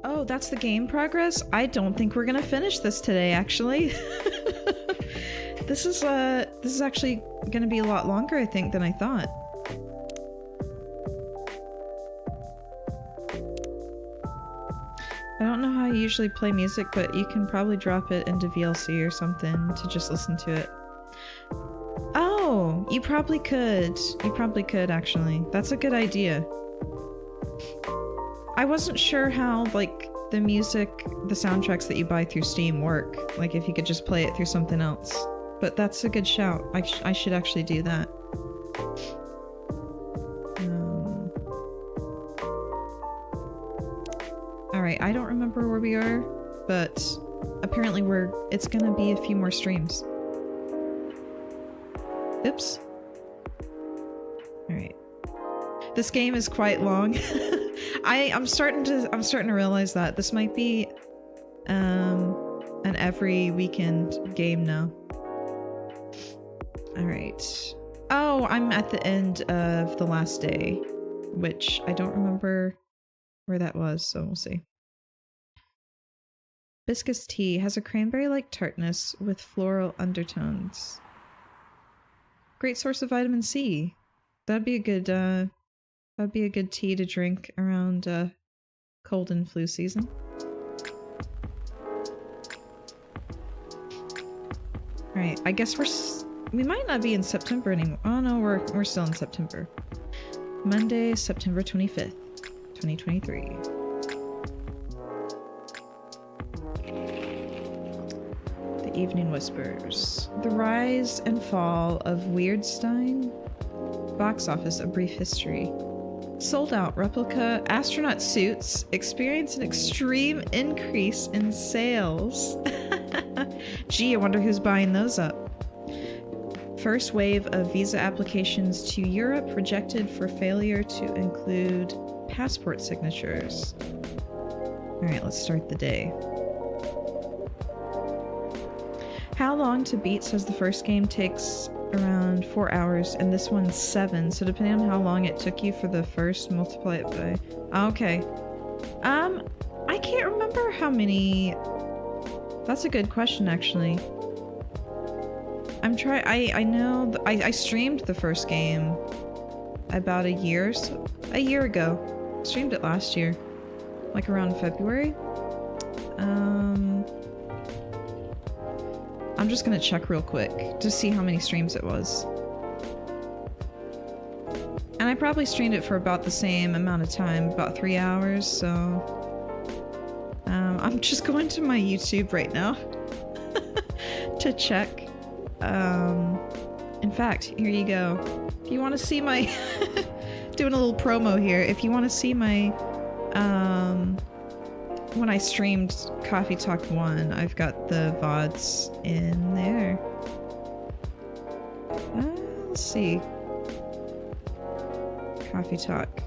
Oh, that's the game progress? I don't think we're gonna finish this today, actually. This is actually gonna be a lot longer, I think, than I thought. I don't know how you usually play music, but you can probably drop it into VLC or something to just listen to it. Oh, you probably could. You probably could, actually. That's a good idea. I wasn't sure how, like, the music, the soundtracks that you buy through Steam work. Like, if you could just play it through something else. But that's a good shout. I should actually do that. Alright, I don't remember where we are, but apparently it's gonna be a few more streams. Oops. Alright. This game is quite long. I'm starting to realize that this might be an every weekend game now. Alright. Oh, I'm at the end of the last day, which I don't remember where that was, so we'll see. Hibiscus tea has a cranberry-like tartness with floral undertones. Great source of vitamin C. That'd be a good tea to drink around cold and flu season. Alright, I guess we might not be in September anymore. Oh no, we're still in September. Monday, September 25th, 2023. The Evening Whispers. The rise and fall of Weirdstein. Box office, a brief history. Sold out replica astronaut suits experience an extreme increase in sales. Gee, I wonder who's buying those up. First wave of visa applications to Europe rejected for failure to include passport signatures. Alright, let's start the day. How long to beat says the first game takes around 4 hours and this one's 7, so depending on how long it took you for the first, multiply it by... Okay. I can't remember how many... That's a good question, actually. I know... I streamed the first game about a year ago. Streamed it last year. Like around February. I'm just gonna check real quick to see how many streams it was. And I probably streamed it for about the same amount of time, about 3 hours, so... I'm just going to my YouTube right now to check. In fact, here you go. If you want to see my... doing a little promo here. If you want to see my... when I streamed Coffee Talk 1, I've got the VODs in there. Let's see. Coffee Talk.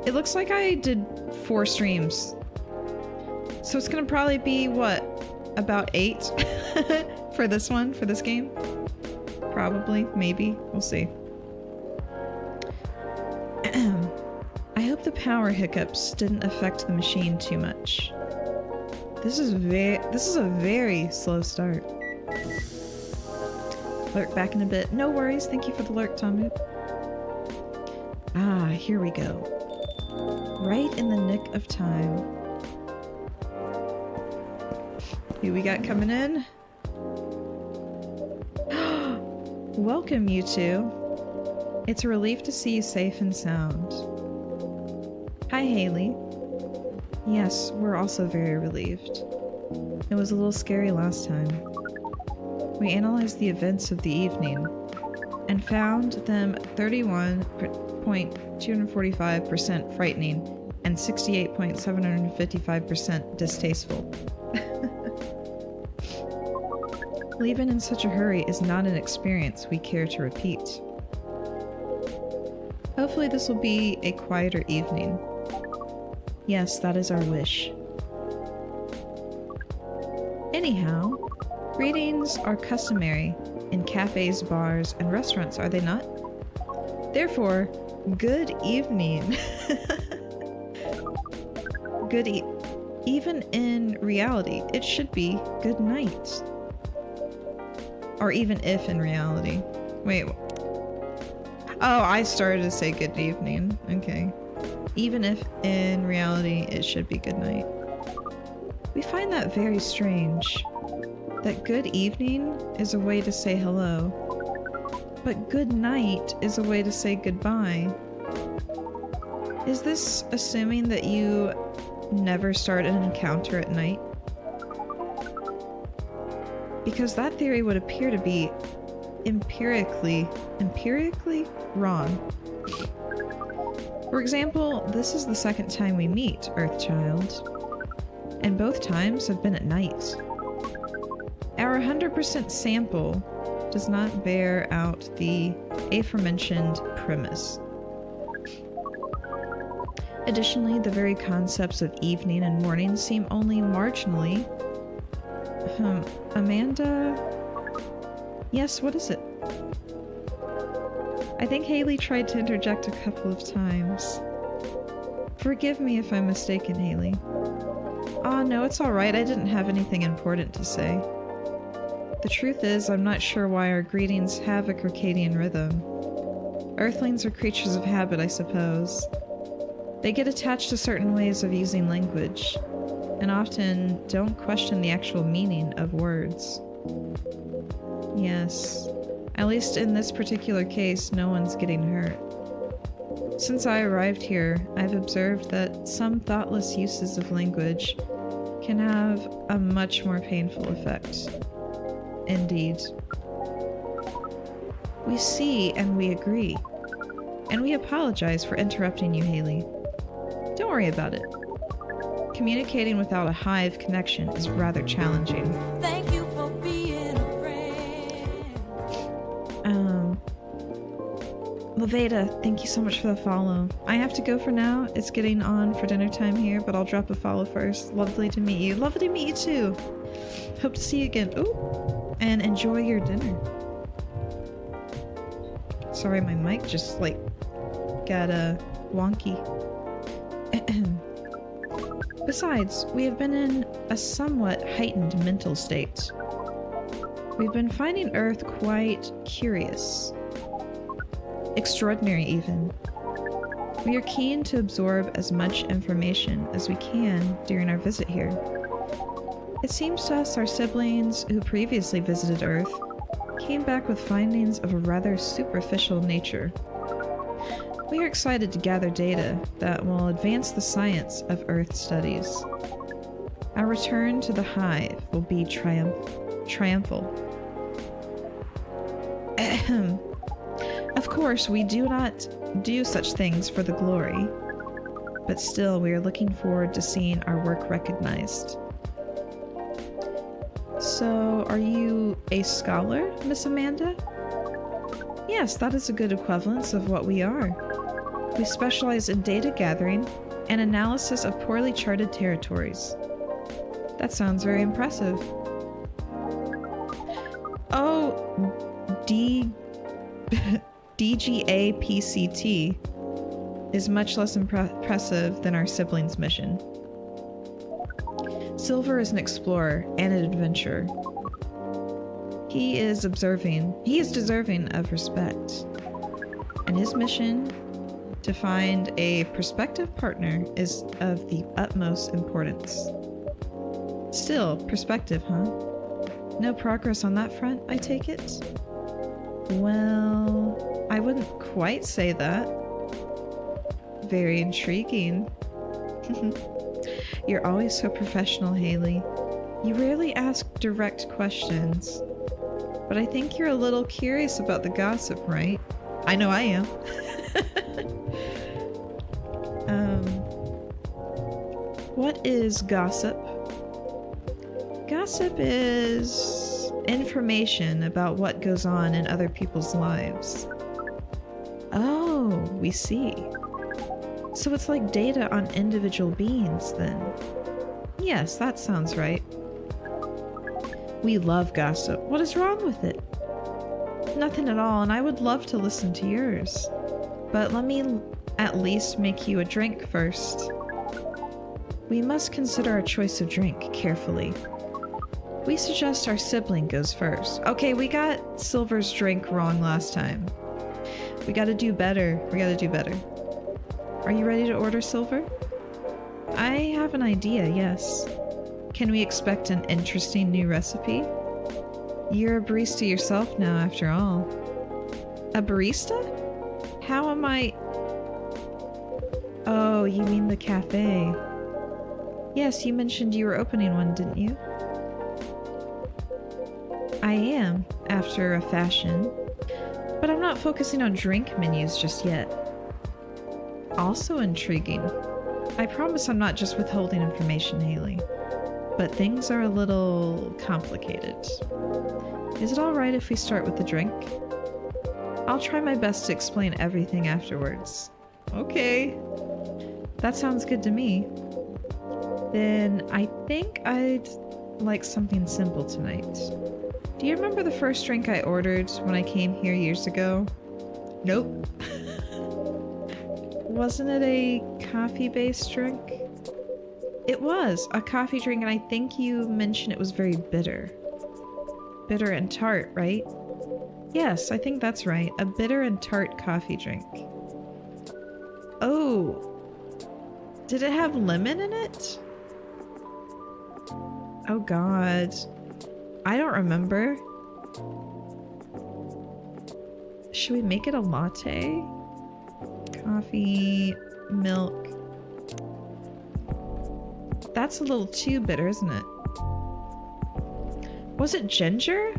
It looks like I did 4 streams. So it's gonna probably be, what, about 8 for this one, for this game? Probably, maybe, we'll see. I hope the power hiccups didn't affect the machine too much. This is a very slow start. Lurk back in a bit. No worries, thank you for the lurk, Tomu. Ah, here we go. Right in the nick of time. Who we got coming in? Welcome, you two. It's a relief to see you safe and sound. Hi, Haley. Yes, we're also very relieved. It was a little scary last time. We analyzed the events of the evening and found them 31.245% frightening and 68.755% distasteful. Leaving in such a hurry is not an experience we care to repeat. Hopefully this will be a quieter evening. Yes, that is our wish. Anyhow, greetings are customary in cafes, bars, and restaurants, are they not? Therefore, good evening. even in reality, it should be good night. Or even if in reality. Wait. Oh, I started to say good evening. Okay. Even if in reality, it should be good night. We find that very strange. That good evening is a way to say hello. But good night is a way to say goodbye. Is this assuming that you never start an encounter at night? Because that theory would appear to be empirically wrong. For example, this is the second time we meet Earthchild, and both times have been at night. Our 100% sample does not bear out the aforementioned premise. Additionally, the very concepts of evening and morning seem only marginally... Amanda? Yes, what is it? I think Haley tried to interject a couple of times. Forgive me if I'm mistaken, Haley. Aw, no, it's alright. I didn't have anything important to say. The truth is, I'm not sure why our greetings have a circadian rhythm. Earthlings are creatures of habit, I suppose. They get attached to certain ways of using language, and often don't question the actual meaning of words. Yes, at least in this particular case, no one's getting hurt. Since I arrived here, I've observed that some thoughtless uses of language can have a much more painful effect. Indeed. We see and we agree. And we apologize for interrupting you, Haley. Don't worry about it. Communicating without a hive connection is rather challenging. Thank you for being a friend. Laveda, thank you so much for the follow. I have to go for now. It's getting on for dinner time here, but I'll drop a follow first. Lovely to meet you. Lovely to meet you too. Hope to see you again. Ooh, and enjoy your dinner. Sorry, my mic just got wonky. Besides, we have been in a somewhat heightened mental state. We've been finding Earth quite curious. Extraordinary, even. We are keen to absorb as much information as we can during our visit here. It seems to us our siblings who previously visited Earth came back with findings of a rather superficial nature. We are excited to gather data that will advance the science of Earth studies. Our return to the hive will be triumphal. Of course, we do not do such things for the glory, but still we are looking forward to seeing our work recognized. So, are you a scholar, Miss Amanda? Yes, that is a good equivalence of what we are. We specialize in data gathering and analysis of poorly charted territories. That sounds very impressive. Oh, DGA PCT is much less impressive than our siblings' mission. Silver is an explorer and an adventurer. He is deserving of respect. And his mission to find a prospective partner is of the utmost importance. Still, perspective, huh? No progress on that front, I take it? Well, I wouldn't quite say that. Very intriguing. You're always so professional, Haley. You rarely ask direct questions. But I think you're a little curious about the gossip, right? I know I am. What is gossip? Gossip is information about what goes on in other people's lives. Oh, we see. So it's like data on individual beings, then. Yes, that sounds right. We love gossip. What is wrong with it? Nothing at all, and I would love to listen to yours. But let me at least make you a drink first. We must consider our choice of drink carefully. We suggest our sibling goes first. Okay, we got Silver's drink wrong last time. We gotta do better. We gotta do better. Are you ready to order, Silver? I have an idea, yes. Can we expect an interesting new recipe? You're a barista yourself now, after all. A barista? How am I... Oh, you mean the cafe. Yes, you mentioned you were opening one, didn't you? I am, after a fashion. But I'm not focusing on drink menus just yet. Also intriguing. I promise I'm not just withholding information, Haley. But things are a little complicated. Is it alright if we start with the drink? I'll try my best to explain everything afterwards. Okay. That sounds good to me. Then I think I'd like something simple tonight. Do you remember the first drink I ordered when I came here years ago? Nope. Wasn't it a coffee-based drink? It was a coffee drink, and I think you mentioned it was very bitter. Bitter and tart, right? Yes, I think that's right. A bitter and tart coffee drink. Oh. Did it have lemon in it? Oh god. I don't remember. Should we make it a latte? Coffee, milk. That's a little too bitter, isn't it? Was it ginger?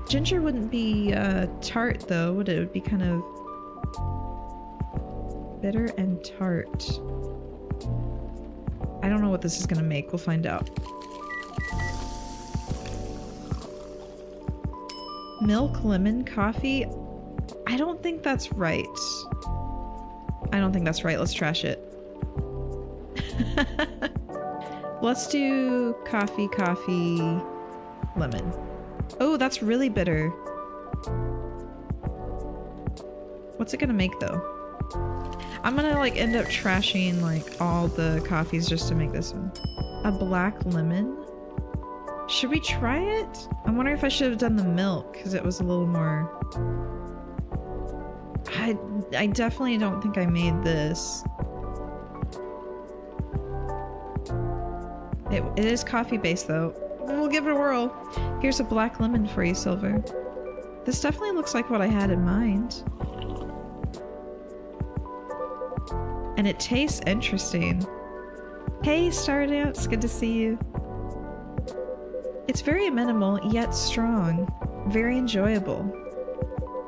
Ginger wouldn't be tart though, would it? It would be kind of bitter and tart. I don't know what this is gonna make. We'll find out. Milk, lemon, coffee? I don't think that's right. I don't think that's right. Let's trash it. Let's do coffee, lemon. Oh, that's really bitter. What's it gonna make though? I'm gonna like end up trashing like all the coffees just to make this one. A black lemon? Should we try it? I'm wondering if I should have done the milk because it was a little more... I definitely don't think I made this. It is coffee based though. We'll give it a whirl. Here's a black lemon for you, Silver. This definitely looks like what I had in mind. And it tastes interesting. Hey, Stardance, good to see you. It's very minimal, yet strong. Very enjoyable.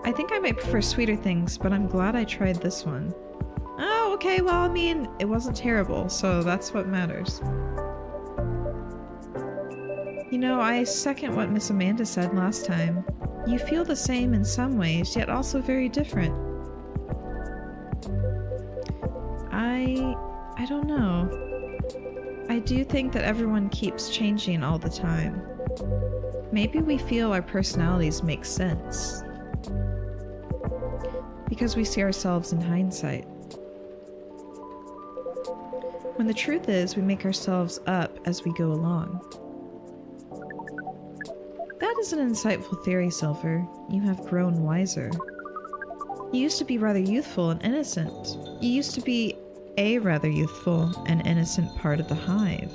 I think I might prefer sweeter things, but I'm glad I tried this one. Oh, okay, well, I mean, it wasn't terrible, so that's what matters. You know, I second what Miss Amanda said last time. You feel the same in some ways, yet also very different. I don't know. I do think that everyone keeps changing all the time. Maybe we feel our personalities make sense. Because we see ourselves in hindsight. When the truth is, we make ourselves up as we go along. That is an insightful theory, Silver. You have grown wiser. You used to be rather youthful and innocent. You used to be a rather youthful and innocent part of the hive.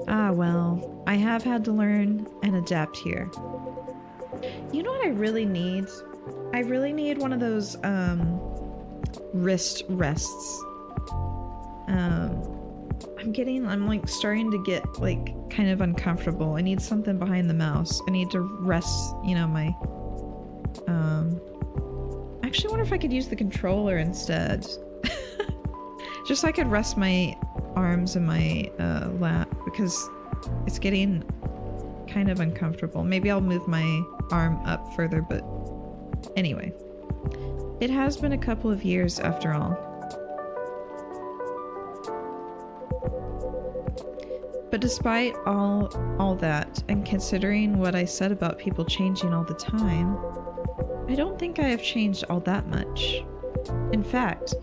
Ah, well, I have had to learn and adapt here. You know what I really need? I really need one of those, wrist rests. I'm like starting to get like kind of uncomfortable. I need something behind the mouse. I need to rest, you know, my, actually wonder if I could use the controller instead. Just so I could rest my arms in my, lap because it's getting kind of uncomfortable. Maybe I'll move my arm up further, but anyway. It has been a couple of years after all. But despite all that, and considering what I said about people changing all the time, I don't think I have changed all that much. In fact,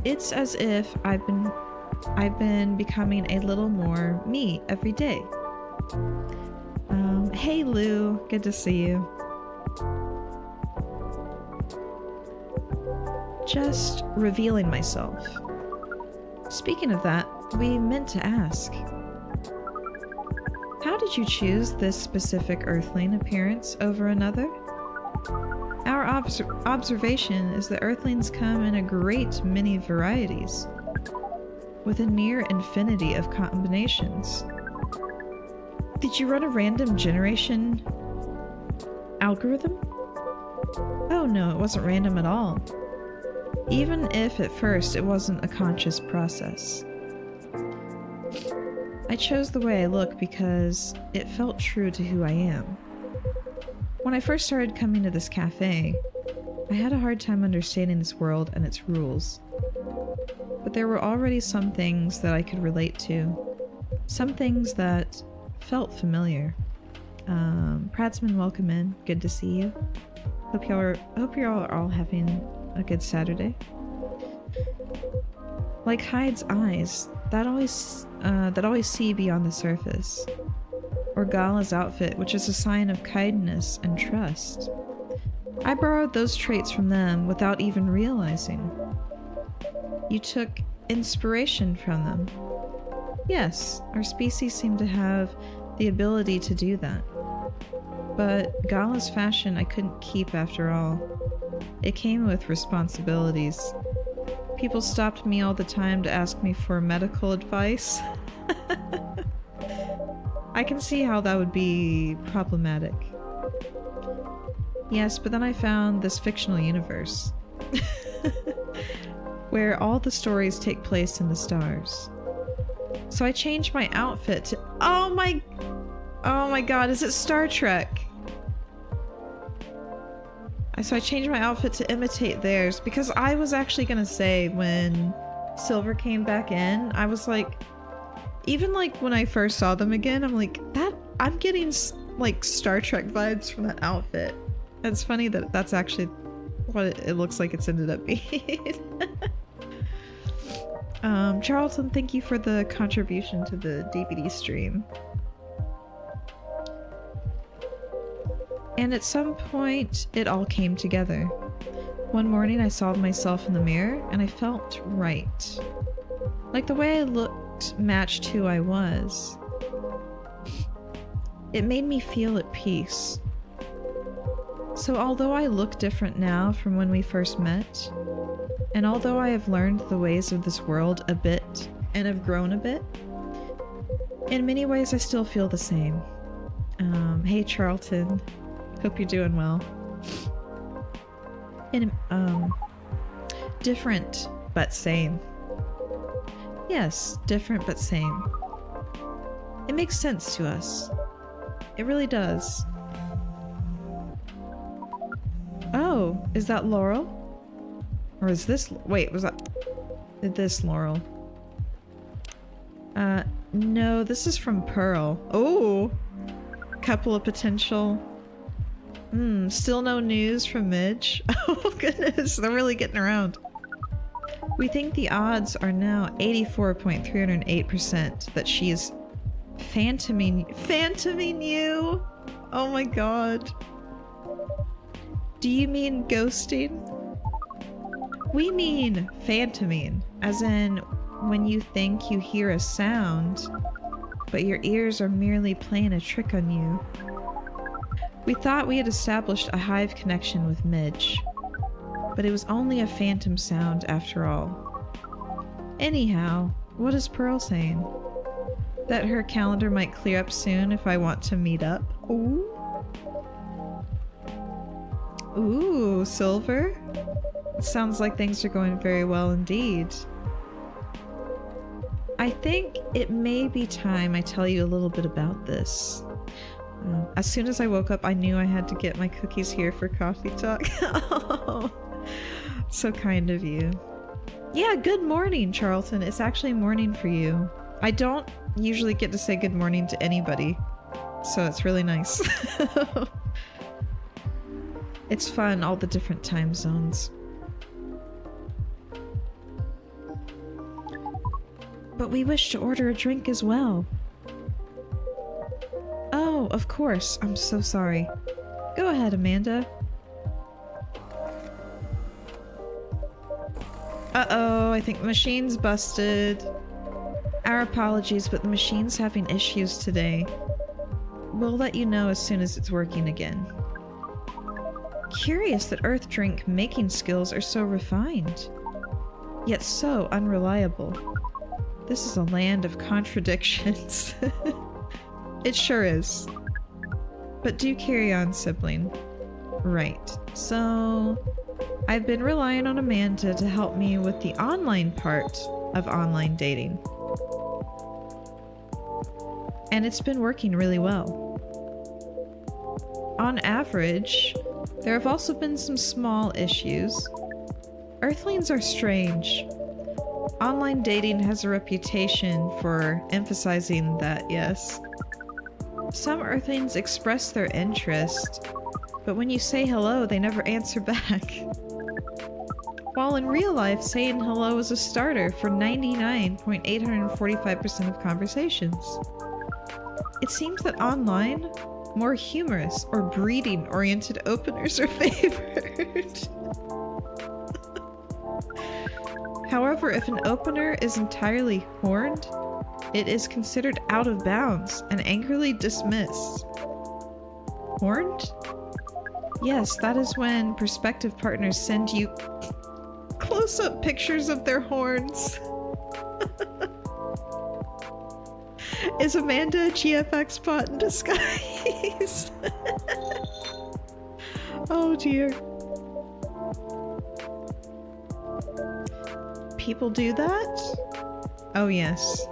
It's as if I've been becoming a little more me every day. Hey Lou, good to see you. Just revealing myself. Speaking of that, we meant to ask. How did you choose this specific Earthling appearance over another? Our observation is that Earthlings come in a great many varieties, with a near infinity of combinations. Did you run a random generation algorithm? Oh no, it wasn't random at all. Even if at first it wasn't a conscious process. I chose the way I look because it felt true to who I am. When I first started coming to this cafe, I had a hard time understanding this world and its rules. But there were already some things that I could relate to. Some things that felt familiar. Pradsman, welcome in. Good to see you. Hope you're all having a good Saturday. Like Hyde's eyes, that always see beyond the surface. Or Gala's outfit, which is a sign of kindness and trust. I borrowed those traits from them without even realizing. You took inspiration from them. Yes, our species seem to have the ability to do that. But Gala's fashion I couldn't keep after all. It came with responsibilities. People stopped me all the time to ask me for medical advice. I can see how that would be problematic. Yes, but then I found this fictional universe where all the stories take place in the stars. So I changed my outfit to... Oh my god, is it Star Trek? So I changed my outfit to imitate theirs because I was actually gonna say when Silver came back in, I was like, even like when I first saw them again, I'm like, I'm getting like Star Trek vibes from that outfit. It's funny that that's actually what it looks like it's ended up being. Charlton, thank you for the contribution to the DVD stream. And at some point, it all came together. One morning I saw myself in the mirror and I felt right. Like the way I looked matched who I was. It made me feel at peace. So although I look different now from when we first met, and although I have learned the ways of this world a bit and have grown a bit, in many ways I still feel the same. Hey Charlton, hope you're doing well. Different but same. Yes, different but same. It makes sense to us. It really does. Oh, is that Laurel? Or is this... Wait, was that... This Laurel? No, this is from Pearl. Oh! Couple of potential... still no news from Midge. Oh goodness, they're really getting around. We think the odds are now 84.308% that she is phantoming you? Oh my god. Do you mean ghosting? We mean phantoming, as in when you think you hear a sound, but your ears are merely playing a trick on you. We thought we had established a hive connection with Midge, but it was only a phantom sound after all. Anyhow, what is Pearl saying? That her calendar might clear up soon if I want to meet up? Ooh. Ooh, Silver? It sounds like things are going very well indeed. I think it may be time I tell you a little bit about this. As soon as I woke up, I knew I had to get my cookies here for coffee talk. Oh, so kind of you. Yeah, good morning, Charlton. It's actually morning for you. I don't usually get to say good morning to anybody, so it's really nice. It's fun, all the different time zones. But we wish to order a drink as well. Oh, of course. I'm so sorry. Go ahead, Amanda. Uh-oh, I think the machine's busted. Our apologies, but the machine's having issues today. We'll let you know as soon as it's working again. Curious that Earth drink making skills are so refined, yet so unreliable. This is a land of contradictions. It sure is. But do carry on, sibling. Right. So, I've been relying on Amanda to help me with the online part of online dating. And it's been working really well. On average, there have also been some small issues. Earthlings are strange. Online dating has a reputation for emphasizing that, yes. Some Earthlings express their interest, but when you say hello, they never answer back. While in real life, saying hello is a starter for 99.845% of conversations. It seems that online, more humorous or breeding-oriented openers are favored. However, if an opener is entirely horned, it is considered out of bounds and angrily dismissed. Horned? Yes, that is when prospective partners send you close-up pictures of their horns. Is Amanda a GFX bot in disguise? Oh dear. People do that? Oh yes.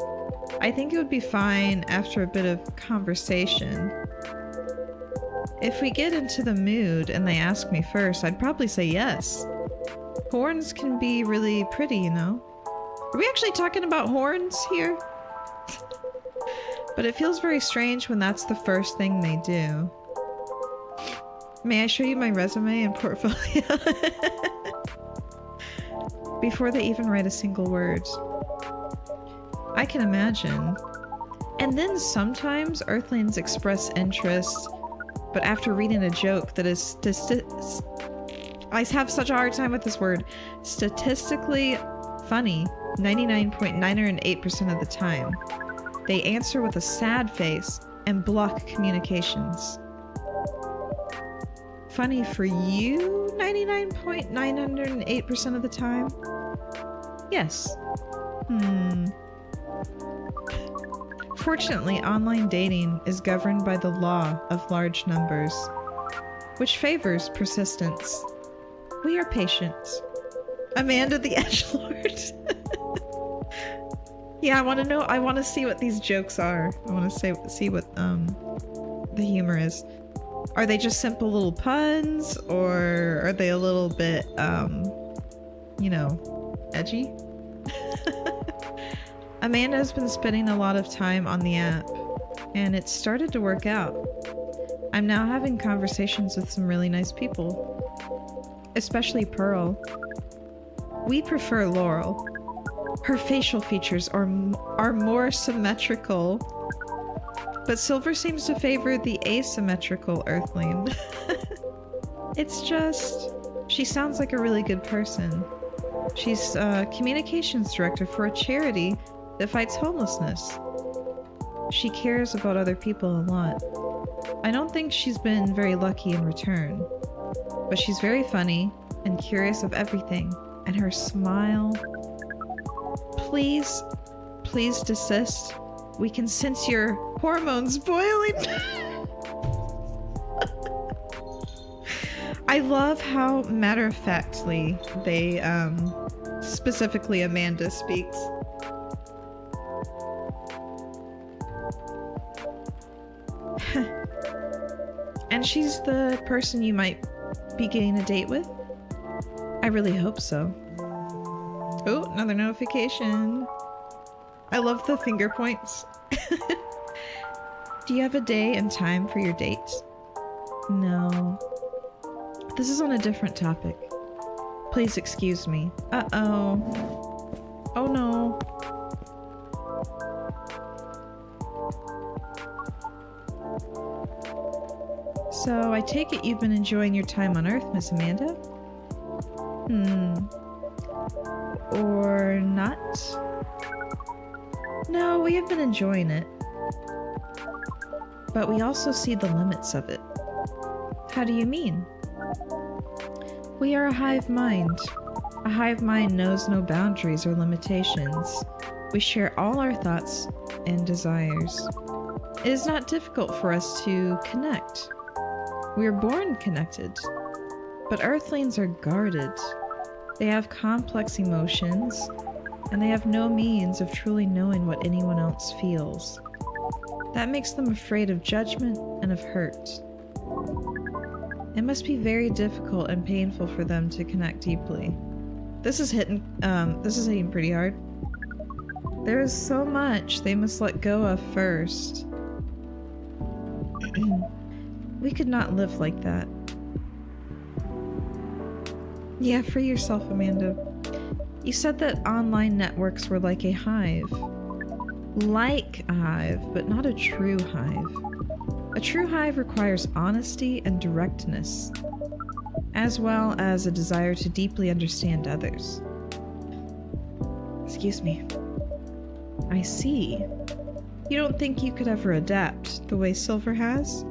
I think it would be fine after a bit of conversation. If we get into the mood and they ask me first, I'd probably say yes. Horns can be really pretty, you know? Are we actually talking about horns here? But it feels very strange when that's the first thing they do. May I show you my resume and portfolio? Before they even write a single word. I can imagine. And then sometimes Earthlings express interest, but after reading a joke that is I have such a hard time with this word. Statistically funny 99.908% of the time. They answer with a sad face and block communications. Funny for you 99.908% of the time? Yes. Fortunately, online dating is governed by the law of large numbers, which favors persistence. We are patient. Amanda the Edgelord. Yeah, I want to know. I want to see what these jokes are. I want to see what the humor is. Are they just simple little puns, or are they a little bit you know, edgy? Amanda has been spending a lot of time on the app, and it's started to work out. I'm now having conversations with some really nice people, especially Pearl. We prefer Laurel. Her facial features are more symmetrical, but Silver seems to favor the asymmetrical Earthling. It's just, she sounds like a really good person. She's a communications director for a charity that fights homelessness. She cares about other people a lot. I don't think she's been very lucky in return, but she's very funny and curious of everything, and her smile. Please desist. We can sense your hormones boiling. I love how matter-of-factly they, specifically Amanda speaks. And she's the person you might be getting a date with? I really hope so. Oh, another notification. I love the finger points. Do you have a day and time for your date? No. This is on a different topic. Please excuse me. Uh-oh. Oh no. So I take it you've been enjoying your time on Earth, Miss Amanda? Or not? No, we have been enjoying it. But we also see the limits of it. How do you mean? We are a hive mind. A hive mind knows no boundaries or limitations. We share all our thoughts and desires. It is not difficult for us to connect. We are born connected. But Earthlings are guarded. They have complex emotions, and they have no means of truly knowing what anyone else feels. That makes them afraid of judgment and of hurt. It must be very difficult and painful for them to connect deeply. This is hitting pretty hard. There is so much they must let go of first. We could not live like that. Yeah, free yourself, Amanda. You said that online networks were like a hive. Like a hive, but not a true hive. A true hive requires honesty and directness, as well as a desire to deeply understand others. Excuse me. I see. You don't think you could ever adapt the way Silver has?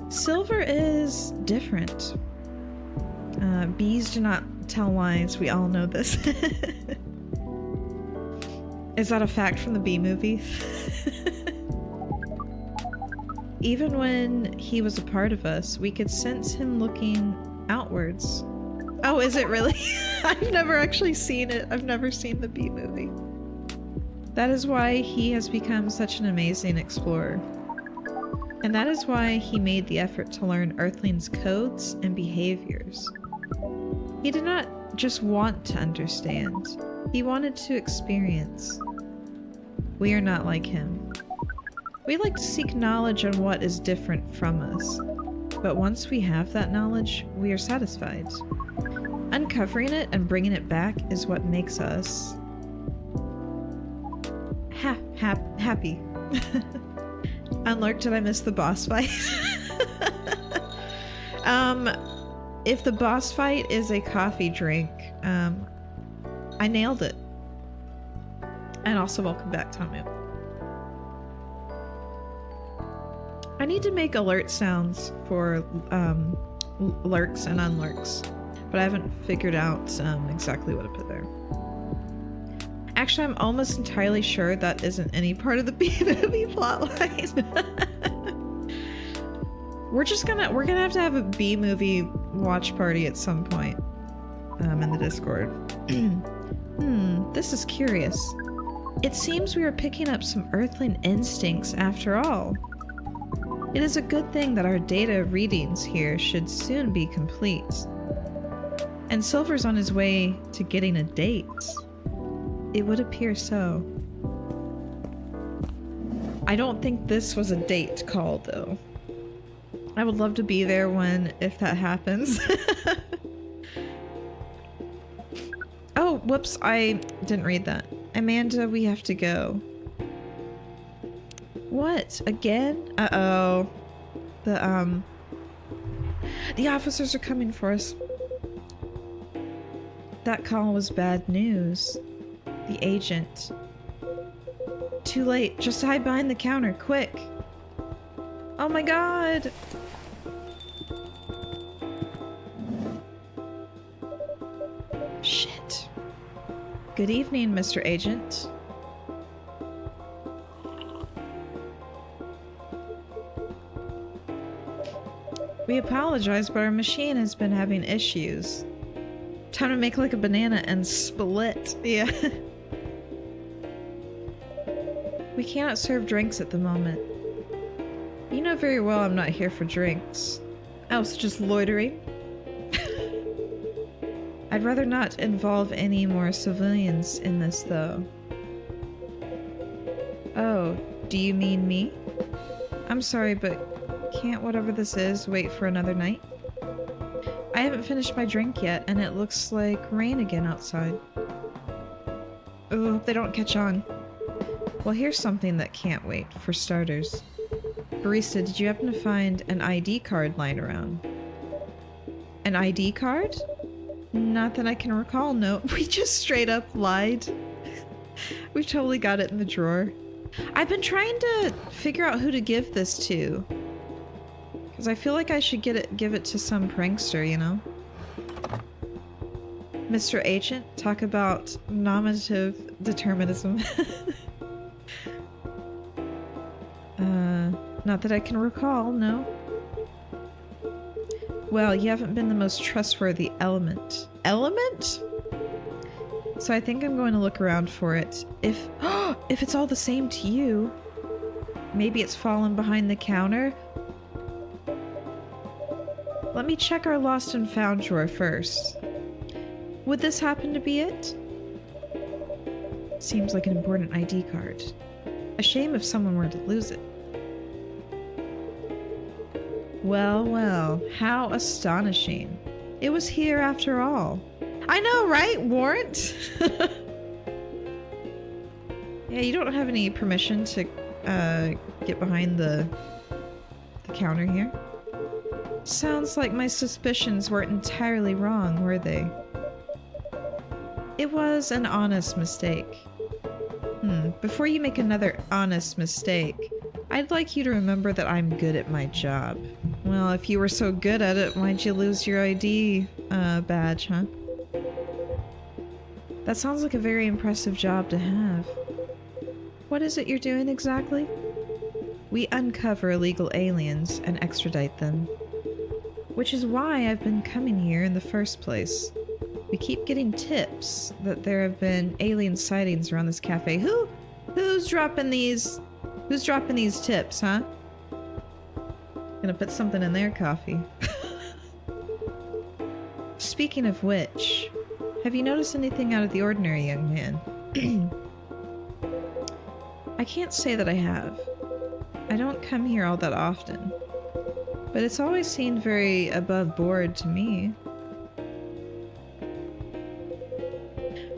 Silver is different. Bees do not tell lies. We all know this. Is that a fact from the Bee Movie? Even when he was a part of us, we could sense him looking outwards. Oh, is it really? I've never actually seen it. I've never seen the Bee Movie. That is why he has become such an amazing explorer. And that is why he made the effort to learn Earthlings' codes and behaviors. He did not just want to understand. He wanted to experience. We are not like him. We like to seek knowledge on what is different from us. But once we have that knowledge, we are satisfied. Uncovering it and bringing it back is what makes us happy. Unlurked, did I miss the boss fight? If the boss fight is a coffee drink, I nailed it. And also welcome back, Tamu. I need to make alert sounds for lurks and unlurks, but I haven't figured out exactly what to put there. Actually, I'm almost entirely sure that isn't any part of the B-movie plotline. We're gonna have to have a B-movie watch party at some point in the Discord. This is curious. It seems we are picking up some Earthling instincts after all. It is a good thing that our data readings here should soon be complete. And Silver's on his way to getting a date. It would appear so. I don't think this was a date call, though. I would love to be there if that happens. Oh, whoops, I didn't read that. Amanda, we have to go. What? Again? Uh-oh. The officers are coming for us. That call was bad news. The agent. Too late. Just hide behind the counter, quick. Oh my god! Shit. Good evening, Mr. Agent. We apologize, but our machine has been having issues. Time to make like a banana and split. Yeah. We cannot serve drinks at the moment. You know very well I'm not here for drinks. Oh, so just loitering? I'd rather not involve any more civilians in this, though. Oh, do you mean me? I'm sorry, but can't whatever this is wait for another night? I haven't finished my drink yet, and it looks like rain again outside. Oh, hope they don't catch on. Well, here's something that can't wait, for starters. Barista, did you happen to find an ID card lying around? An ID card? Not that I can recall, no. We just straight up lied. We totally got it in the drawer. I've been trying to figure out who to give this to. Because I feel like I should give it to some prankster, you know? Mr. Agent, talk about nominative determinism. Not that I can recall, no. Well, you haven't been the most trustworthy element. Element? So I think I'm going to look around for it. If it's all the same to you, maybe it's fallen behind the counter. Let me check our lost and found drawer first. Would this happen to be it? Seems like an important ID card. A shame if someone were to lose it. Well, well, how astonishing. It was here after all. I know, right? Warrant? Yeah, you don't have any permission to get behind the counter here. Sounds like my suspicions weren't entirely wrong, were they? It was an honest mistake. Before you make another honest mistake, I'd like you to remember that I'm good at my job. Well, if you were so good at it, why'd you lose your ID badge, huh? That sounds like a very impressive job to have. What is it you're doing exactly? We uncover illegal aliens and extradite them. Which is why I've been coming here in the first place. We keep getting tips that there have been alien sightings around this cafe. Who's dropping these tips, huh? Gonna put something in their coffee. Speaking of which, have you noticed anything out of the ordinary, young man? I can't say that I have. I don't come here all that often. But it's always seemed very above board to me.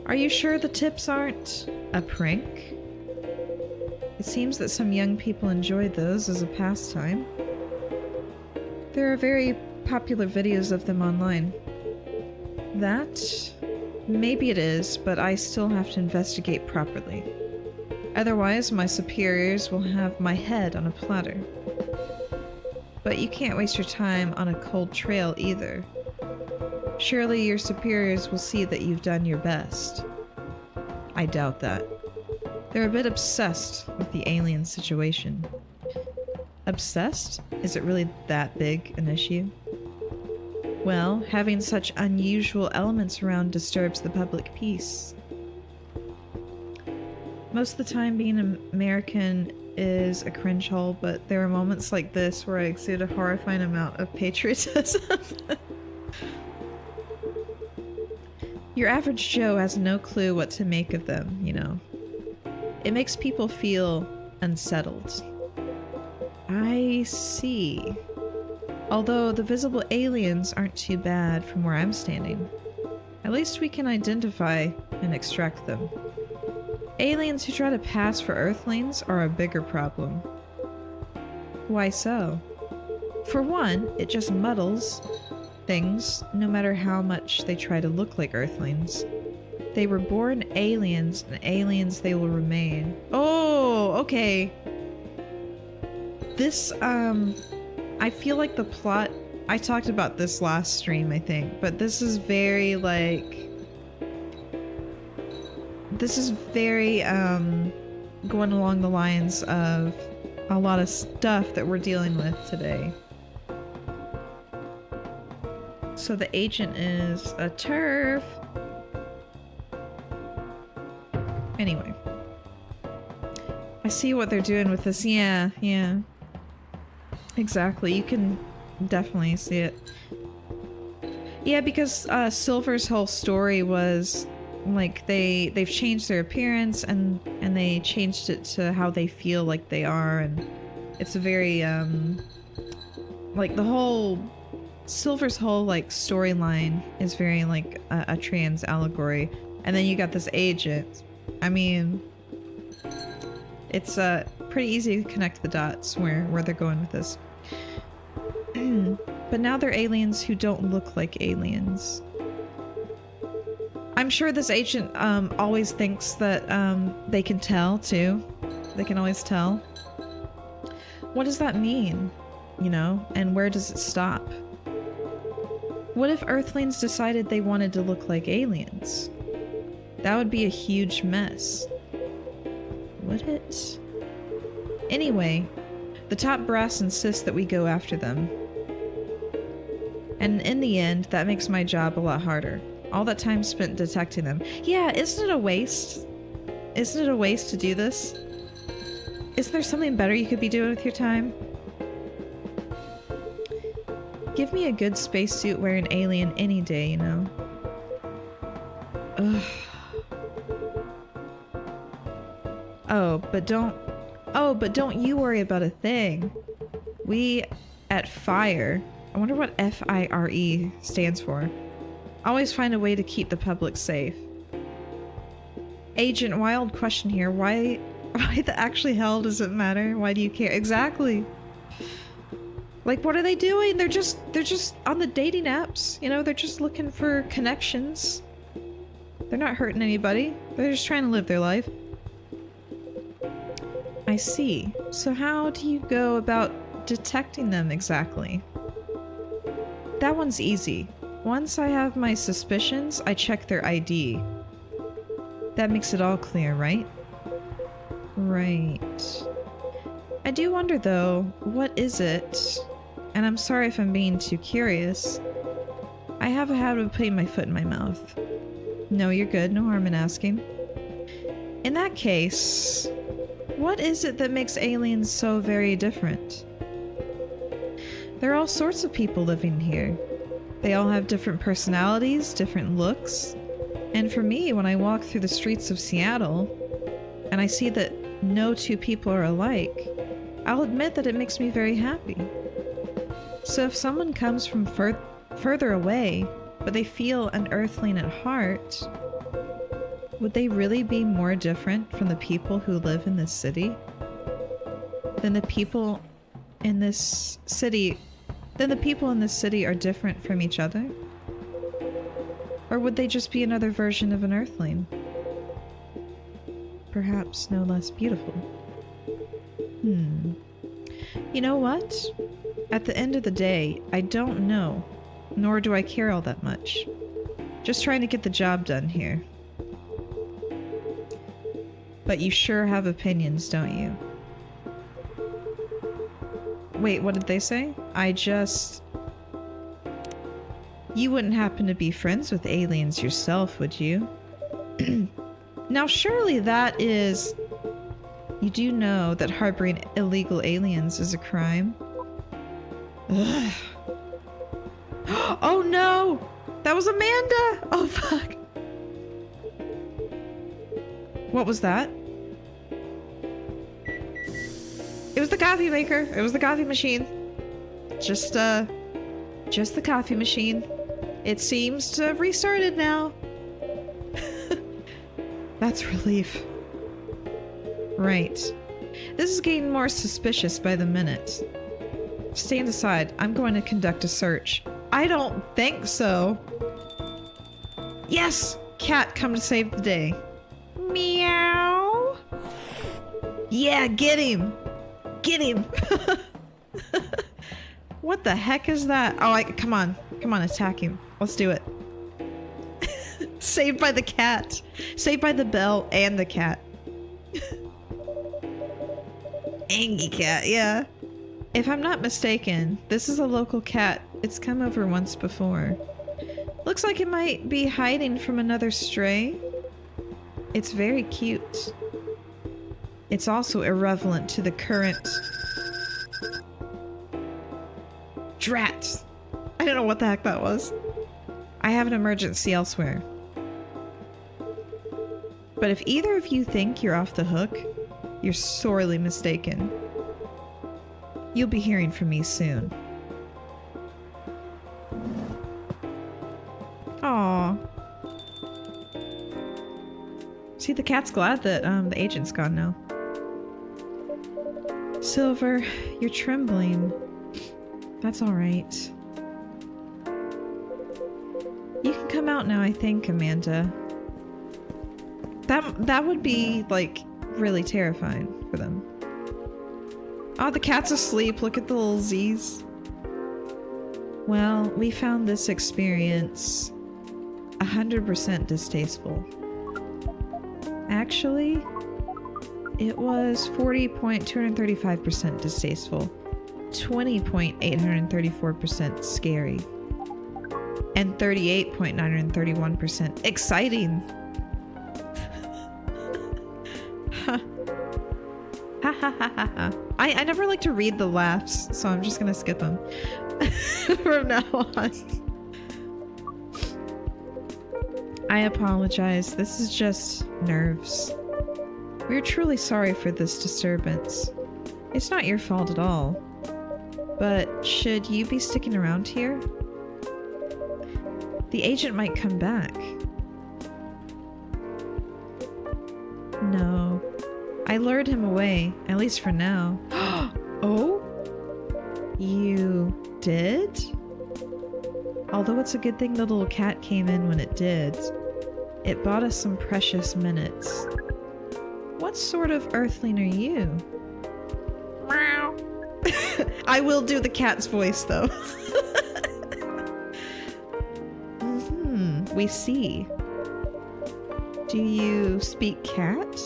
Are you sure the tips aren't a prank? It seems that some young people enjoy those as a pastime. There are very popular videos of them online. That? Maybe it is, but I still have to investigate properly. Otherwise, my superiors will have my head on a platter. But you can't waste your time on a cold trail either. Surely your superiors will see that you've done your best. I doubt that. They're a bit obsessed with the alien situation. Obsessed? Is it really that big an issue? Well, having such unusual elements around disturbs the public peace. Most of the time being an American is a cringe hole, but there are moments like this where I exude a horrifying amount of patriotism. Your average Joe has no clue what to make of them, you know. It makes people feel unsettled. I see. Although the visible aliens aren't too bad from where I'm standing. At least we can identify and extract them. Aliens who try to pass for Earthlings are a bigger problem. Why so? For one, it just muddles things no matter how much they try to look like Earthlings. They were born aliens, and aliens they will remain. Oh, okay. This, I feel like the plot... I talked about this last stream, I think, but this is very, like... This is very, going along the lines of a lot of stuff that we're dealing with today. So the agent is a TERF. Anyway. I see what they're doing with this. Yeah. Exactly. You can definitely see it. Yeah, because Silver's whole story was like they've changed their appearance and they changed it to how they feel like they are, and it's a very like the whole Silver's whole like storyline is very like a trans allegory, and then you got this agent. I mean, it's pretty easy to connect the dots where they're going with this. But now they're aliens who don't look like aliens. I'm sure this agent always thinks that they can tell too. They can always tell. What does that mean? You know, and where does it stop? What if Earthlings decided they wanted to look like aliens? That would be a huge mess. Would it? Anyway, the top brass insists that we go after them. And in the end, that makes my job a lot harder. All that time spent detecting them. Yeah, isn't it a waste? Isn't it a waste to do this? Isn't there something better you could be doing with your time? Give me a good spacesuit wearing alien any day, you know? Ugh. Oh, but don't you worry about a thing. We at FIRE, I wonder what FIRE stands for. Always find a way to keep the public safe. Agent, wild question here. Why the actually hell does it matter? Why do you care? Exactly. Like, what are they doing? They're just on the dating apps. You know, they're just looking for connections. They're not hurting anybody. They're just trying to live their life. I see. So how do you go about detecting them exactly? That one's easy. Once I have my suspicions, I check their ID. That makes it all clear, right? Right. I do wonder though, what is it? And I'm sorry if I'm being too curious. I have a habit of putting my foot in my mouth. No, you're good. No harm in asking. In that case, what is it that makes aliens so very different? There are all sorts of people living here. They all have different personalities, different looks. And for me, when I walk through the streets of Seattle, and I see that no two people are alike, I'll admit that it makes me very happy. So if someone comes from further away, but they feel an Earthling at heart, would they really be more different from the people who live in this city? Than the people in this city are different from each other? Or would they just be another version of an Earthling? Perhaps no less beautiful. You know what? At the end of the day, I don't know, nor do I care all that much. Just trying to get the job done here. But you sure have opinions, don't you? Wait, what did they say? You wouldn't happen to be friends with aliens yourself, would you? Now surely that is... You do know that harboring illegal aliens is a crime? Ugh. Oh no! That was Amanda! Oh fuck! What was that? It was the coffee maker. It was the coffee machine. Just the coffee machine. It seems to have restarted now. That's relief. Right. This is getting more suspicious by the minute. Stand aside. I'm going to conduct a search. I don't think so. Yes! Cat, come to save the day. Meow. Yeah, get him! Get him! What the heck is that? Oh, come on. Come on, attack him. Let's do it. Saved by the cat. Saved by the bell and the cat. Angie cat, yeah. If I'm not mistaken, this is a local cat. It's come over once before. Looks like it might be hiding from another stray. It's very cute. It's also irrelevant to the current... Drat! I don't know what the heck that was. I have an emergency elsewhere. But if either of you think you're off the hook, you're sorely mistaken. You'll be hearing from me soon. Aww. See, the cat's glad that the agent's gone now. Silver, you're trembling. That's alright. You can come out now, I think, Amanda. That would be, like, really terrifying for them. Oh, the cat's asleep. Look at the little Z's. Well, we found this experience 100% distasteful. Actually, it was 40.235% distasteful, 20.834% scary, and 38.931% exciting. Ha ha ha ha ha. I never like to read the laughs, so I'm just gonna skip them from now on. I apologize. This is just nerves. We're truly sorry for this disturbance. It's not your fault at all. But should you be sticking around here? The agent might come back. No. I lured him away, at least for now. Oh? You did? Although it's a good thing the little cat came in when it did. It bought us some precious minutes. What sort of earthling are you? Meow. I will do the cat's voice, though. We see. Do you speak cat?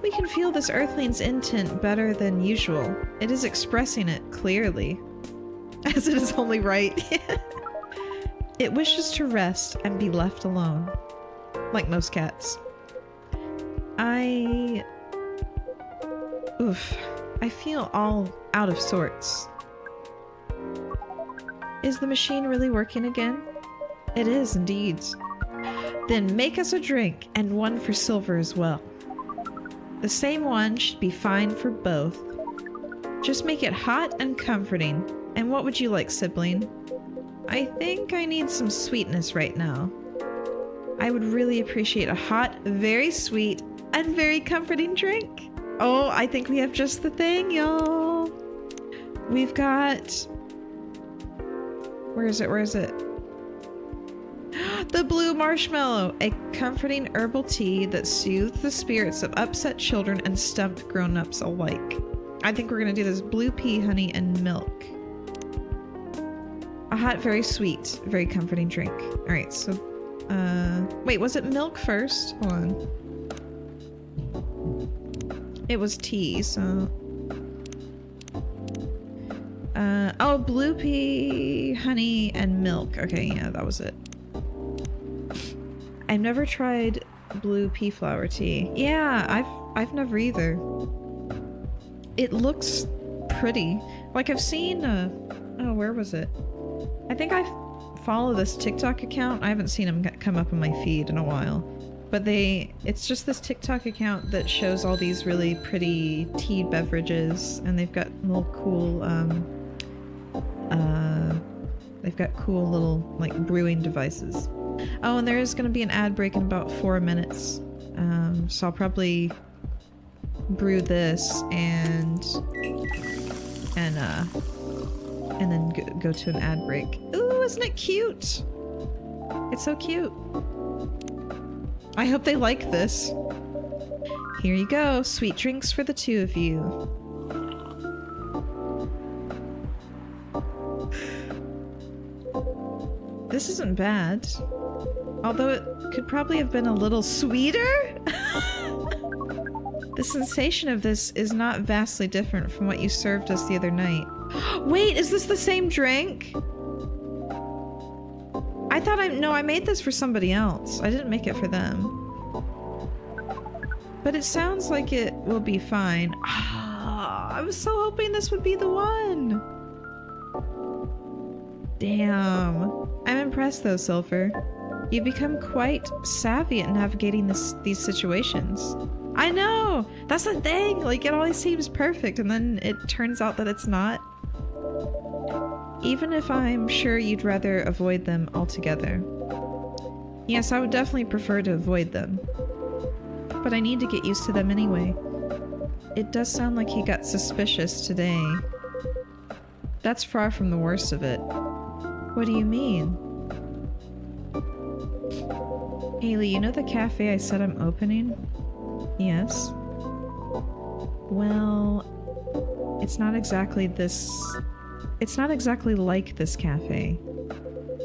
We can feel this earthling's intent better than usual. It is expressing it clearly. As it is only right. It wishes to rest and be left alone. Like most cats. I feel all out of sorts. Is the machine really working again? It is indeed. Then make us a drink, and one for Silver as well. The same one should be fine for both. Just make it hot and comforting. And what would you like, sibling? I think I need some sweetness right now. I would really appreciate a hot, very sweet, and very comforting drink. Oh, I think we have just the thing, y'all. We've got... Where is it? Where is it? The blue marshmallow, a comforting herbal tea that soothes the spirits of upset children and stumped grown-ups alike. I think we're gonna do this blue pea, honey, and milk. A hot, very sweet, very comforting drink. All right, so, wait, was it milk first? Hold on. It was tea, so... oh, blue pea, honey, and milk. Okay, yeah, that was it. I've never tried blue pea flower tea. Yeah, I've never either. It looks pretty. Like I've seen, oh, where was it? I think I follow this TikTok account. I haven't seen them come up on my feed in a while. But it's just this TikTok account that shows all these really pretty tea beverages, and they've got little cool, they've got cool little, like, brewing devices. Oh, and there is going to be an ad break in about 4 minutes. So I'll probably brew this and then go to an ad break. Ooh, isn't it cute? It's so cute. I hope they like this. Here you go. Sweet drinks for the two of you. This isn't bad. Although it could probably have been a little sweeter? The sensation of this is not vastly different from what you served us the other night. Wait, is this the same drink? I thought I made this for somebody else. I didn't make it for them. But it sounds like it will be fine. Ah, I was so hoping this would be the one. Damn. I'm impressed though, Silver. You've become quite savvy at navigating these situations. I know! That's the thing! Like, it always seems perfect, and then it turns out that it's not. Even if I'm sure you'd rather avoid them altogether. Yes, I would definitely prefer to avoid them. But I need to get used to them anyway. it does sound like he got suspicious today. That's far from the worst of it. What do you mean? Haley, you know the cafe I said I'm opening? Yes. Well, it's not exactly like this cafe.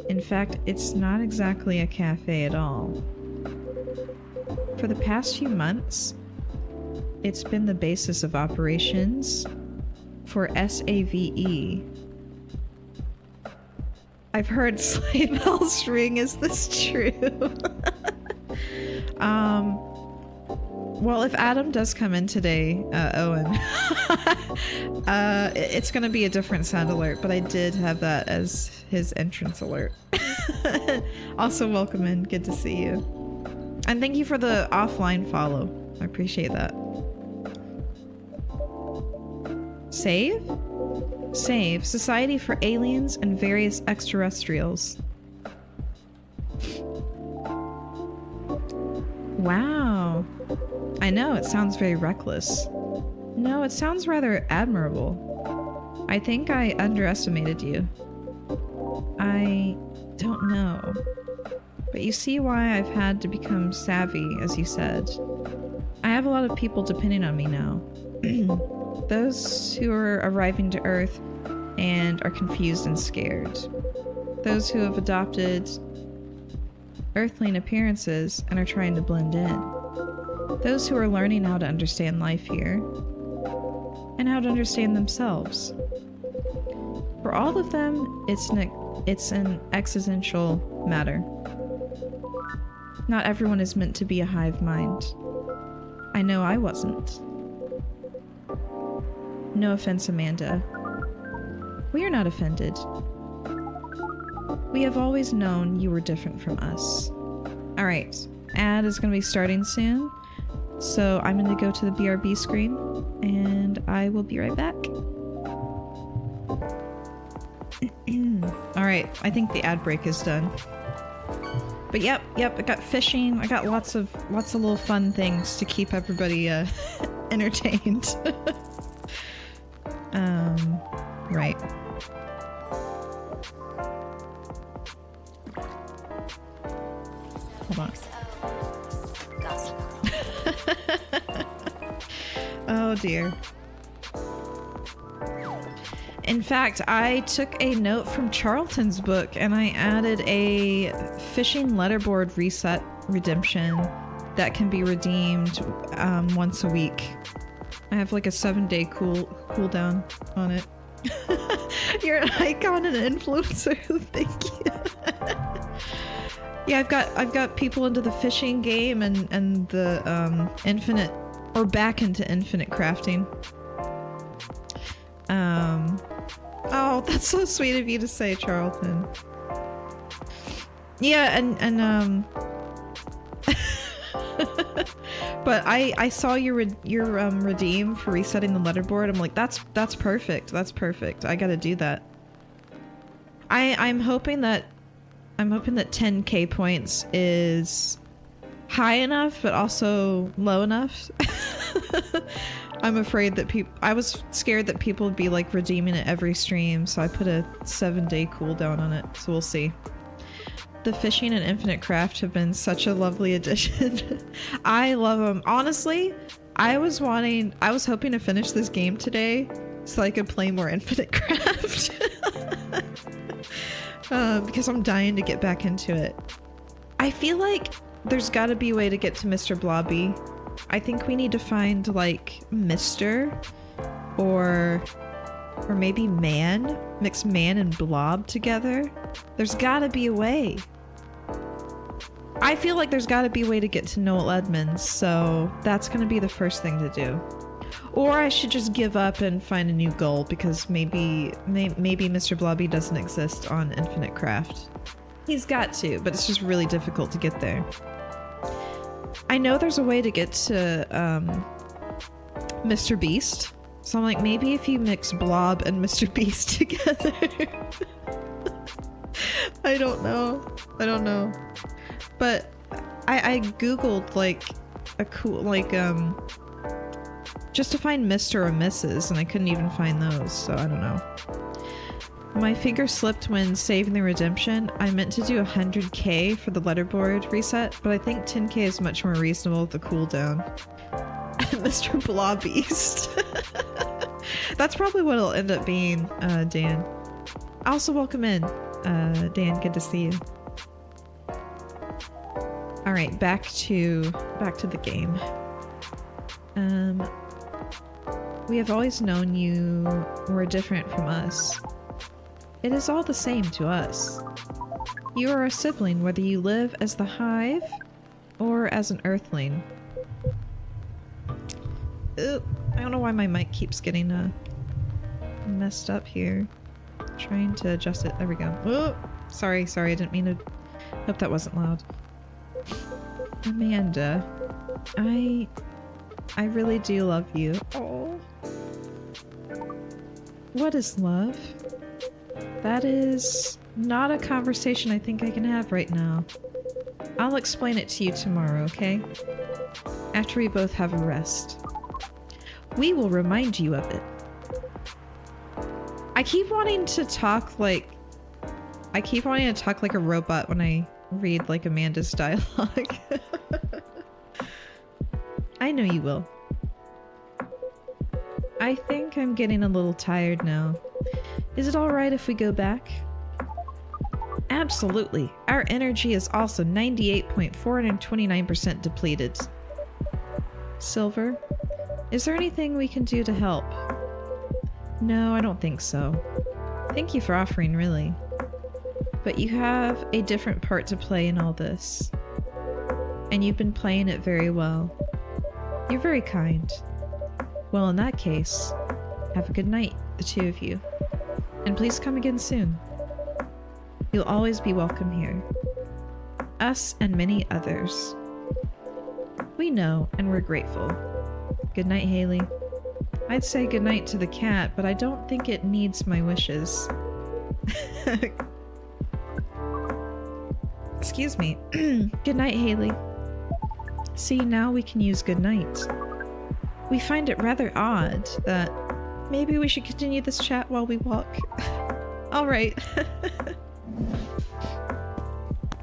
In fact, it's not exactly a cafe at all. For the past few months, it's been the basis of operations for SAVE. I've heard sleigh bells ring. Is this true? Well, if Adam does come in today, Owen, it's gonna be a different sound alert, but I did have that as his entrance alert. Also, welcome in. Good to see you. And thank you for the offline follow. I appreciate that. Save? Save. Society for Aliens and Various Extraterrestrials. Wow. I know, it sounds very reckless. No, it sounds rather admirable. I think I underestimated you. I don't know. But you see why I've had to become savvy, as you said. I have a lot of people depending on me now. Those who are arriving to Earth and are confused and scared. Those who have adopted Earthling appearances and are trying to blend in. Those who are learning how to understand life here and how to understand themselves. For all of them, it's an existential matter. Not everyone is meant to be a hive mind. I know I wasn't. No offense, Amanda. We are not offended. We have always known you were different from us. Alright, ad is going to be starting soon, so I'm going to go to the BRB screen, and I will be right back. Alright, I think the ad break is done. But yep, I got fishing, I got lots of little fun things to keep everybody entertained. Right. Hold on. Oh dear. In fact, I took a note from Charlton's book and I added a fishing letterboard reset redemption that can be redeemed once a week. I have like a 7-day cooldown on it. You're an icon and an influencer. Thank you. Yeah, I've got people into the fishing game and the infinite, or back into infinite crafting. Oh, that's so sweet of you to say, Charlton. Yeah, and but I saw your redeem for resetting the letterboard. I'm like, that's perfect. That's perfect. I gotta do that. I'm hoping that 10k points is high enough, but also low enough. I'm afraid that I was scared that people would be like redeeming it every stream, so I put a 7-day cooldown on it. So we'll see. The fishing and infinite craft have been such a lovely addition. I love them. Honestly, I was hoping to finish this game today so I could play more infinite craft. Because I'm dying to get back into it. I feel like there's got to be a way to get to Mr. Blobby. I think we need to find like Mr. or maybe man. Mix man and blob together. There's got to be a way. I feel like there's got to be a way to get to Noel Edmonds, so that's going to be the first thing to do. Or I should just give up and find a new goal, because maybe Mr. Blobby doesn't exist on Infinite Craft. He's got to, but it's just really difficult to get there. I know there's a way to get to Mr. Beast, so I'm like, maybe if you mix Blob and Mr. Beast together. I don't know. But I googled like a cool, like just to find Mr. or Mrs., and I couldn't even find those, so I don't know. My finger slipped when saving the redemption. I meant to do 100k for the letterboard reset, but I think 10k is much more reasonable with the cooldown. Mr. Blobbeast. That's probably what it'll end up being, Dan. Also, welcome in, Dan. Good to see you. All right, back to the game. We have always known you were different from us. It is all the same to us. You are a sibling whether you live as the Hive or as an Earthling. Ooh, I don't know why my mic keeps getting messed up here. Trying to adjust it. There we go. Oh, sorry, I didn't mean to. Hope that wasn't loud. Amanda, I really do love you. Oh. What is love? That is not a conversation I think I can have right now. I'll explain it to you tomorrow, okay? After we both have a rest. We will remind you of it. I keep wanting to talk like a robot when I read like Amanda's dialogue. I know you will. I think I'm getting a little tired now. Is it alright if we go back? Absolutely. Our energy is also 98.429% depleted. Silver, is there anything we can do to help? No, I don't think so. Thank you for offering, really. But you have a different part to play in all this. And you've been playing it very well. You're very kind. Well, in that case, have a good night, the two of you. And please come again soon. You'll always be welcome here. Us and many others. We know, and we're grateful. Good night, Haley. I'd say good night to the cat, but I don't think it needs my wishes. Excuse me. Good night, Haley. See, now we can use good night. We find it rather odd that maybe we should continue this chat while we walk. All right.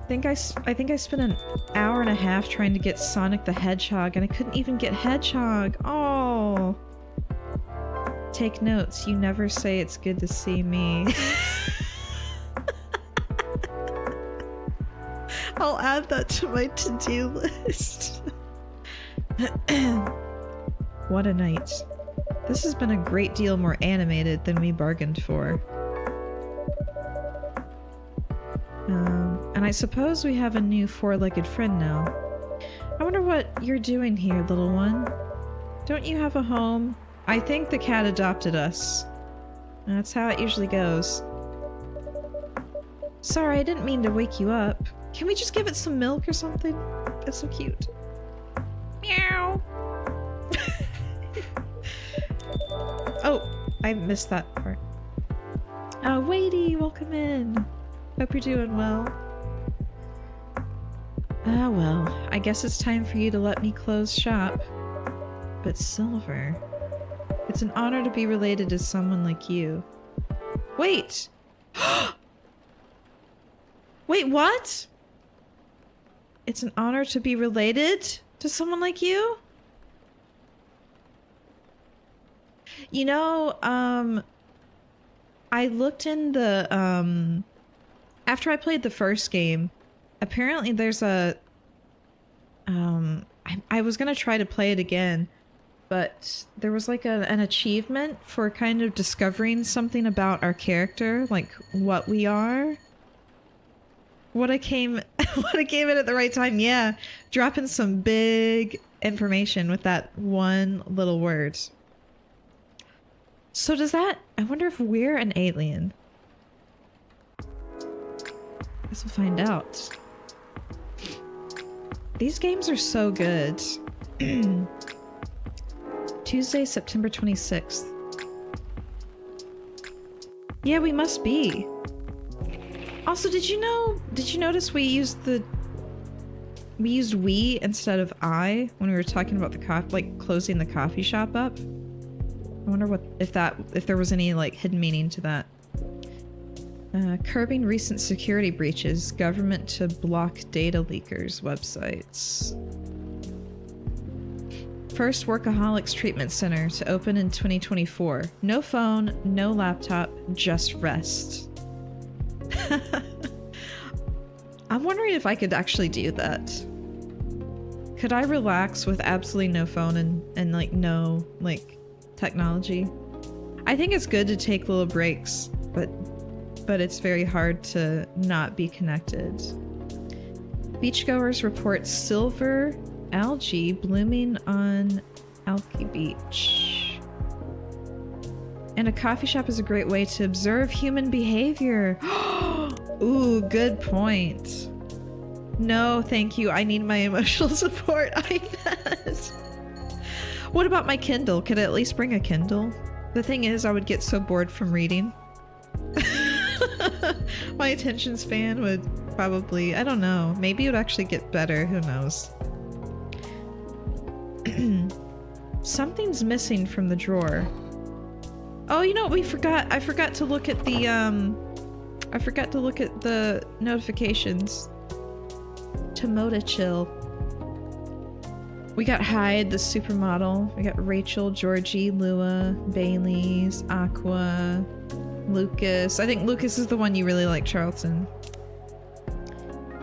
I think I spent an hour and a half trying to get Sonic the Hedgehog, and I couldn't even get Hedgehog. Oh. Take notes. You never say it's good to see me. I'll add that to my to-do list. What a night. This has been a great deal more animated than we bargained for. And I suppose we have a new four-legged friend now. I wonder what you're doing here, little one. Don't you have a home? I think the cat adopted us. That's how it usually goes. Sorry, I didn't mean to wake you up. Can we just give it some milk or something? It's so cute. Meow. Oh, I missed that part. Oh, Wadey, welcome in. Hope you're doing well. Ah, well, I guess it's time for you to let me close shop. But Silver, it's an honor to be related to someone like you. Wait! Wait, what? It's an honor to be related to someone like you? You know, I looked in the, after I played the first game, apparently there's a, I was gonna try to play it again, but there was like an achievement for kind of discovering something about our character, like what we are. What I came in at the right time, yeah. Dropping some big information with that one little word. So does that... I wonder if we're an alien. Guess we'll find out. These games are so good. Tuesday, September 26th. Yeah, we must be. Also, did you notice we used the We used we instead of I when we were talking about the like closing the coffee shop up. I wonder if there was any like hidden meaning to that. Curbing recent security breaches. Government to block data leakers websites. First Workaholics Treatment Center to open in 2024. No phone, no laptop, just rest. I'm wondering if I could actually do that. Could I relax with absolutely no phone and like no like technology? I think it's good to take little breaks, but it's very hard to not be connected. Beachgoers report silver algae blooming on Alki Beach. And a coffee shop is a great way to observe human behavior. Ooh, good point. No, thank you. I need my emotional support. I bet. What about my Kindle? Could I at least bring a Kindle? The thing is, I would get so bored from reading. My attention span would probably, I don't know, maybe it would actually get better. Who knows? Something's missing from the drawer. Oh, you know what we forgot? I forgot to look at the notifications. Tomoda Chill. We got Hyde, the supermodel. We got Rachel, Georgie, Lua, Bailey's, Aqua, Lucas. I think Lucas is the one you really like, Charlton.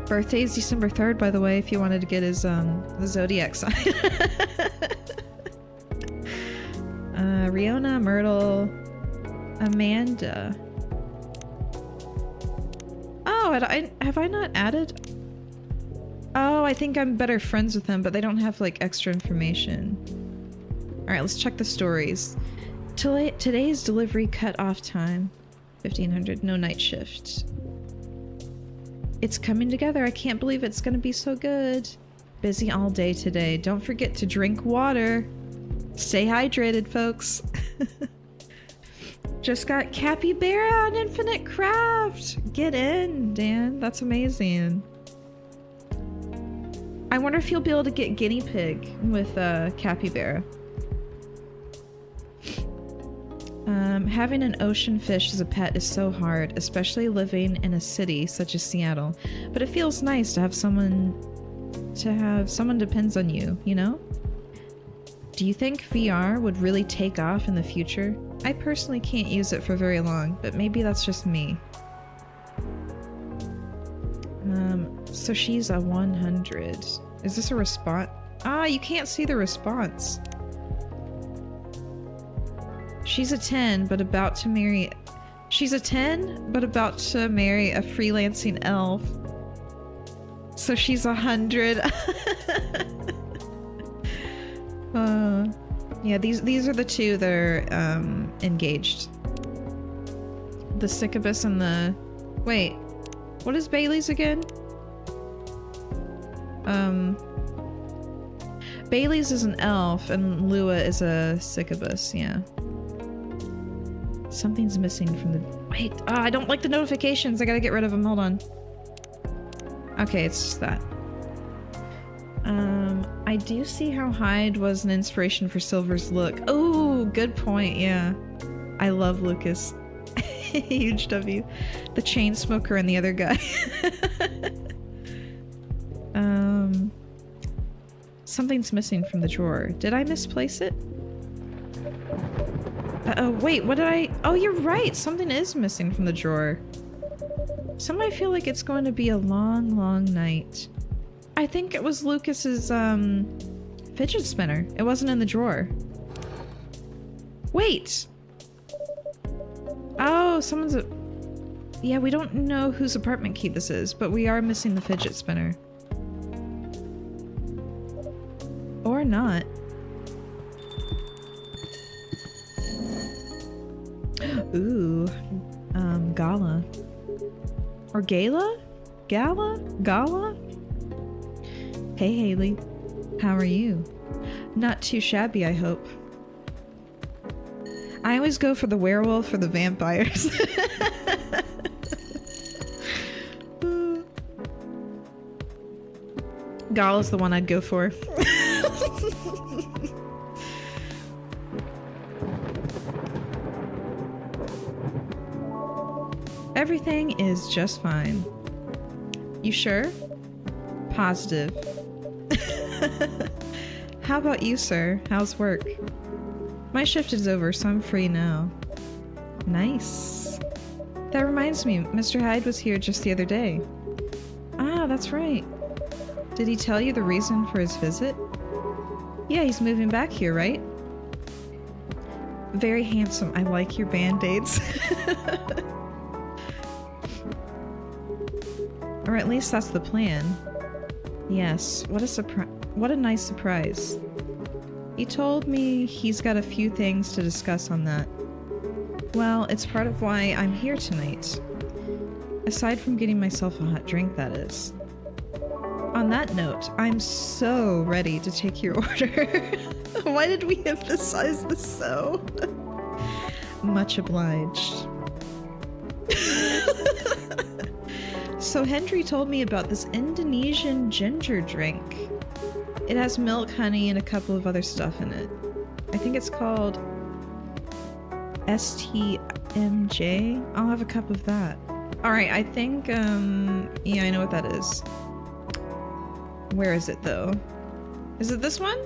Birthday's December 3rd, by the way, if you wanted to get his the zodiac sign. Riona, Myrtle, Amanda. Oh, have I not added? Oh, I think I'm better friends with them, but they don't have like extra information. Alright, let's check the stories. Today's delivery cut-off time. 1500, no night shift. It's coming together. I can't believe it's gonna be so good. Busy all day today. Don't forget to drink water. Stay hydrated, folks. Just got Capybara on Infinite Craft. Get in, Dan. That's amazing. I wonder if you'll be able to get Guinea Pig with Capybara. Having an ocean fish as a pet is so hard, especially living in a city such as Seattle. But it feels nice to have someone depends on you, you know? Do you think VR would really take off in the future? I personally can't use it for very long, but maybe that's just me. So she's a 100. Is this a response? Ah, you can't see the response. She's a 10, but about to marry... She's a 10, but about to marry a freelancing elf. So she's 100. Yeah, these are the two that are engaged. The Succubus and the... Wait, what is Bailey's again? Bailey's is an elf and Lua is a Succubus, yeah. Something's missing from the... Wait, I don't like the notifications. I gotta get rid of them. Hold on. Okay, it's just that. I do see how Hyde was an inspiration for Silver's look. Oh, good point, yeah. I love Lucas. Huge W. The chain smoker and the other guy. Something's missing from the drawer. Did I misplace it? Wait, what did I... Oh, you're right! Something is missing from the drawer. Somehow I feel like it's going to be a long, long night. I think it was Lucas's, fidget spinner. It wasn't in the drawer. Wait! Oh, someone's... Yeah, we don't know whose apartment key this is, but we are missing the fidget spinner. Or not. Ooh. Gala. Or Gala? Gala? Gala? Hey, Haley. How are you? Not too shabby, I hope. I always go for the werewolf or the vampires. Gala's the one I'd go for. Everything is just fine. You sure? Positive. How about you, sir? How's work? My shift is over, so I'm free now. Nice. That reminds me, Mr. Hyde was here just the other day. Ah, that's right. Did he tell you the reason for his visit? Yeah, he's moving back here, right? Very handsome. I like your band-aids. Or at least that's the plan. Yes, what a nice surprise. He told me he's got a few things to discuss on that. Well, it's part of why I'm here tonight. Aside from getting myself a hot drink, that is. On that note, I'm so ready to take your order. Why did we emphasize the so? Much obliged. So Hendry told me about this Indonesian ginger drink. It has milk, honey, and a couple of other stuff in it. I think it's called STMJ. I'll have a cup of that. Alright, I think, yeah, I know what that is. Where is it, though? Is it this one?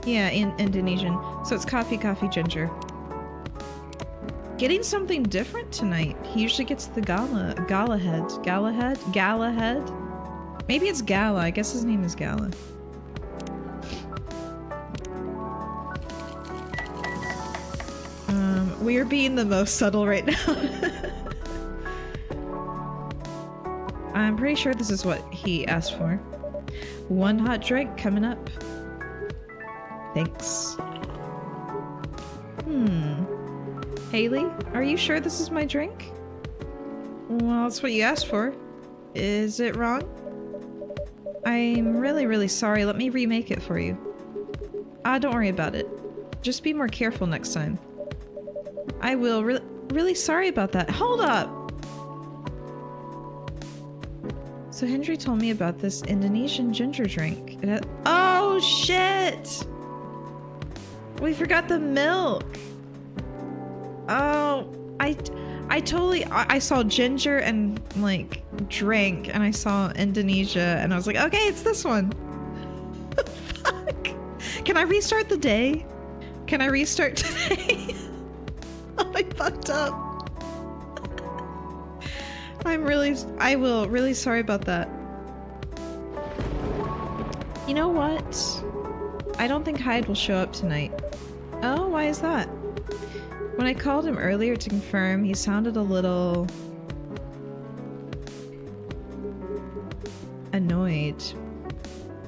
Yeah, in Indonesian. So it's coffee, ginger. Getting something different tonight. He usually gets the Galahad. Maybe it's Gala. I guess his name is Gala. We are being the most subtle right now. I'm pretty sure this is what he asked for. One hot drink coming up. Thanks. Haley, are you sure this is my drink? Well, that's what you asked for. Is it wrong? I'm really sorry. Let me remake it for you. Don't worry about it. Just be more careful next time. I will. Really sorry about that. Hold up! So Hendry told me about this Indonesian ginger drink. Oh, shit! We forgot the milk! Oh, I totally, I saw ginger and, like, drink, and I saw Indonesia, and I was like, okay, it's this one. Fuck. Can I restart the day? Can I restart today? Oh, I fucked up. I will, really sorry about that. You know what? I don't think Hyde will show up tonight. Oh, why is that? When I called him earlier to confirm, he sounded a little annoyed.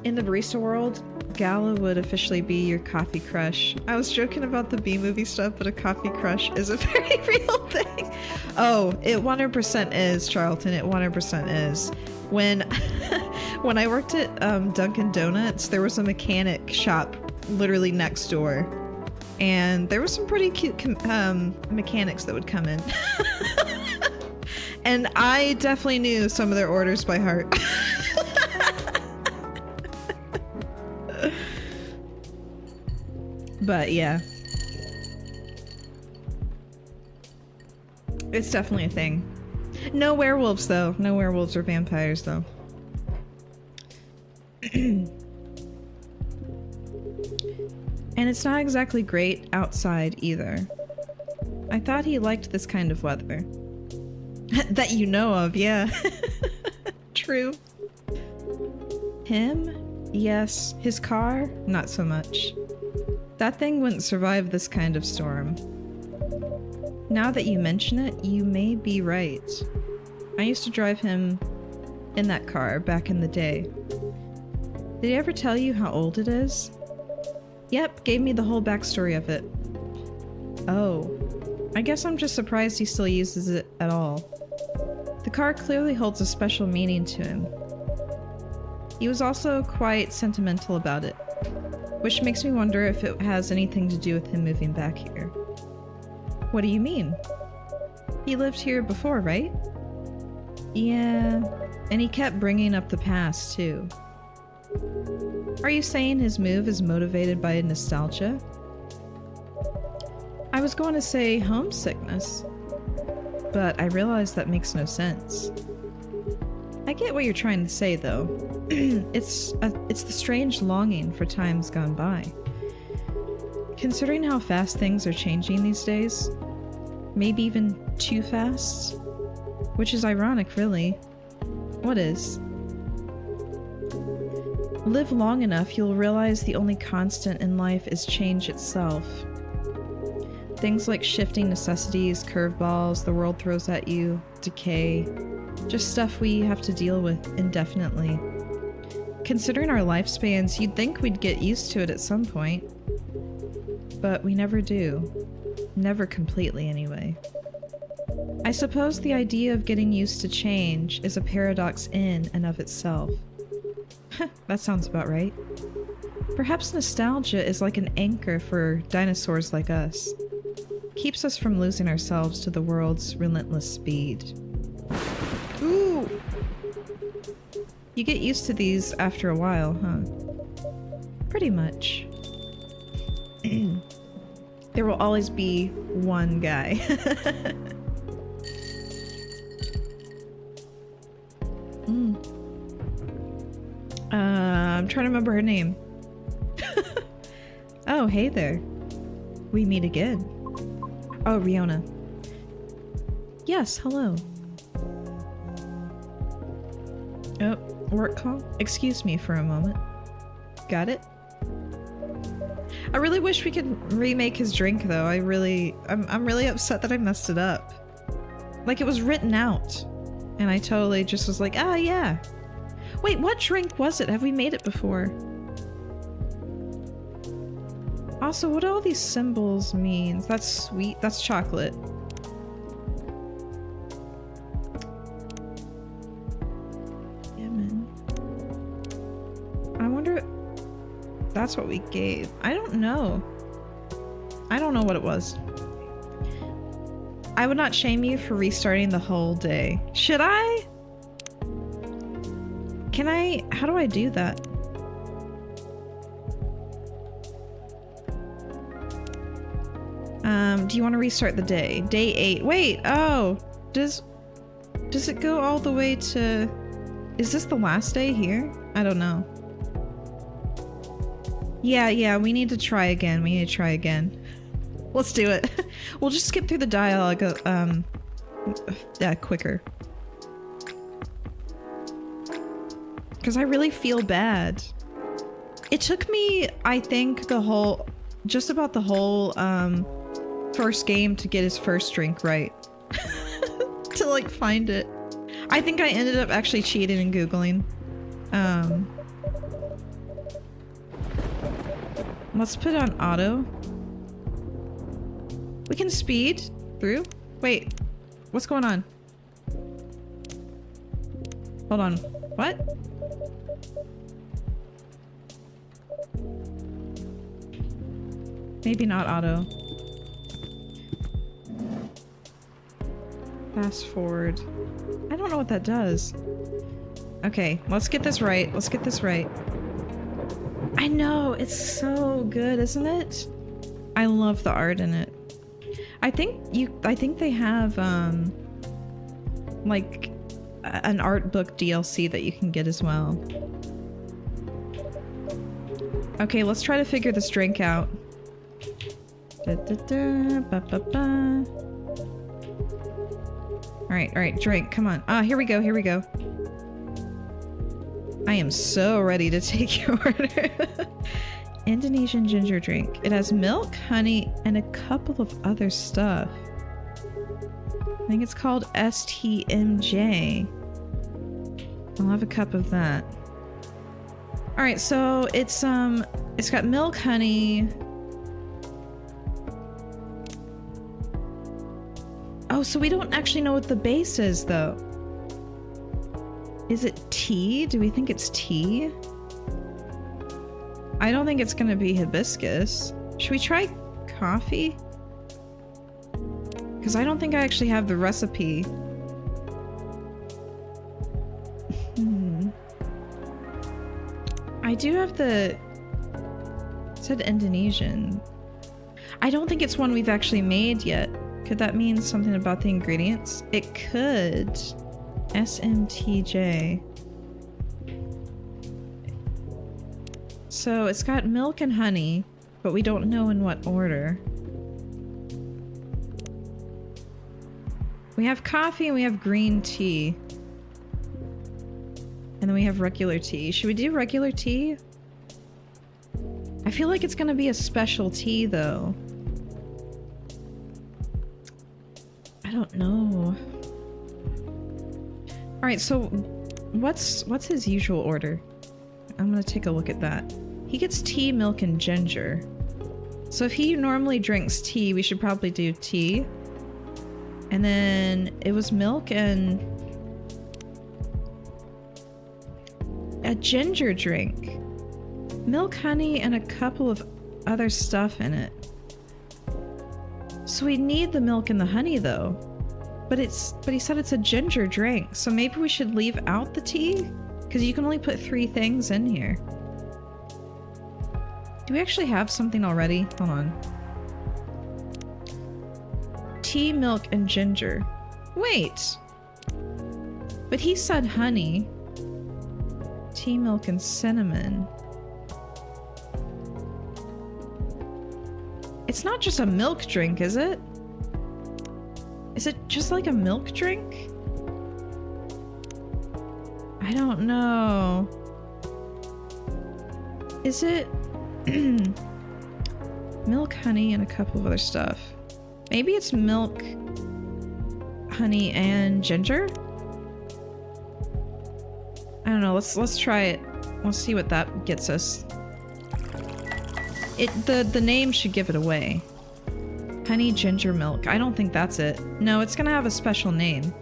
In the barista world, Gala would officially be your coffee crush. I was joking about the B-movie stuff, but a coffee crush is a very real thing. Oh, it 100% is, Charlton. It 100% is. When when I worked at Dunkin' Donuts, there was a mechanic shop literally next door. And there were some pretty cute mechanics that would come in. And I definitely knew some of their orders by heart. But yeah. It's definitely a thing. No werewolves, though. No werewolves or vampires, though. And it's not exactly great outside either. I thought he liked this kind of weather. That you know of, yeah. True. Him? Yes. His car? Not so much. That thing wouldn't survive this kind of storm. Now that you mention it, you may be right. I used to drive him in that car back in the day. Did he ever tell you how old it is? Yep, gave me the whole backstory of it. Oh. I guess I'm just surprised he still uses it at all. The car clearly holds a special meaning to him. He was also quite sentimental about it, which makes me wonder if it has anything to do with him moving back here. What do you mean? He lived here before, right? Yeah, and he kept bringing up the past, too. Are you saying his move is motivated by nostalgia? I was going to say homesickness, but I realized that makes no sense. I get what you're trying to say, though. It's the strange longing for times gone by. Considering how fast things are changing these days, maybe even too fast, which is ironic, really. What is? Live long enough, you'll realize the only constant in life is change itself. Things like shifting necessities, curveballs the world throws at you, decay, just stuff we have to deal with indefinitely. Considering our lifespans, you'd think we'd get used to it at some point. But we never do. Never completely, anyway. I suppose the idea of getting used to change is a paradox in and of itself. That sounds about right. Perhaps nostalgia is like an anchor for dinosaurs like us. Keeps us from losing ourselves to the world's relentless speed. Ooh! You get used to these after a while, huh? Pretty much. There will always be one guy. I'm trying to remember her name. Oh, hey there. We meet again. Oh, Riona. Yes, hello. Oh, work call? Excuse me for a moment. Got it? I really wish we could remake his drink, though. I'm really upset that I messed it up. Like, it was written out. And I totally just was like, ah, yeah. Wait, what drink was it? Have we made it before? Also, what do all these symbols mean? That's sweet. That's chocolate. Yeah, man. I wonder... That's what we gave. I don't know. I don't know what it was. I would not shame you for restarting the whole day. Should I? Can I? How do I do that? Do you want to restart the day? Day 8. Wait, oh. Does it go all the way to... Is this the last day here? I don't know. Yeah, we need to try again. Let's do it. We'll just skip through the dialogue, quicker. Because I really feel bad. It took me, I think, just about the whole, first game to get his first drink right. To, like, find it. I think I ended up actually cheating and Googling. Let's put on auto. We can speed through? Wait, what's going on? Hold on, what? Maybe not auto. Fast forward. I don't know what that does. Okay, let's get this right. I know, it's so good, isn't it? I love the art in it. I think they have like an art book DLC that you can get as well. Okay, let's try to figure this drink out. Alright, drink, come on. Ah, here we go. I am so ready to take your order. Indonesian ginger drink. It has milk, honey, and a couple of other stuff. I think it's called STMJ. I'll have a cup of that. Alright, so it's got milk, honey. Oh, so we don't actually know what the base is, though. Is it tea? Do we think it's tea? I don't think it's gonna be hibiscus. Should we try coffee? Because I don't think I actually have the recipe. I I do have the... It said Indonesian. I don't think it's one we've actually made yet. Could that mean something about the ingredients? It could. SMTJ. So it's got milk and honey, but we don't know in what order. We have coffee and we have green tea. And then we have regular tea. Should we do regular tea? I feel like it's gonna be a special tea though. I don't know. Alright, so what's his usual order? I'm gonna take a look at that. He gets tea, milk, and ginger. So if he normally drinks tea, we should probably do tea. And then it was milk and a ginger drink. Milk, honey, and a couple of other stuff in it. So we need the milk and the honey though. But he said it's a ginger drink. So maybe we should leave out the tea? Because you can only put 3 things in here. Do we actually have something already? Hold on. Tea, milk, and ginger. Wait! But he said honey. Tea, milk, and cinnamon. It's not just a milk drink, is it? Is it just like a milk drink? I don't know. Is it milk, honey, and a couple of other stuff? Maybe it's milk, honey, and ginger? I don't know. Let's try it. Let's see what that gets us. The name should give it away. Honey, ginger, milk. I don't think that's it. No, it's gonna have a special name.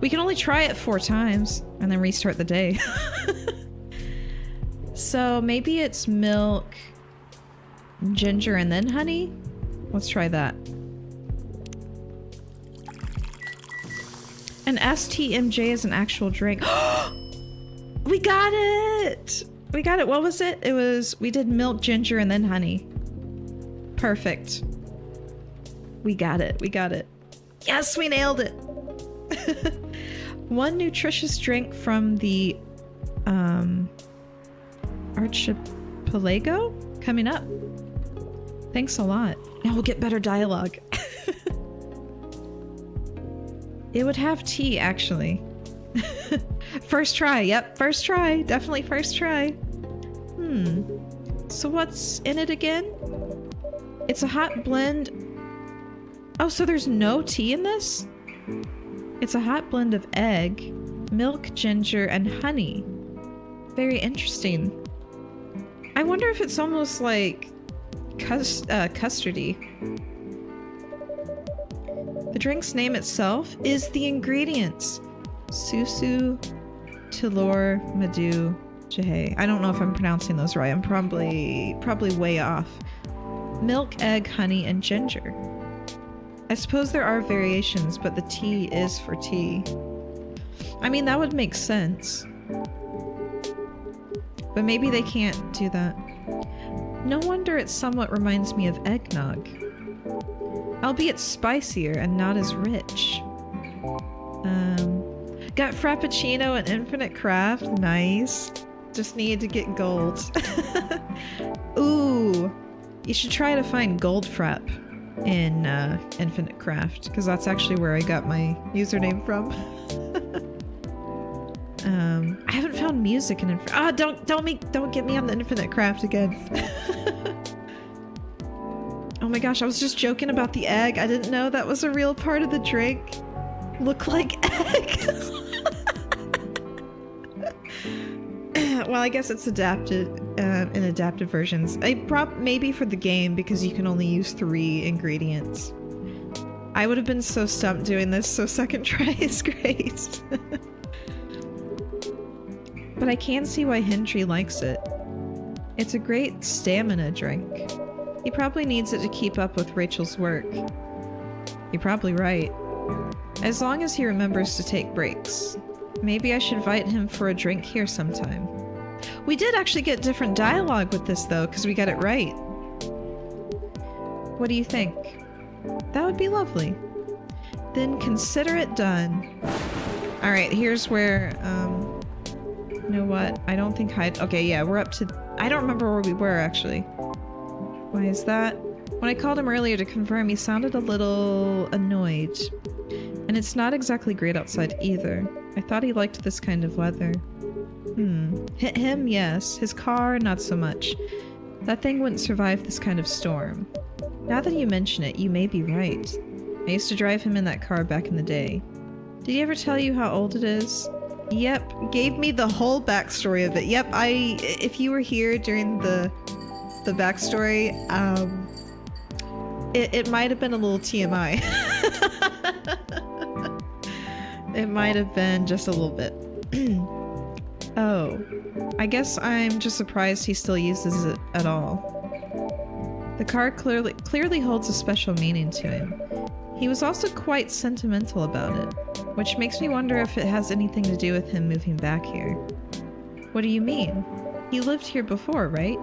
We can only try it 4 times and then restart the day. So maybe it's milk, ginger, and then honey? Let's try that. An STMJ is an actual drink. We got it! We got it. What was it? We did milk, ginger, and then honey. Perfect. We got it. We got it. Yes, we nailed it. One nutritious drink from the archipelago coming up. Thanks a lot. Now we'll get better dialogue. It would have tea, actually. First try. Yep, first try. Definitely first try. So what's in it again? It's a hot blend. Oh, so there's no tea in this? It's a hot blend of egg, milk, ginger, and honey. Very interesting. I wonder if it's almost like custardy. The drink's name itself is the ingredients. Susu, Tilor, Madu, Jahe. I don't know if I'm pronouncing those right. I'm probably way off. Milk, egg, honey, and ginger. I suppose there are variations, but the T is for tea. I mean, that would make sense. But maybe they can't do that. No wonder it somewhat reminds me of eggnog. Albeit spicier and not as rich. Got Frappuccino and Infinite Craft. Nice. Just needed to get gold. Ooh. You should try to find gold frap in Infinite Craft, because that's actually where I got my username from. I haven't found music in Infinite. Don't get me on the Infinite Craft again. Oh my gosh, I was just joking about the egg. I didn't know that was a real part of the drink. Look like egg. Well, I guess it's adapted in adapted versions. Maybe for the game, because you can only use 3 ingredients. I would have been so stumped doing this, so second try is great. But I can see why Hindri likes it. It's a great stamina drink. He probably needs it to keep up with Rachel's work. You're probably right. As long as he remembers to take breaks. Maybe I should invite him for a drink here sometime. We did actually get different dialogue with this, though, because we got it right. What do you think? That would be lovely. Then consider it done. Alright, here's where, you know what? I don't think okay, yeah, we're up to... I don't remember where we were, actually. Why is that? When I called him earlier to confirm, he sounded a little annoyed. And it's not exactly great outside either. I thought he liked this kind of weather. Hit him, yes. His car, not so much. That thing wouldn't survive this kind of storm. Now that you mention it, you may be right. I used to drive him in that car back in the day. Did he ever tell you how old it is? Yep, gave me the whole backstory of it. Yep, if you were here during the backstory, it might have been a little TMI. It might have been just a little bit. Oh, I guess I'm just surprised he still uses it at all. The car clearly holds a special meaning to him. He was also quite sentimental about it, which makes me wonder if it has anything to do with him moving back here. What do you mean? He lived here before, right?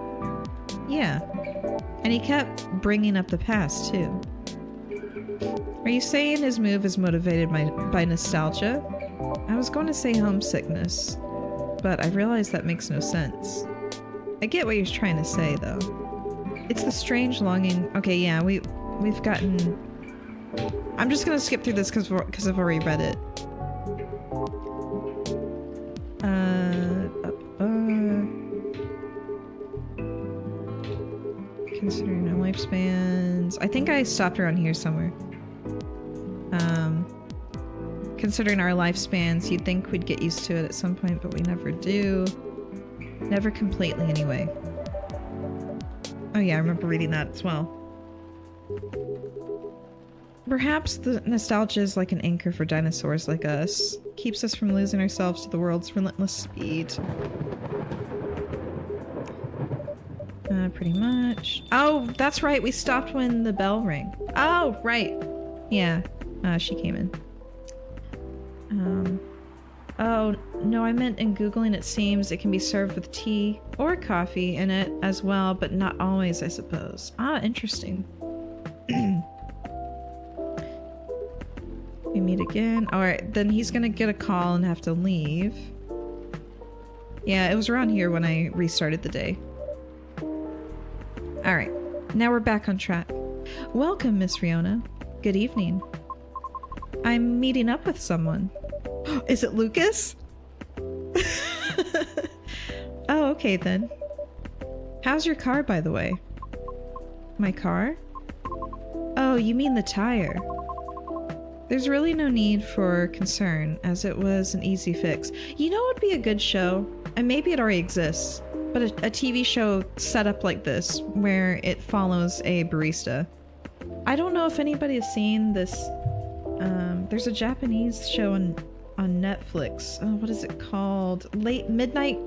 Yeah. And he kept bringing up the past, too. Are you saying his move is motivated by nostalgia? I was going to say homesickness, but I realize that makes no sense. I get what you're trying to say, though. It's the strange longing... Okay, yeah, we've gotten... I'm just gonna skip through this because I've already read it. Considering no lifespans... I think I stopped around here somewhere. Considering our lifespans, you'd think we'd get used to it at some point, but we never do. Never completely, anyway. Oh yeah, I remember reading that as well. Perhaps the nostalgia is like an anchor for dinosaurs like us. Keeps us from losing ourselves to the world's relentless speed. Pretty much. Oh, that's right. We stopped when the bell rang. Oh, right. Yeah. She came in. Oh, no, I meant in Googling it seems it can be served with tea or coffee in it as well, but not always, I suppose. Ah, interesting. We meet again. Alright, then he's gonna get a call and have to leave. Yeah, it was around here when I restarted the day. Alright, now we're back on track. Welcome, Miss Riona. Good evening. I'm meeting up with someone. Is it Lucas? Oh, okay then. How's your car, by the way? My car? Oh, you mean the tire. There's really no need for concern, as it was an easy fix. You know what would be a good show? And maybe it already exists, but a TV show set up like this, where it follows a barista. I don't know if anybody has seen this. There's a Japanese show on Netflix. Oh, what is it called? Midnight...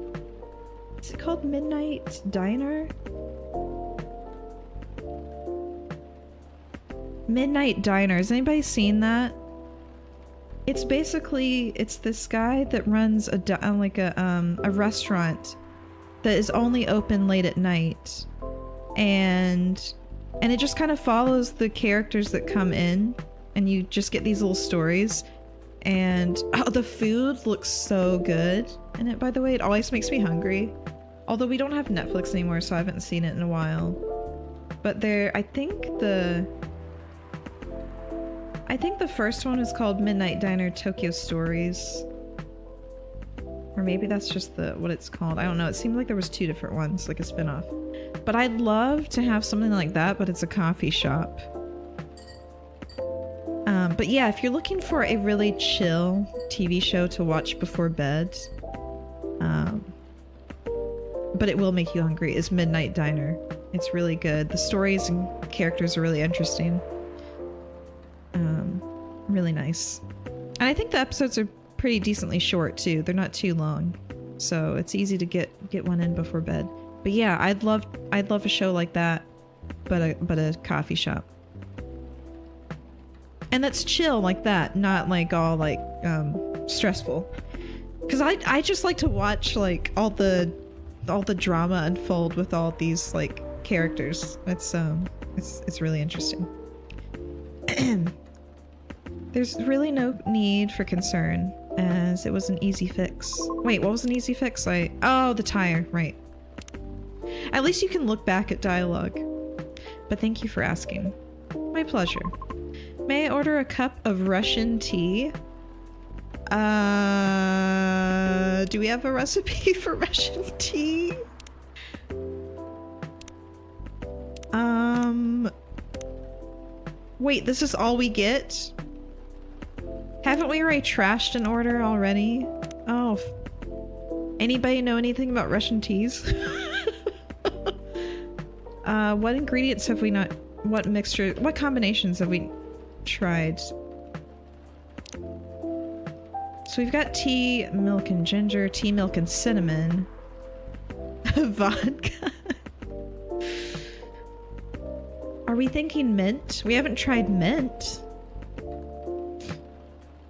Is it called Midnight Diner? Midnight Diner. Has anybody seen that? It's basically... It's this guy that runs a restaurant that is only open late at night. And it just kind of follows the characters that come in. And you just get these little stories. And oh, the food looks so good in it, by the way. It always makes me hungry. Although we don't have Netflix anymore, so I haven't seen it in a while. But I think the first one is called Midnight Diner Tokyo Stories. Or maybe that's just what it's called. I don't know. It seemed like there was 2 different ones, like a spin-off. But I'd love to have something like that, but it's a coffee shop. But yeah, if you're looking for a really chill TV show to watch before bed, but it will make you hungry, is Midnight Diner. It's really good. The stories and characters are really interesting. Really nice. And I think the episodes are pretty decently short too. They're not too long. So it's easy to get one in before bed. But yeah, I'd love a show like that, but a coffee shop. And that's chill like that, not like all like stressful. Cause I just like to watch like all the all the drama unfold with all these like characters. It's really interesting. There's really no need for concern, as it was an easy fix. Wait, what was an easy fix? Oh, the tire, right. At least you can look back at dialogue. But thank you for asking. My pleasure. May I order a cup of Russian tea? Do we have a recipe for Russian tea? Wait, this is all we get? Haven't we already trashed an order already? Oh. Anybody know anything about Russian teas? What ingredients have we not... What mixture... What combinations have we tried? So we've got tea, milk and ginger, tea, milk and cinnamon. Vodka. Are we thinking mint? We haven't tried mint.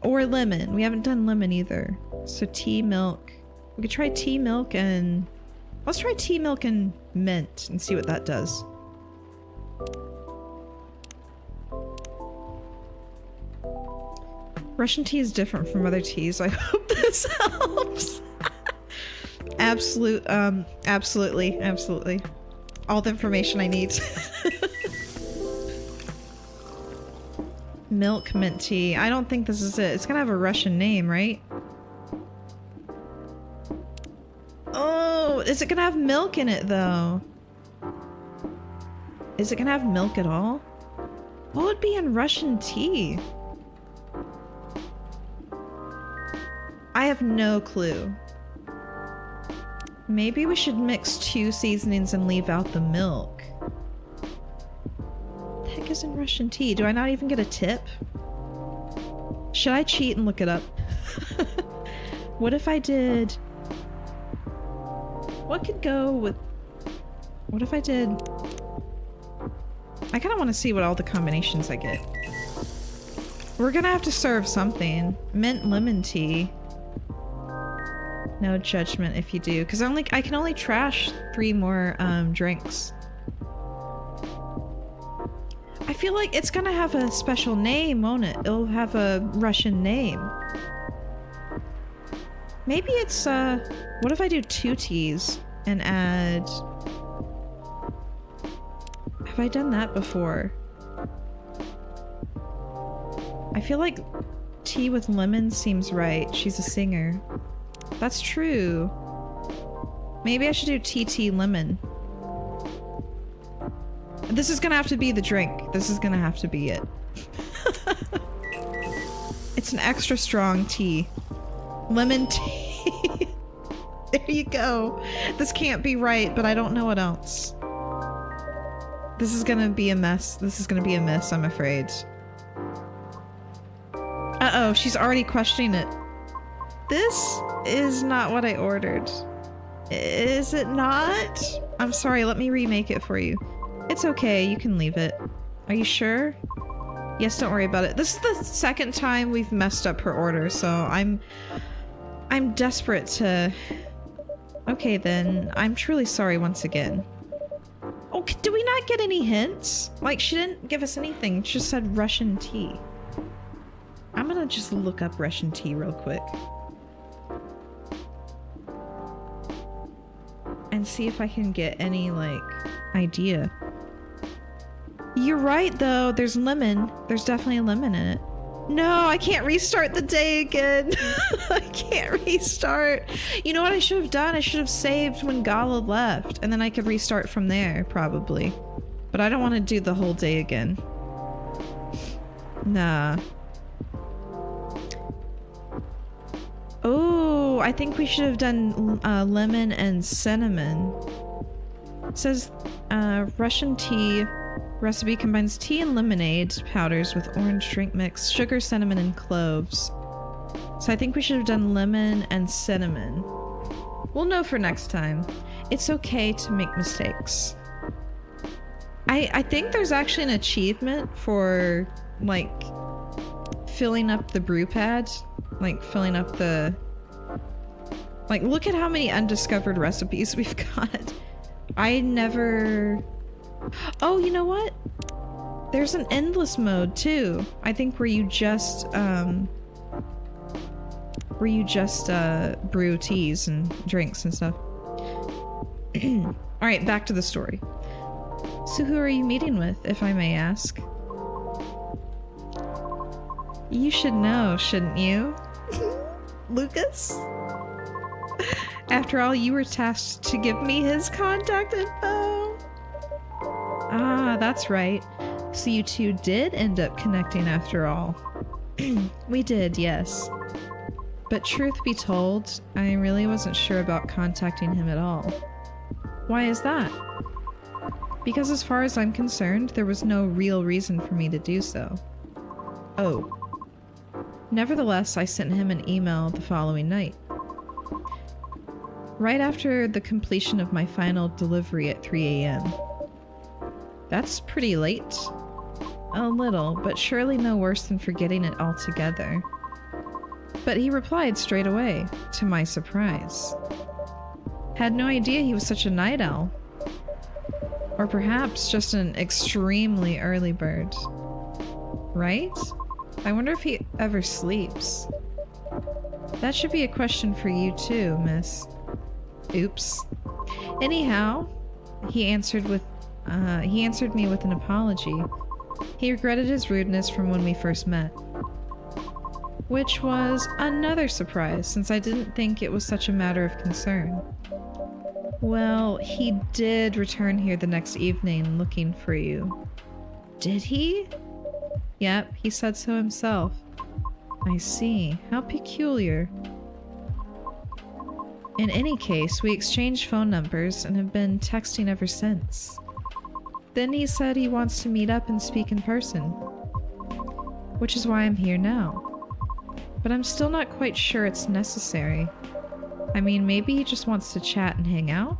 Or lemon. We haven't done lemon either. So tea, milk. We could try tea, milk, and... Let's try tea, milk, and mint and see what that does. Russian tea is different from other teas. I hope this helps. Absolutely. All the information I need. Milk mint tea. I don't think this is it. It's gonna have a Russian name, right? Oh, is it gonna have milk in it though? Is it gonna have milk at all? What would be in Russian tea? I have no clue. Maybe we should mix 2 seasonings and leave out the milk. What the heck is in Russian tea? Do I not even get a tip? Should I cheat and look it up? What if I did... What could go with... What if I did... I kind of want to see what all the combinations I get. We're gonna have to serve something. Mint lemon tea. No judgment if you do, because I can only trash 3 more drinks. I feel like it's gonna have a special name, won't it? It'll have a Russian name. Maybe it's what if I do 2 teas and add... Have I done that before? I feel like tea with lemon seems right. She's a singer. That's true. Maybe I should do tea lemon. This is gonna have to be the drink. This is gonna have to be it. It's an extra strong tea. Lemon tea. There you go. This can't be right, but I don't know what else. This is gonna be a mess. This is gonna be a mess, I'm afraid. Uh-oh, she's already questioning it. This is not what I ordered. Is it not? I'm sorry, let me remake it for you. It's okay, you can leave it. Are you sure? Yes, don't worry about it. This is the 2nd time we've messed up her order, so I'm desperate to... Okay then, I'm truly sorry once again. Oh, do we not get any hints? Like, she didn't give us anything, she just said Russian tea. I'm gonna just look up Russian tea real quick. And see if I can get any, like, idea. You're right, though. There's lemon. There's definitely a lemon in it. No, I can't restart the day again. I can't restart. You know what I should have done? I should have saved when Gala left. And then I could restart from there, probably. But I don't want to do the whole day again. Nah. Oh, I think we should have done lemon and cinnamon. It says Russian tea recipe combines tea and lemonade powders with orange drink mix, sugar, cinnamon, and cloves. So I think we should have done lemon and cinnamon. We'll know for next time. It's okay to make mistakes. I think there's actually an achievement for, like, filling up the brew pad. Like, filling up the Like, look at how many undiscovered recipes we've got. I never... Oh, you know what? There's an endless mode too. I think where you just brew teas and drinks and stuff. All right, back to the story. So who are you meeting with, if I may ask? You should know, shouldn't you? Lucas? After all, you were tasked to give me his contact info. Ah, that's right. So you two did end up connecting after all. We did, yes. But truth be told, I really wasn't sure about contacting him at all. Why is that? Because as far as I'm concerned, there was no real reason for me to do so. Oh. Nevertheless, I sent him an email the following night. Right after the completion of my final delivery at 3 a.m. That's pretty late. A little, but surely no worse than forgetting it altogether. But he replied straight away, to my surprise. Had no idea he was such a night owl. Or perhaps just an extremely early bird. Right? I wonder if he ever sleeps. That should be a question for you too, miss. Oops. Anyhow, he answered me with an apology. He regretted his rudeness from when we first met. Which was another surprise, since I didn't think it was such a matter of concern. Well, he did return here the next evening looking for you. Did he? Yep, he said so himself. I see. How peculiar. In any case, we exchanged phone numbers and have been texting ever since. Then he said he wants to meet up and speak in person. Which is why I'm here now. But I'm still not quite sure it's necessary. I mean, maybe he just wants to chat and hang out?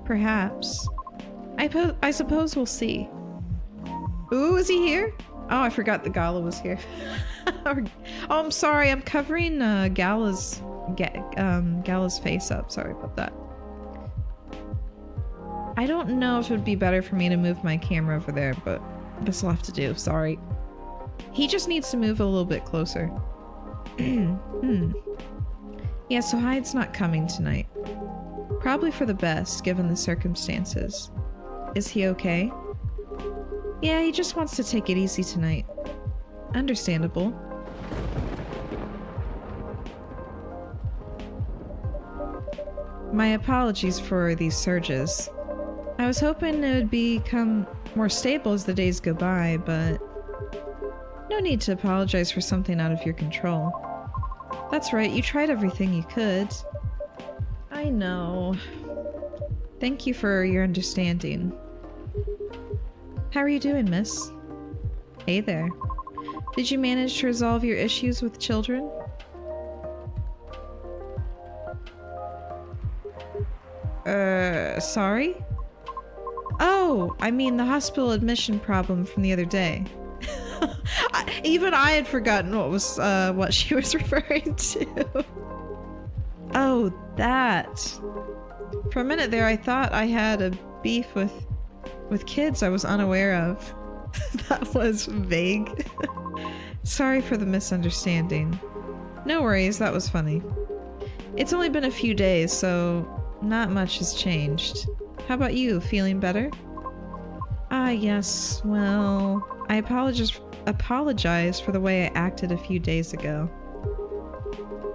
Perhaps. I suppose we'll see. Ooh, is he here? Oh, I forgot the Gala was here. Oh, I'm sorry. I'm covering Gala's face up. Sorry about that. I don't know if it would be better for me to move my camera over there, but this will have to do. Sorry. He just needs to move a little bit closer. Yeah, so Hyde's not coming tonight. Probably for the best, given the circumstances. Is he okay? Yeah, he just wants to take it easy tonight. Understandable. My apologies for these surges. I was hoping it would become more stable as the days go by, but no need to apologize for something out of your control. That's right, you tried everything you could. I know. Thank you for your understanding. How are you doing, miss? Hey there. Did you manage to resolve your issues with children? Sorry? Oh, I mean the hospital admission problem from the other day. Even I had forgotten what she was referring to. Oh, that. For a minute there, I thought I had a beef with kids I was unaware of. That was vague. Sorry for the misunderstanding. No worries, that was funny. It's only been a few days, so not much has changed. How about you, feeling better? Ah, yes, well, I apologize for the way I acted a few days ago.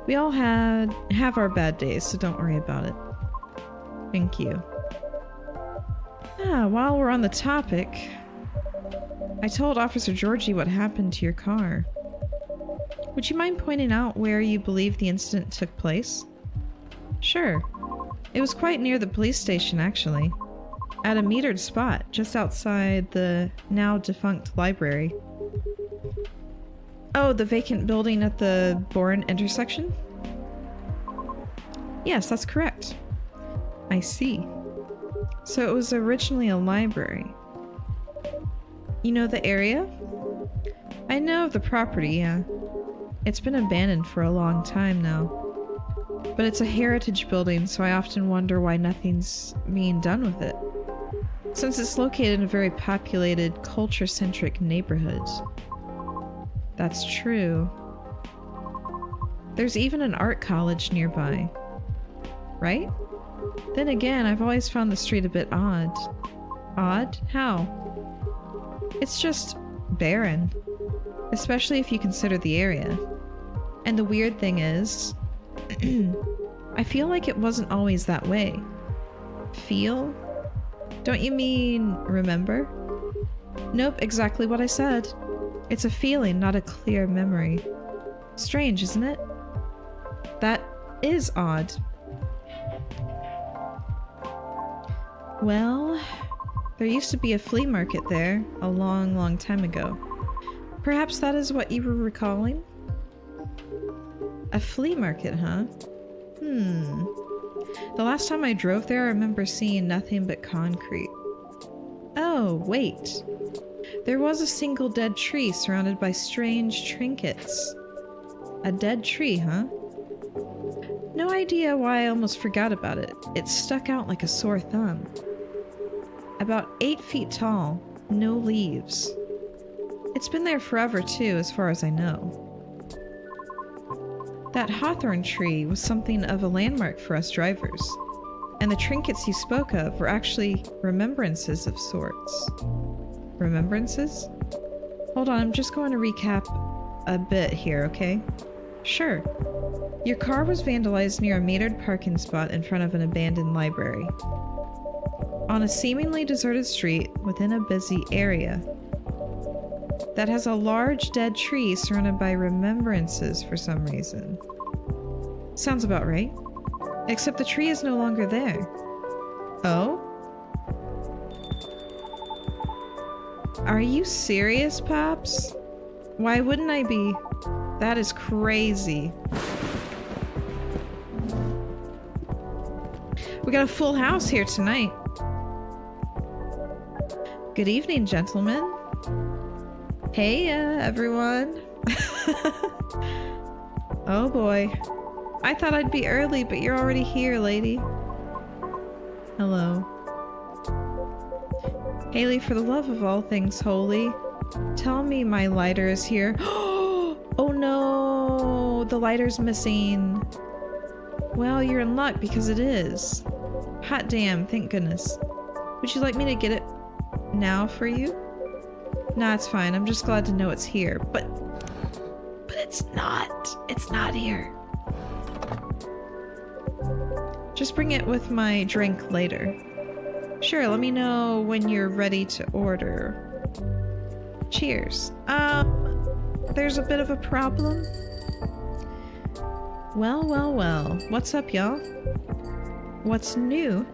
We all have our bad days, so don't worry about it. Thank you. While we're on the topic, I told Officer Georgie what happened to your car. Would you mind pointing out where you believe the incident took place? Sure. It was quite near the police station, actually. At a metered spot, just outside the now defunct library. Oh, the vacant building at the Bourne intersection? Yes, that's correct. I see. So it was originally a library. You know the area? I know of the property, yeah. It's been abandoned for a long time now. But it's a heritage building, so I often wonder why nothing's being done with it. Since it's located in a very populated, culture-centric neighborhood. That's true. There's even an art college nearby. Right? Then again, I've always found the street a bit odd. Odd? How? It's just barren. Especially if you consider the area. And the weird thing is, I feel like it wasn't always that way. Feel? Don't you mean remember? Nope, exactly what I said. It's a feeling, not a clear memory. Strange, isn't it? That is odd. Well, there used to be a flea market there a long, long time ago. Perhaps that is what you were recalling? A flea market, huh? The last time I drove there, I remember seeing nothing but concrete. Oh, wait. There was a single dead tree surrounded by strange trinkets. A dead tree, huh? No idea why I almost forgot about it. It stuck out like a sore thumb. About 8 feet tall, no leaves. It's been there forever too, as far as I know. That hawthorn tree was something of a landmark for us drivers, and the trinkets you spoke of were actually remembrances of sorts. Remembrances? Hold on, I'm just going to recap a bit here, okay? Sure. Your car was vandalized near a metered parking spot in front of an abandoned library. On a seemingly deserted street within a busy area that has a large dead tree surrounded by remembrances for some reason. Sounds about right. Except the tree is no longer there. Oh? Are you serious, Pops? Why wouldn't I be? That is crazy. We got a full house here tonight. Good evening, gentlemen. Hey, everyone. Oh boy. I thought I'd be early, but you're already here, lady. Hello. Haley, for the love of all things holy, tell me my lighter is here. Oh no! The lighter's missing. Well, you're in luck because it is. Hot damn, thank goodness. Would you like me to get it now for you? Nah, it's fine. I'm just glad to know it's here. But it's not. It's not here. Just bring it with my drink later. Sure, let me know when you're ready to order. Cheers. There's a bit of a problem. Well, well, well. What's up, y'all? What's new?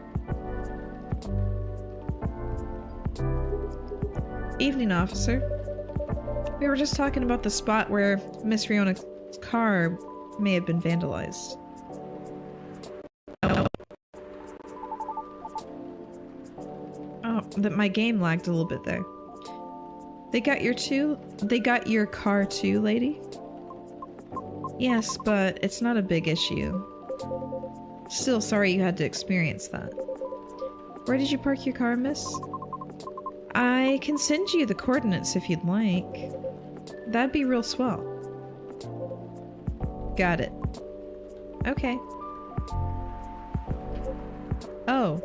Evening, officer. We were just talking about the spot where Miss Riona's car may have been vandalized. Oh, that my game lagged a little bit there. They got your car too, lady? Yes, but it's not a big issue. Still sorry you had to experience that. Where did you park your car, miss? I can send you the coordinates if you'd like. That'd be real swell. Got it. Okay. Oh.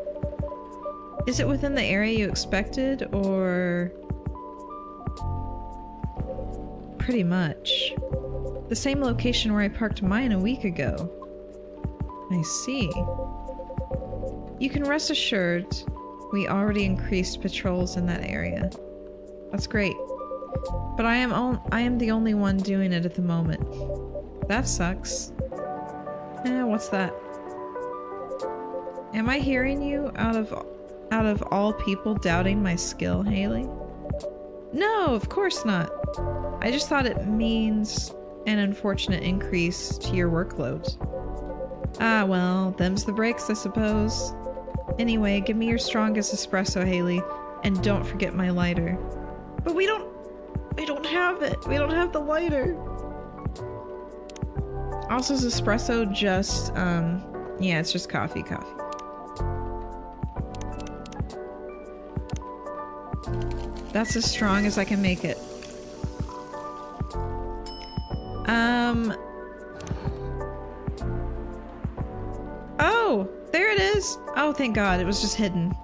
Is it within the area you expected, or... Pretty much. The same location where I parked mine a week ago. I see. You can rest assured, we already increased patrols in that area. That's great. But I am the only one doing it at the moment. That sucks. What's that? Am I hearing you out of all people doubting my skill, Haley? No, of course not. I just thought it means an unfortunate increase to your workload. Ah, well, them's the breaks, I suppose. Anyway, give me your strongest espresso, Haley, and don't forget my lighter. But we don't have it. We don't have the lighter. Also, is espresso just, yeah, it's just coffee. That's as strong as I can make it. Oh, there it is. Oh, thank God, it was just hidden.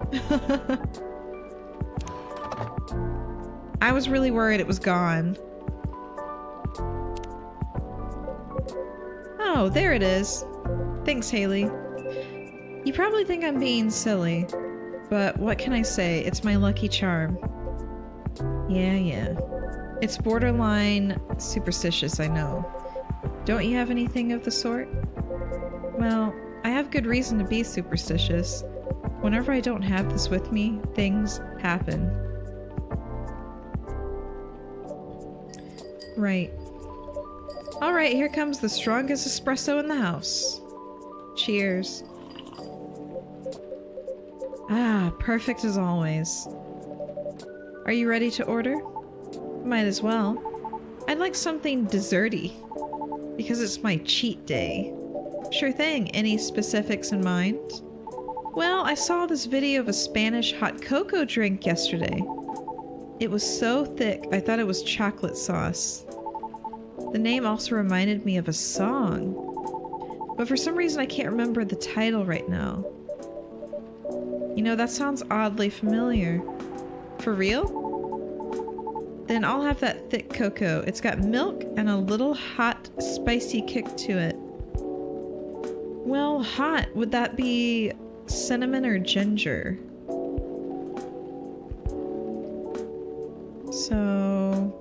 I was really worried it was gone. Oh, there it is. Thanks, Haley. You probably think I'm being silly, but what can I say? It's my lucky charm. Yeah. It's borderline superstitious, I know. Don't you have anything of the sort? Well, I have good reason to be superstitious. Whenever I don't have this with me, things happen. Right. Alright, here comes the strongest espresso in the house. Cheers. Ah, perfect as always. Are you ready to order? Might as well. I'd like something desserty, because it's my cheat day. Sure thing. Any specifics in mind? Well, I saw this video of a Spanish hot cocoa drink yesterday. It was so thick, I thought it was chocolate sauce. The name also reminded me of a song, but for some reason I can't remember the title right now. You know, that sounds oddly familiar. For real? Then I'll have that thick cocoa. It's got milk and a little hot, spicy kick to it. Well, hot, would that be cinnamon or ginger? So,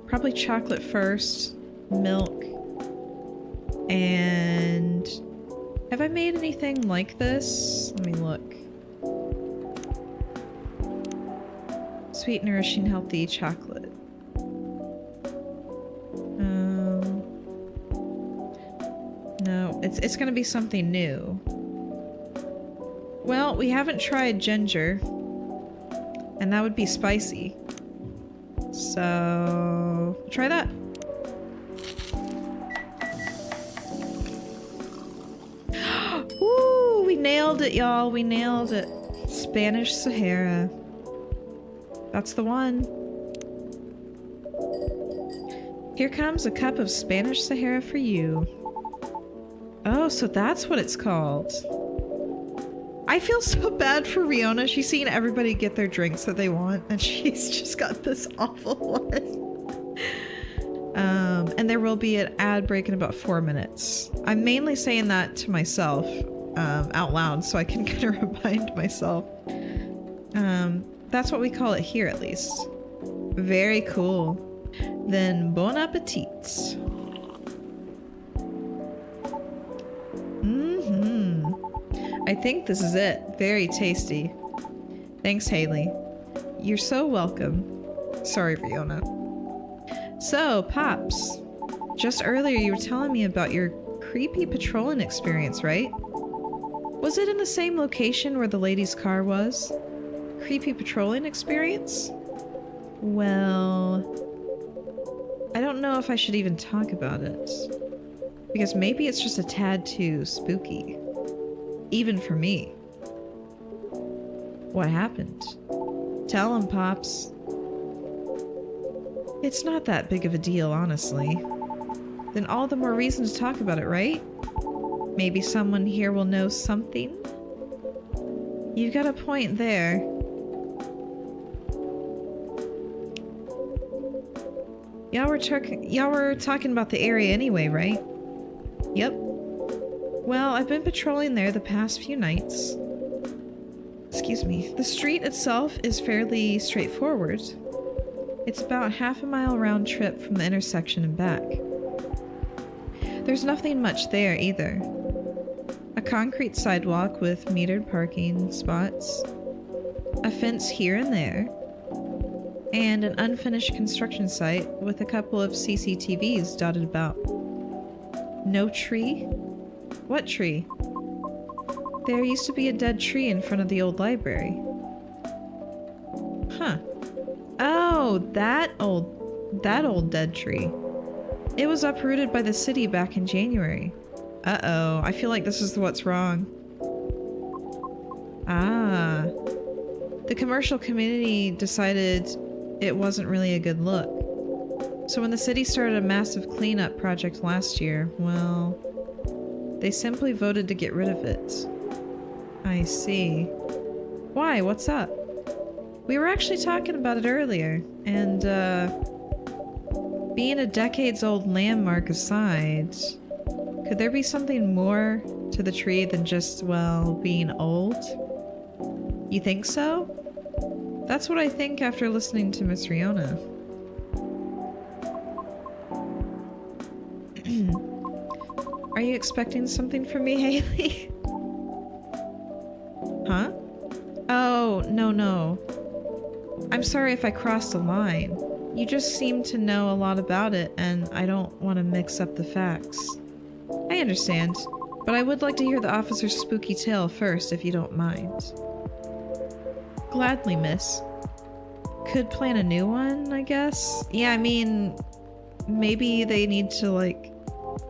probably chocolate first, milk, and have I made anything like this? Let me look. Sweet, nourishing, healthy chocolate. No, it's gonna be something new. Well, we haven't tried ginger, and that would be spicy. So, try that. Woo! We nailed it, y'all. We nailed it. Spanish Sahara. That's the one. Here comes a cup of Spanish Sahara for you. Oh, so that's what it's called. I feel so bad for Riona. She's seen everybody get their drinks that they want, and she's just got this awful one. And there will be an ad break in about 4 minutes. I'm mainly saying that to myself out loud so I can kind of remind myself. That's what we call it here, at least. Very cool. Then bon appetit. I think this is it. Very tasty. Thanks, Haley. You're so welcome. Sorry, Riona. So, Pops. Just earlier you were telling me about your creepy patrolling experience, right? Was it in the same location where the lady's car was? Creepy patrolling experience? Well, I don't know if I should even talk about it. Because maybe it's just a tad too spooky. Even for me. What happened? Tell him, Pops. It's not that big of a deal, honestly. Then all the more reason to talk about it, right? Maybe someone here will know something? You've got a point there. Y'all were talking about the area anyway, right? Yep. Well, I've been patrolling there the past few nights. Excuse me. The street itself is fairly straightforward. It's about half a mile round trip from the intersection and back. There's nothing much there either. A concrete sidewalk with metered parking spots, a fence here and there, and an unfinished construction site with a couple of CCTVs dotted about. No tree? What tree? There used to be a dead tree in front of the old library. Huh. Oh, that old dead tree. It was uprooted by the city back in January. Uh-oh, I feel like this is what's wrong. Ah. The commercial community decided it wasn't really a good look. So when the city started a massive cleanup project last year, well, they simply voted to get rid of it. I see. Why? What's up? We were actually talking about it earlier, and, being a decades-old landmark aside, could there be something more to the tree than just, well, being old? You think so? That's what I think after listening to Miss Riona. Are you expecting something from me, Haley? Huh? Oh, no. I'm sorry if I crossed a line. You just seem to know a lot about it, and I don't want to mix up the facts. I understand, but I would like to hear the officer's spooky tale first, if you don't mind. Gladly, miss. Could plan a new one, I guess? Yeah, I mean, maybe they need to, like...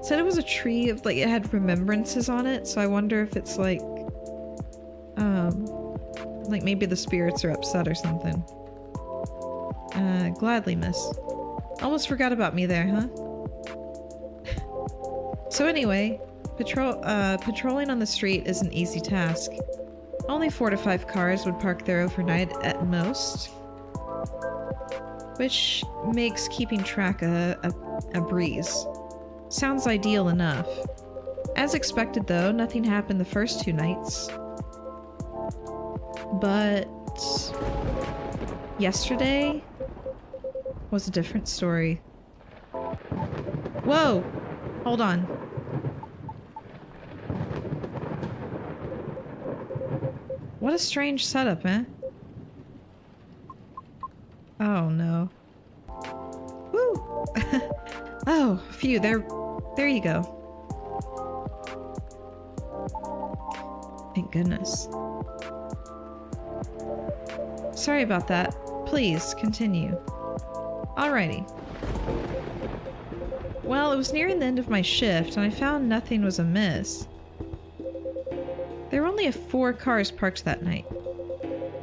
Said it was a tree of, like, it had remembrances on it, so I wonder if it's, like maybe the spirits are upset or something. Gladly, miss. Almost forgot about me there, huh? So anyway, patrolling on the street is an easy task. Only 4 to 5 cars would park there overnight at most, which makes keeping track a breeze. Sounds ideal enough. As expected though, nothing happened the first 2 nights. But yesterday was a different story. Whoa! Hold on. What a strange setup, eh? Oh no. Woo! Oh, phew, there you go. Thank goodness. Sorry about that. Please, continue. Alrighty. Well, it was nearing the end of my shift, and I found nothing was amiss. There were only 4 cars parked that night.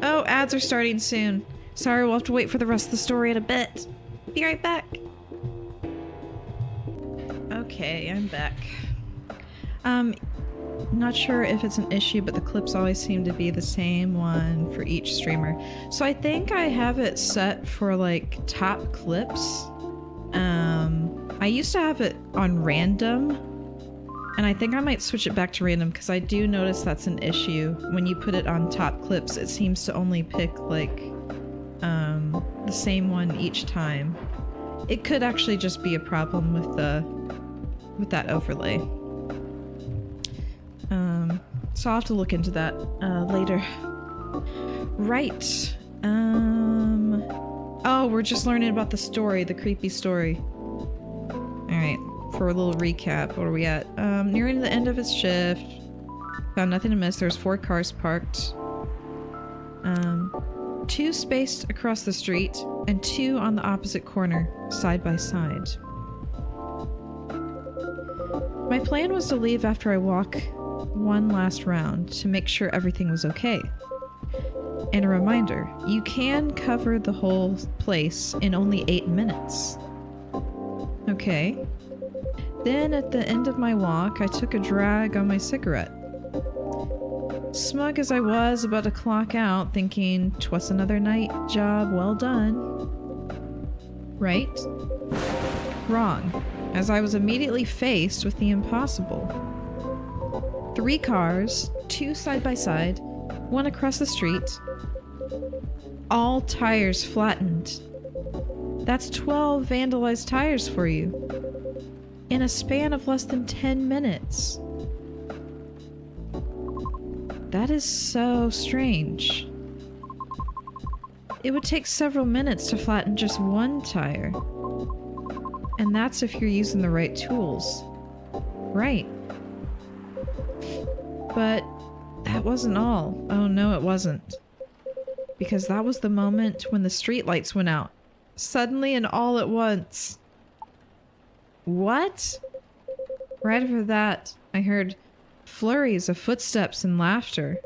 Oh, ads are starting soon. Sorry, we'll have to wait for the rest of the story in a bit. Be right back. Okay, I'm back. Not sure if it's an issue, but the clips always seem to be the same one for each streamer. So I think I have it set for like top clips. I used to have it on random, and I think I might switch it back to random because I do notice that's an issue. When you put it on top clips, it seems to only pick like the same one each time. It could actually just be a problem with that overlay. So I'll have to look into that later. Right. Oh, we're just learning about the story, the creepy story. Alright, for a little recap, what are we at? Nearing the end of its shift. Found nothing amiss. There's 4 cars parked. 2 spaced across the street, and 2 on the opposite corner, side by side. My plan was to leave after I walk one last round to make sure everything was okay. And a reminder, you can cover the whole place in only 8 minutes. Okay. Then at the end of my walk, I took a drag on my cigarette. Smug as I was about to clock out, thinking, "'Twas another night job well done." Right? Wrong, as I was immediately faced with the impossible. 3 cars, 2 side by side, 1 across the street. All tires flattened. That's 12 vandalized tires for you. In a span of less than 10 minutes. That is so strange. It would take several minutes to flatten just 1 tire. And that's if you're using the right tools. Right. But that wasn't all. Oh no, it wasn't. Because that was the moment when the streetlights went out. Suddenly and all at once. What? Right after that, I heard flurries of footsteps and laughter.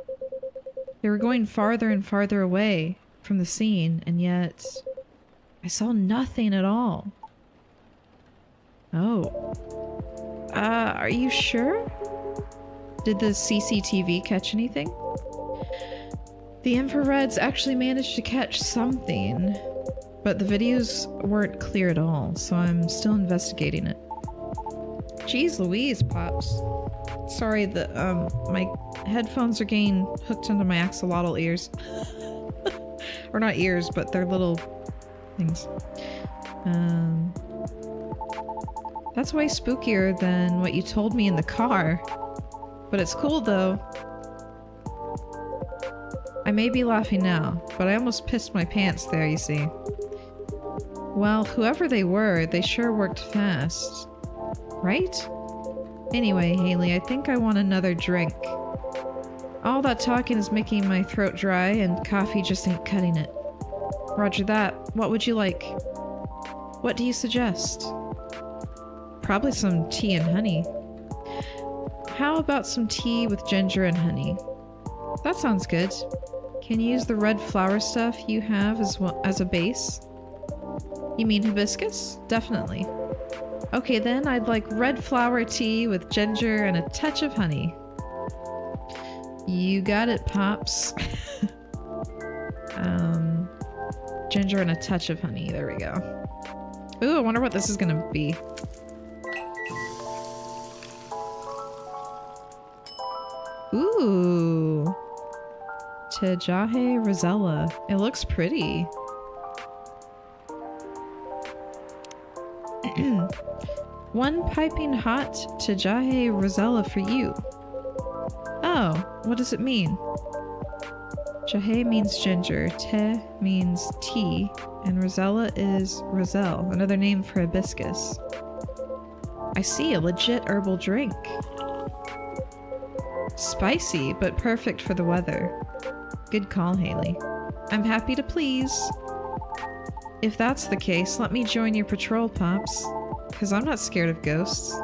They were going farther and farther away from the scene, and yet I saw nothing at all. Oh. Are you sure? Did the CCTV catch anything? The infrareds actually managed to catch something, but the videos weren't clear at all, so I'm still investigating it. Jeez Louise, Pops. Sorry that, my headphones are getting hooked into my axolotl ears. Or not ears, but they're little things. That's way spookier than what you told me in the car. But it's cool, though. I may be laughing now, but I almost pissed my pants there, you see. Well, whoever they were, they sure worked fast. Right? Anyway, Haley, I think I want another drink. All that talking is making my throat dry, and coffee just ain't cutting it. Roger that. What would you like? What do you suggest? Probably some tea and honey. How about some tea with ginger and honey? That sounds good. Can you use the red flower stuff you have as a base? You mean hibiscus? Definitely. Okay then, I'd like red flower tea with ginger and a touch of honey. You got it, Pops. Ginger and a touch of honey. There we go. Ooh, I wonder what this is gonna be. Ooh. Tejahe Rosella. It looks pretty. One piping hot Tejahe Rosella for you. Oh, what does it mean? Jahe means ginger, te means tea, and Rosella is roselle, another name for hibiscus. I see, a legit herbal drink. Spicy, but perfect for the weather. Good call, Haley. I'm happy to please. If that's the case, let me join your patrol, Pops. Because I'm not scared of ghosts.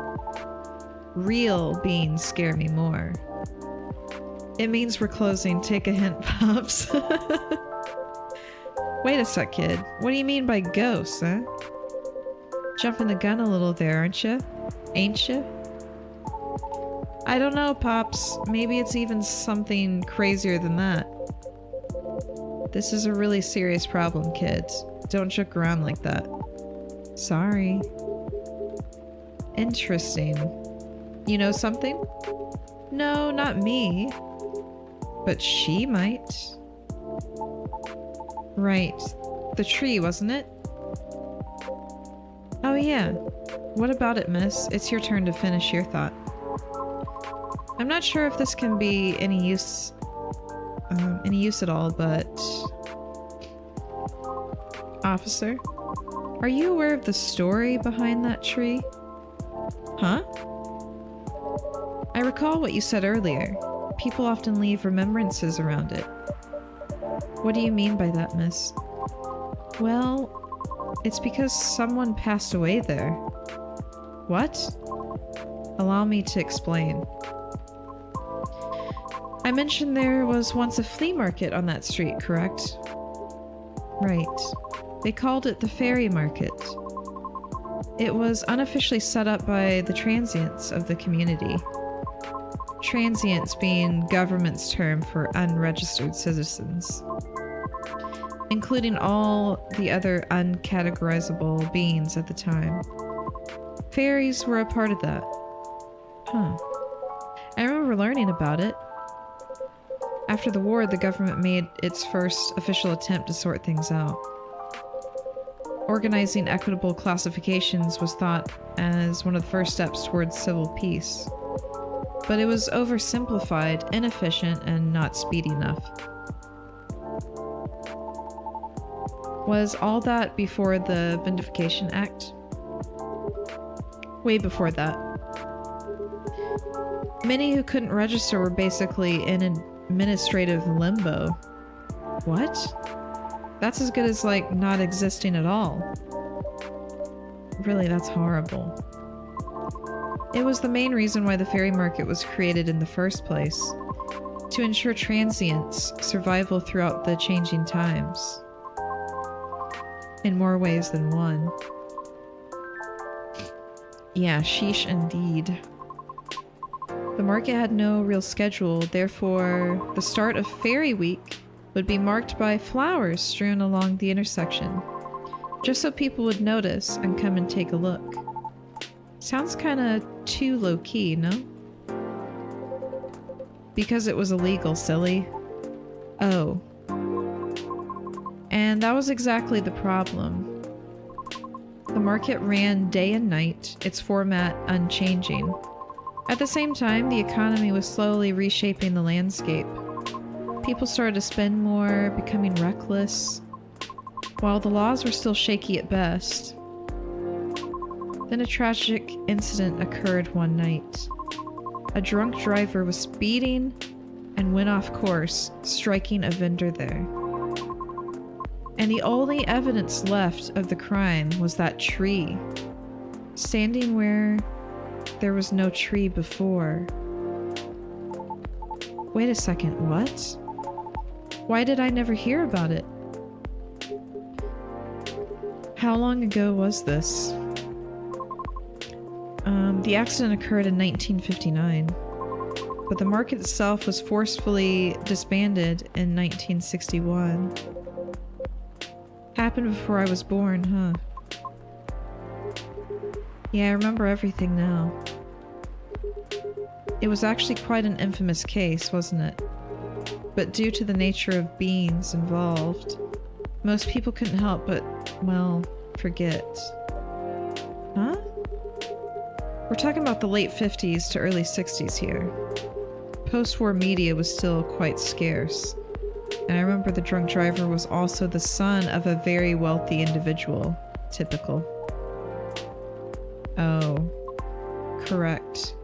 Real beings scare me more. It means we're closing. Take a hint, Pops. Wait a sec, kid. What do you mean by ghosts, huh? Jumping the gun a little there, aren't you? Ain't you? I don't know, Pops. Maybe it's even something crazier than that. This is a really serious problem, kids. Don't joke around like that. Sorry. Interesting. You know something? No, not me. But she might. Right. The tree, wasn't it? Oh yeah. What about it, miss? It's your turn to finish your thought. I'm not sure if this can be any use at all, but... Officer? Are you aware of the story behind that tree? Huh? I recall what you said earlier. People often leave remembrances around it. What do you mean by that, miss? Well, it's because someone passed away there. What? Allow me to explain. I mentioned there was once a flea market on that street, correct? Right. They called it the Fairy Market. It was unofficially set up by the transients of the community. Transients being government's term for unregistered citizens, including all the other uncategorizable beings at the time. Fairies were a part of that. Huh. I remember learning about it. After the war, the government made its first official attempt to sort things out. Organizing equitable classifications was thought as one of the first steps towards civil peace. But it was oversimplified, inefficient, and not speedy enough. Was all that before the Vindication Act? Way before that. Many who couldn't register were basically in administrative limbo. What? That's as good as, like, not existing at all. Really, that's horrible. It was the main reason why the ferry market was created in the first place, to ensure transients' survival throughout the changing times. In more ways than one. Yeah, sheesh indeed. The market had no real schedule, therefore the start of Fairy Week would be marked by flowers strewn along the intersection, just so people would notice and come and take a look. Sounds kinda too low-key, no? Because it was illegal, silly. Oh. And that was exactly the problem. The market ran day and night, its format unchanging. At the same time, the economy was slowly reshaping the landscape. People started to spend more, becoming reckless, while the laws were still shaky at best. Then a tragic incident occurred one night. A drunk driver was speeding and went off course, striking a vendor there. And the only evidence left of the crime was that tree, standing where there was no tree before. Wait a second, what? Why did I never hear about it? How long ago was this? The accident occurred in 1959, but the market itself was forcefully disbanded in 1961. Happened before I was born, huh? Yeah, I remember everything now. It was actually quite an infamous case, wasn't it? But due to the nature of beings involved, most people couldn't help but, well, forget. Huh? We're talking about the late 50s to early 60s here. Post-war media was still quite scarce. And I remember the drunk driver was also the son of a very wealthy individual. Typical. Oh. Correct.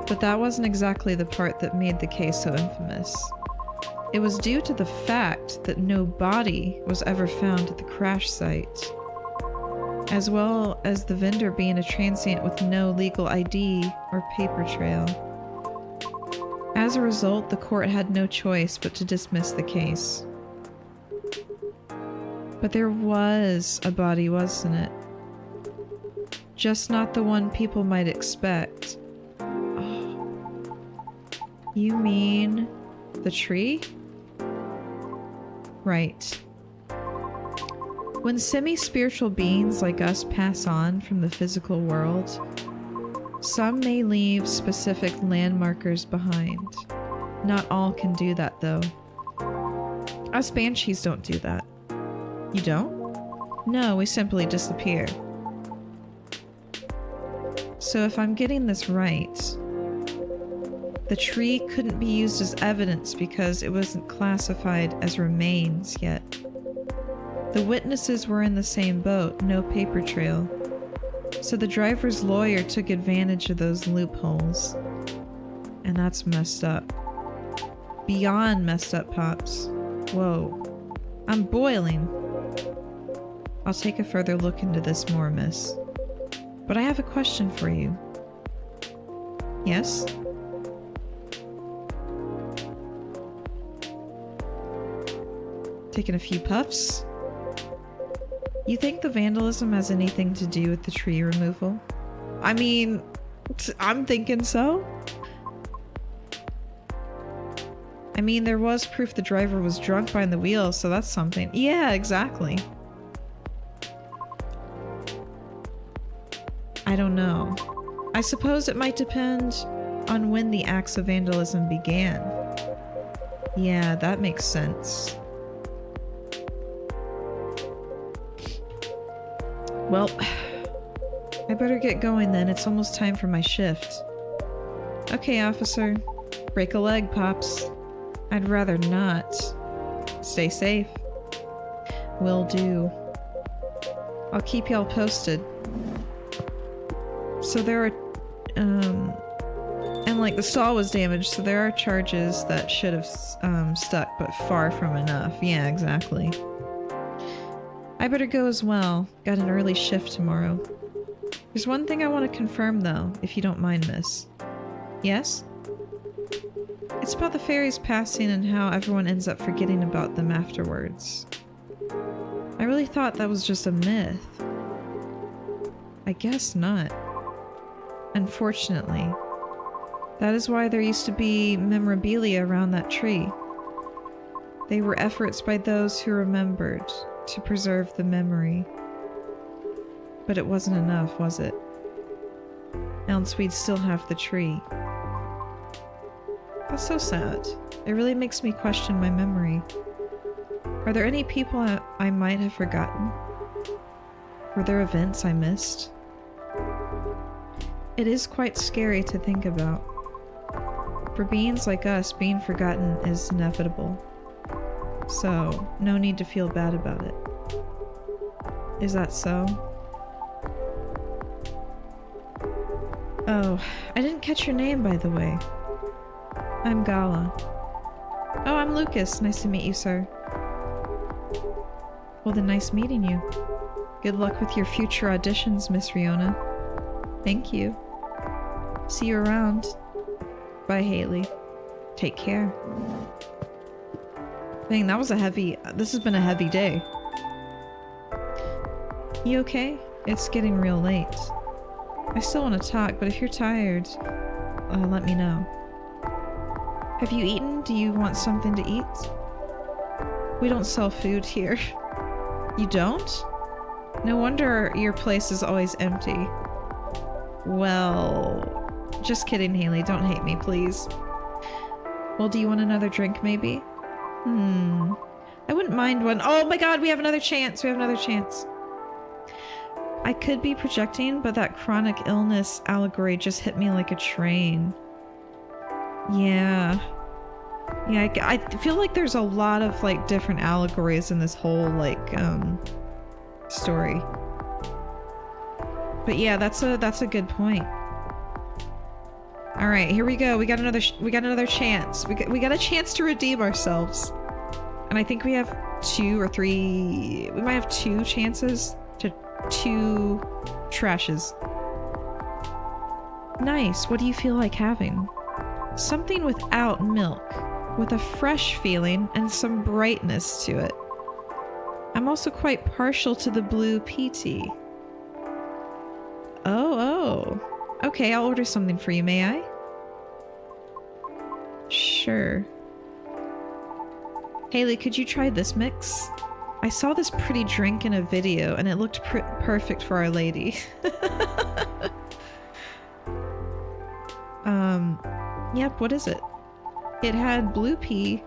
But that wasn't exactly the part that made the case so infamous. It was due to the fact that no body was ever found at the crash site, as well as the vendor being a transient with no legal ID or paper trail. As a result, the court had no choice but to dismiss the case. But there was a body, wasn't it? Just not the one people might expect. Oh. You mean the tree? Right. When semi-spiritual beings like us pass on from the physical world, some may leave specific landmarkers behind. Not all can do that, though. Us banshees don't do that. You don't? No, we simply disappear. So if I'm getting this right, the tree couldn't be used as evidence because it wasn't classified as remains yet. The witnesses were in the same boat, no paper trail. So the driver's lawyer took advantage of those loopholes. And that's messed up. Beyond messed up, Pops. Whoa. I'm boiling. I'll take a further look into this more, miss. But I have a question for you. Yes? Taking a few puffs? You think the vandalism has anything to do with the tree removal? I mean, I'm thinking so. I mean, there was proof the driver was drunk behind the wheel, so that's something. Yeah, exactly. I don't know. I suppose it might depend on when the acts of vandalism began. Yeah, that makes sense. Well, I better get going then. It's almost time for my shift. Okay, officer. Break a leg, Pops. I'd rather not. Stay safe. Will do. I'll keep y'all posted. So there are, and like the stall was damaged, so there are charges that should have stuck, but far from enough. Yeah, exactly. I better go as well. Got an early shift tomorrow. There's one thing I want to confirm though, if you don't mind, miss. Yes? It's about the fairies passing and how everyone ends up forgetting about them afterwards. I really thought that was just a myth. I guess not. Unfortunately. That is why there used to be memorabilia around that tree. They were efforts by those who remembered to preserve the memory. But it wasn't enough, was it? Else we'd still have the tree. That's so sad. It really makes me question my memory. Are there any people I might have forgotten? Were there events I missed? It is quite scary to think about. For beings like us, being forgotten is inevitable. So, no need to feel bad about it. Is that so? Oh, I didn't catch your name, by the way. I'm Gala. Oh, I'm Lucas. Nice to meet you, sir. Well, then nice meeting you. Good luck with your future auditions, Miss Riona. Thank you. See you around. Bye, Haley. Take care. Dang, that was this has been a heavy day. You okay? It's getting real late. I still want to talk, but if you're tired, let me know. Have you eaten? Do you want something to eat? We don't sell food here. You don't? No wonder your place is always empty. Well, just kidding, Haley. Don't hate me, please. Well, do you want another drink, maybe? I wouldn't mind one. Oh my god, we have another chance. We have another chance. I could be projecting, but that chronic illness allegory just hit me like a train. Yeah. Yeah, I feel like there's a lot of, like, different allegories in this whole, like, story. But yeah, that's a good point. All right, here we go. We got another chance. We got a chance to redeem ourselves. And I think we have 2 or 3. We might have 2 chances to 2 trashes. Nice. What do you feel like having? Something without milk, with a fresh feeling and some brightness to it. I'm also quite partial to the blue PT. Oh. Okay, I'll order something for you, may I? Sure. Haley, could you try this mix? I saw this pretty drink in a video and it looked perfect for Our Lady. Yep, what is it? It had blue pea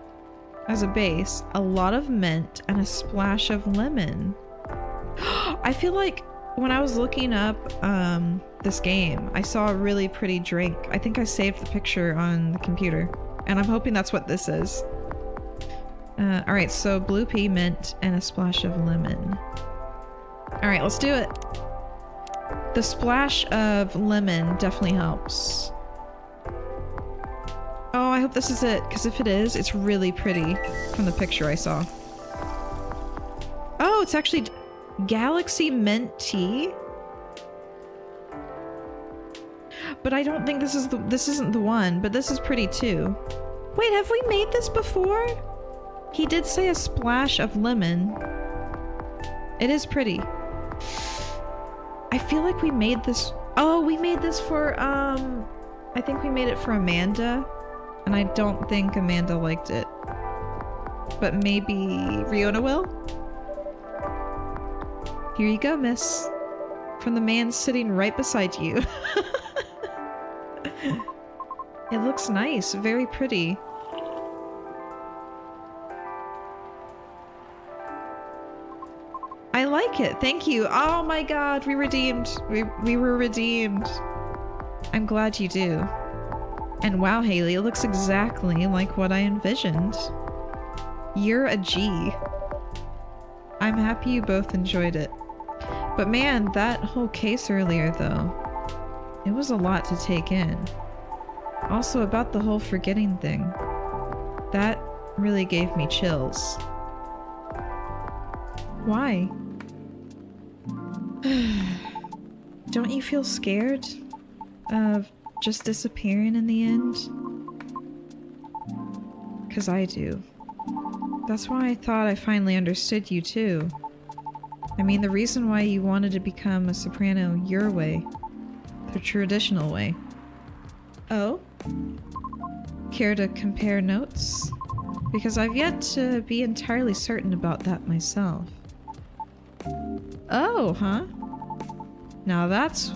as a base, a lot of mint, and a splash of lemon. I feel like when I was looking up this game, I saw a really pretty drink. I think I saved the picture on the computer, and I'm hoping that's what this is. Alright, so blue pea, mint, and a splash of lemon. Alright, let's do it. The splash of lemon definitely helps. Oh, I hope this is it, because if it is, it's really pretty from the picture I saw. Oh, it's actually Galaxy Mint Tea? But I don't think this isn't the one, but this is pretty too. Wait, have we made this before? He did say a splash of lemon. It is pretty. I feel like we made this... Oh, we made this for, I think we made it for Amanda. And I don't think Amanda liked it. But maybe Riona will? Here you go, miss. From the man sitting right beside you. It looks nice. Very pretty. I like it. Thank you. Oh my god, we redeemed. We were redeemed. I'm glad you do. And wow, Haley, it looks exactly like what I envisioned. You're a G. I'm happy you both enjoyed it. But man, that whole case earlier, though, it was a lot to take in. Also, about the whole forgetting thing. That really gave me chills. Why? Don't you feel scared of just disappearing in the end? 'Cause I do. That's why I thought I finally understood you too. I mean, the reason why you wanted to become a soprano your way, the traditional way. Oh? Care to compare notes? Because I've yet to be entirely certain about that myself. Oh, huh? Now that's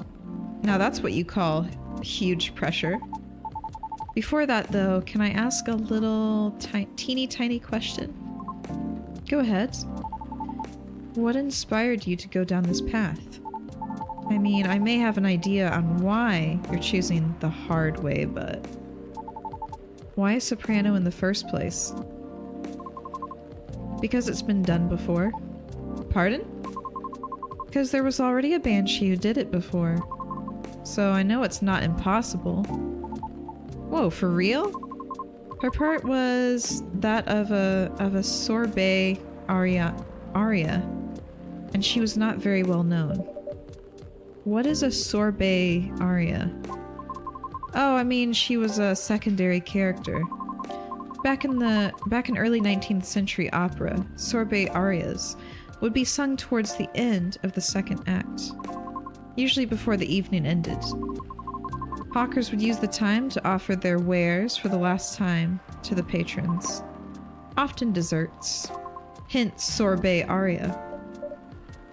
what you call huge pressure. Before that, though, can I ask a little teeny tiny question? Go ahead. What inspired you to go down this path? I mean, I may have an idea on why you're choosing the hard way, but why a soprano in the first place? Because it's been done before. Pardon? Because there was already a banshee who did it before. So I know it's not impossible. Whoa, for real? Her part was that of a sorbet aria, and she was not very well known. What is a sorbet aria? Oh, I mean, she was a secondary character. Back in early 19th century opera, sorbet arias would be sung towards the end of the second act, usually before the evening ended. Hawkers would use the time to offer their wares for the last time to the patrons, often desserts. Hence, sorbet aria.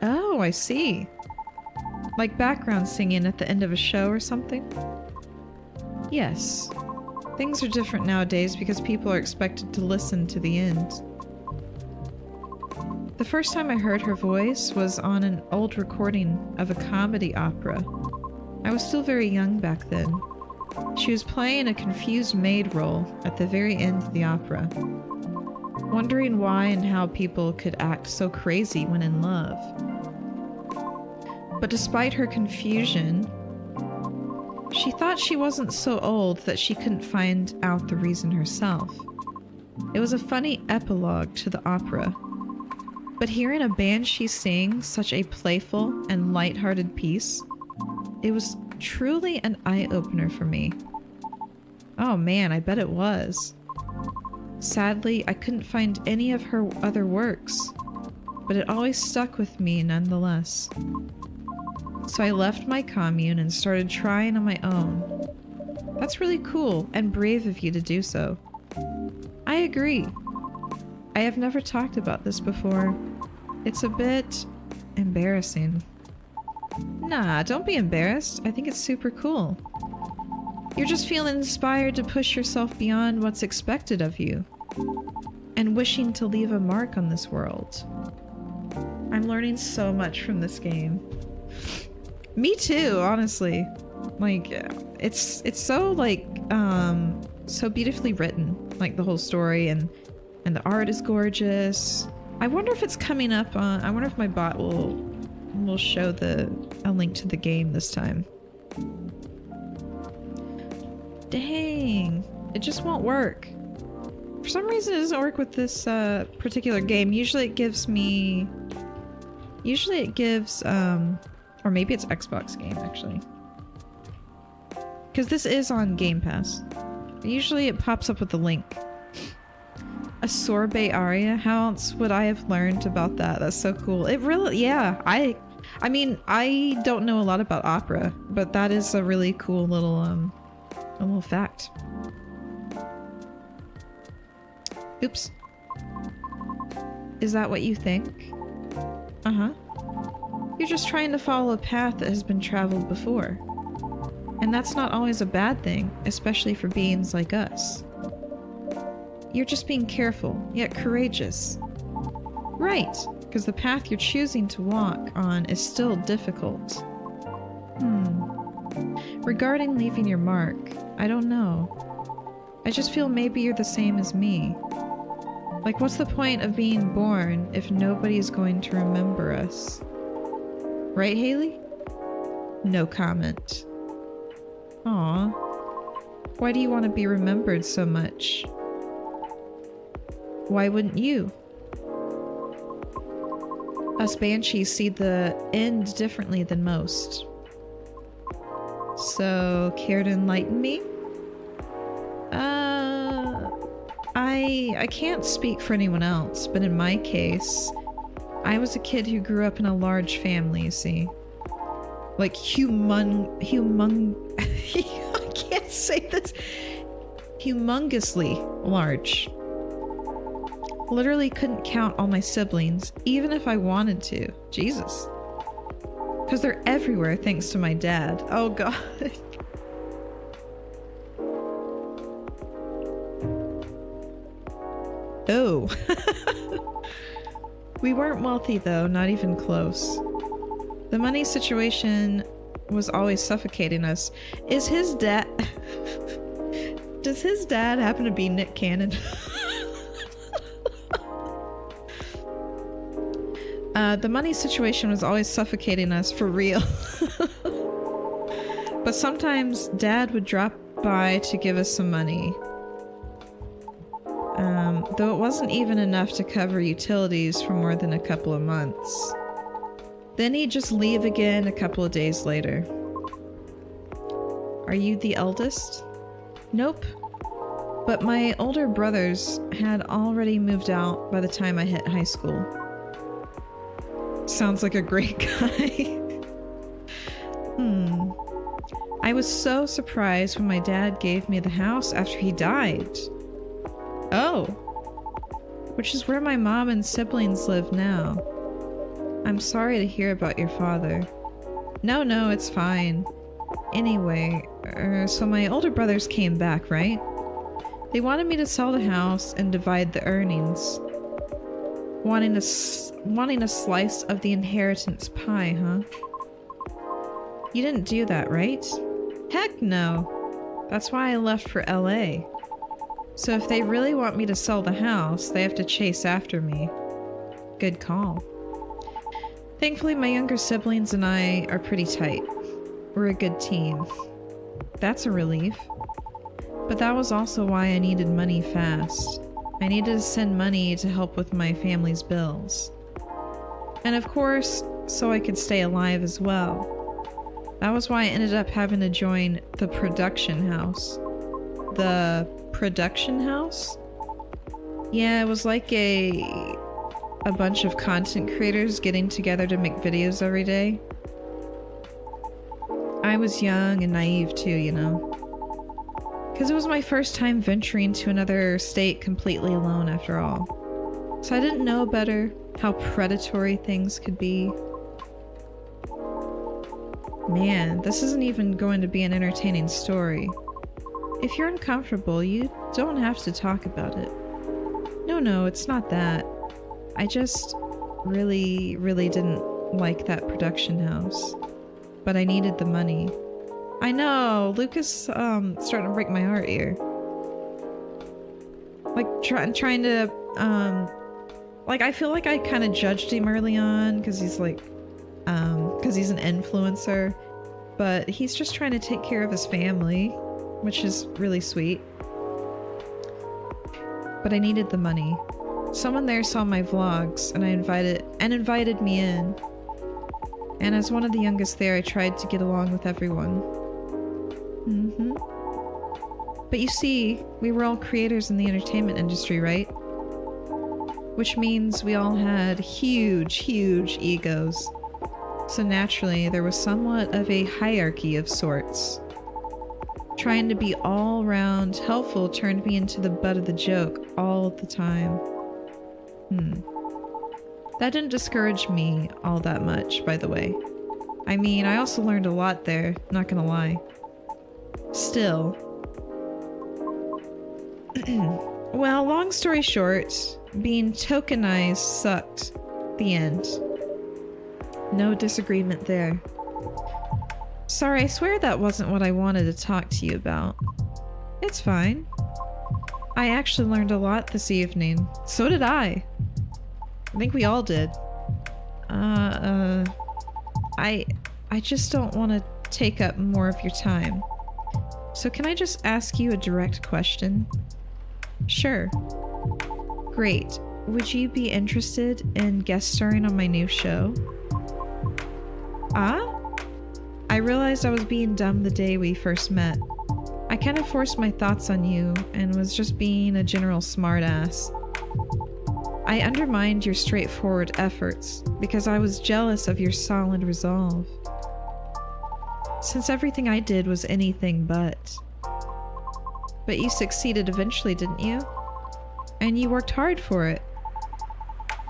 Oh, I see. Like background singing at the end of a show or something? Yes. Things are different nowadays because people are expected to listen to the end. The first time I heard her voice was on an old recording of a comedy opera. I was still very young back then. She was playing a confused maid role at the very end of the opera, wondering why and how people could act so crazy when in love. But despite her confusion, she thought she wasn't so old that she couldn't find out the reason herself. It was a funny epilogue to the opera. But hearing a banshee sing such a playful and light-hearted piece, it was truly an eye-opener for me. Oh man, I bet it was. Sadly, I couldn't find any of her other works, but it always stuck with me nonetheless. So I left my commune and started trying on my own. That's really cool and brave of you to do so. I agree. I have never talked about this before. It's a bit embarrassing. Nah, don't be embarrassed. I think it's super cool. You're just feeling inspired to push yourself beyond what's expected of you, and wishing to leave a mark on this world. I'm learning so much from this game. Me too, honestly. Like, it's so like so beautifully written, like the whole story, and the art is gorgeous. I wonder if it's coming up on. I wonder if my bot will show a link to the game this time. Dang, it just won't work. For some reason, it doesn't work with this particular game. Usually it gives, or maybe it's Xbox game actually, because this is on Game Pass. Usually it pops up with the link. A sorbet aria? How else would I have learned about that? That's so cool. It really, yeah. I mean, I don't know a lot about opera, but that is a really cool little fact. Oops. Is that what you think? Uh-huh. You're just trying to follow a path that has been traveled before. And that's not always a bad thing, especially for beings like us. You're just being careful, yet courageous. Right, because the path you're choosing to walk on is still difficult. Regarding leaving your mark, I don't know. I just feel maybe you're the same as me. Like, what's the point of being born if nobody's going to remember us? Right, Haley? No comment. Aw. Why do you want to be remembered so much? Why wouldn't you? Us banshees see the end differently than most. So, care to enlighten me? I can't speak for anyone else, but in my case, I was a kid who grew up in a large family, you see. Like I can't say this. Humongously large. Literally couldn't count all my siblings, even if I wanted to. Jesus. Because they're everywhere thanks to my dad. Oh god. Oh. We weren't wealthy though, not even close. The money situation was always suffocating us. Is his dad... Does his dad happen to be Nick Cannon? The money situation was always suffocating us, for real. But sometimes Dad would drop by to give us some money. Though it wasn't even enough to cover utilities for more than a couple of months. Then he'd just leave again a couple of days later. Are you the eldest? Nope. But my older brothers had already moved out by the time I hit high school. Sounds like a great guy. I was so surprised when my dad gave me the house after he died. Oh. Which is where my mom and siblings live now. I'm sorry to hear about your father. No, it's fine. Anyway, so my older brothers came back, right? They wanted me to sell the house and divide the earnings. Wanting a slice of the inheritance pie, huh? You didn't do that, right? Heck no. That's why I left for LA. So if they really want me to sell the house, they have to chase after me. Good call. Thankfully, my younger siblings and I are pretty tight. We're a good team. That's a relief. But that was also why I needed money fast. I needed to send money to help with my family's bills. And of course, so I could stay alive as well. That was why I ended up having to join the production house. The production house? Yeah, it was like a bunch of content creators getting together to make videos every day. I was young and naive too, you know. Because it was my first time venturing to another state completely alone after all. So I didn't know better how predatory things could be. Man, this isn't even going to be an entertaining story. If you're uncomfortable, you don't have to talk about it. No, it's not that. I just really didn't like that production house. But I needed the money. I know, Lucas, starting to break my heart here. Like, trying to, like, I feel like I kind of judged him early on, because he's like, because he's an influencer. But he's just trying to take care of his family, which is really sweet. But I needed the money. Someone there saw my vlogs, and invited me in. And as one of the youngest there, I tried to get along with everyone. But you see, we were all creators in the entertainment industry, right? Which means we all had huge egos. So naturally, there was somewhat of a hierarchy of sorts. Trying to be all-round helpful turned me into the butt of the joke all the time. That didn't discourage me all that much, by the way. I mean, I also learned a lot there, not gonna lie. Still. Well, long story short, being tokenized sucked. The end. No disagreement there. Sorry, I swear that wasn't what I wanted to talk to you about. It's fine. I actually learned a lot this evening. So did I. I think we all did. I just don't want to take up more of your time. So can I just ask you a direct question? Sure. Great. Would you be interested in guest starring on my new show? Ah? I realized I was being dumb the day we first met. I kind of forced my thoughts on you and was just being a general smartass. I undermined your straightforward efforts because I was jealous of your solid resolve. Since everything I did was anything but. But you succeeded eventually, didn't you? And you worked hard for it.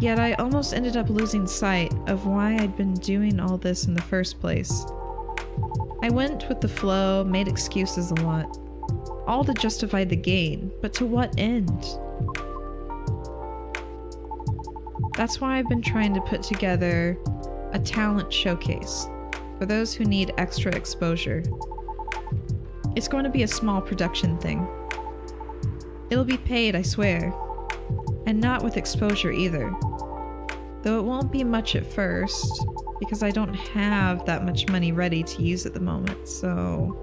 Yet I almost ended up losing sight of why I'd been doing all this in the first place. I went with the flow, made excuses a lot. All to justify the gain, but to what end? That's why I've been trying to put together a talent showcase for those who need extra exposure. It's going to be a small production thing. It'll be paid, I swear. And not with exposure either. Though it won't be much at first, because I don't have that much money ready to use at the moment, so...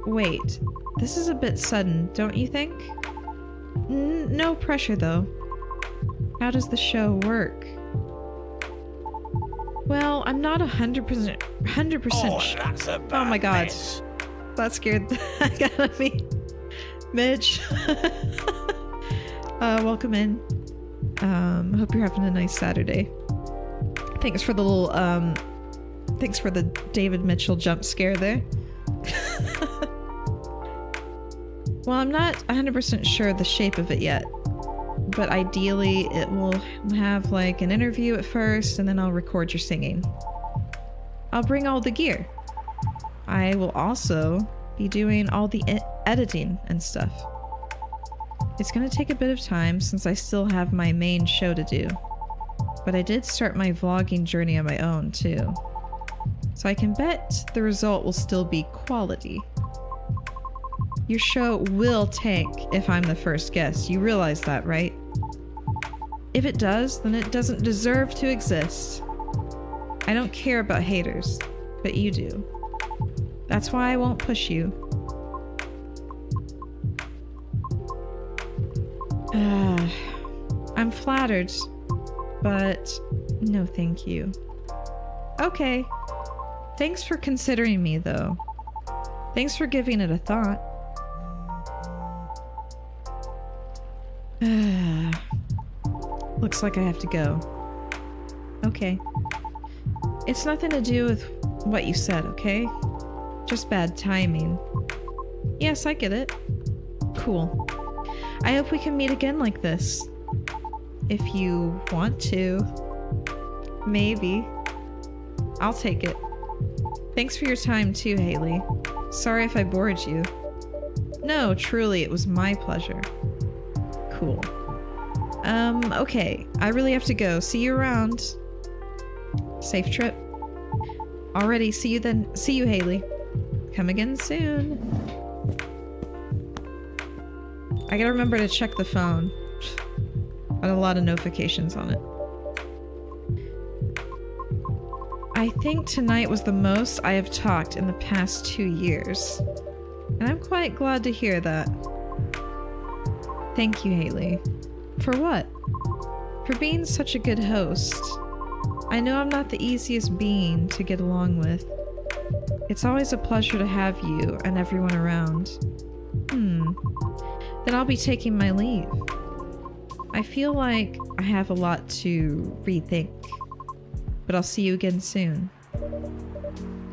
wait. This is a bit sudden, don't you think? No pressure, though. How does the show work? Well, I'm not 100% sure. Oh my god. Mess. That scared the heck out of me. Mitch. Welcome in. Hope you're having a nice Saturday. Thanks for the little, thanks for the David Mitchell jump scare there. Well, I'm not 100% sure the shape of it yet. But ideally, it will have like an interview at first, and then I'll record your singing. I'll bring all the gear. I will also be doing all the editing and stuff. It's gonna take a bit of time since I still have my main show to do. But I did start my vlogging journey on my own too. So I can bet the result will still be quality. Your show will tank if I'm the first guest. You realize that, right? If it does, then it doesn't deserve to exist. I don't care about haters, but you do. That's why I won't push you. I'm flattered, but no thank you. Okay. Thanks for considering me, though. Thanks for giving it a thought. Looks like I have to go. Okay. It's nothing to do with what you said, okay? Just bad timing. Yes, I get it. Cool. I hope we can meet again like this. If you want to. Maybe. I'll take it. Thanks for your time too, Haley. Sorry if I bored you. No, truly, it was my pleasure. Cool. Okay. I really have to go. See you around. Safe trip. Alrighty, see you then. See you, Haley. Come again soon. I gotta remember to check the phone. Got a lot of notifications on it. I think tonight was the most I have talked in the past 2 years. And I'm quite glad to hear that. Thank you, Haley. For what? For being such a good host. I know I'm not the easiest being to get along with. It's always a pleasure to have you and everyone around. Then I'll be taking my leave. I feel like I have a lot to rethink. But I'll see you again soon.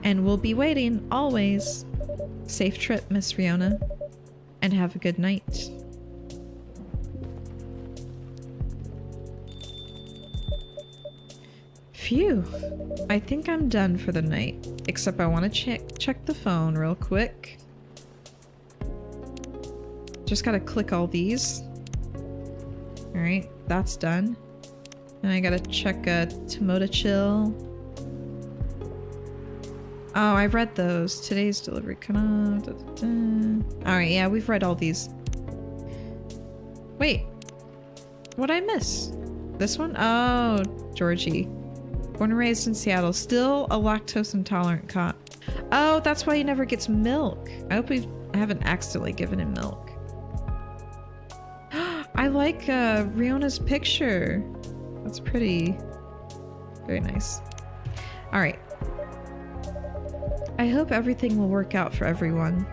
And we'll be waiting, always. Safe trip, Miss Riona. And have a good night. Phew. I think I'm done for the night. Except I want to check the phone real quick. Just gotta click all these. Alright, that's done. And I gotta check Tomoda Chill. Oh, I read those. Today's delivery cut off. Alright, yeah, we've read all these. Wait. What'd I miss? This one? Oh, Georgie. Born and raised in Seattle. Still a lactose intolerant cop. Oh, that's why he never gets milk. I hope I haven't accidentally given him milk. I like Riona's picture. That's pretty. Very nice. Alright. I hope everything will work out for everyone.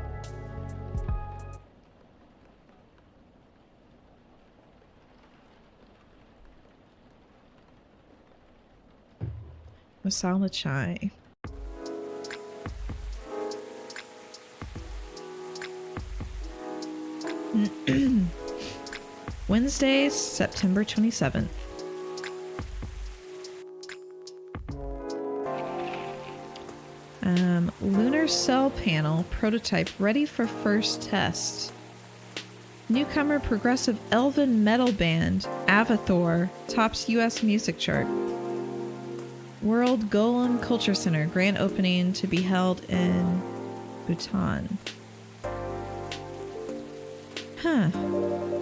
Masala chai. Wednesday, September 27th. Lunar cell panel prototype ready for first test. Newcomer progressive elven metal band Avathor tops US music chart. World Golem Culture Center grand opening to be held in Bhutan. Huh.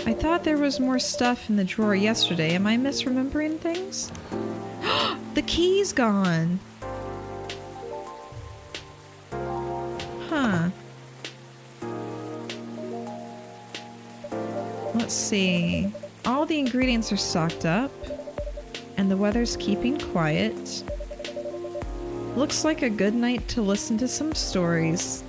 I thought there was more stuff in the drawer yesterday. Am I misremembering things? The key's gone. Huh. Let's see. All the ingredients are stocked up, and the weather's keeping quiet. Looks like a good night to listen to some stories.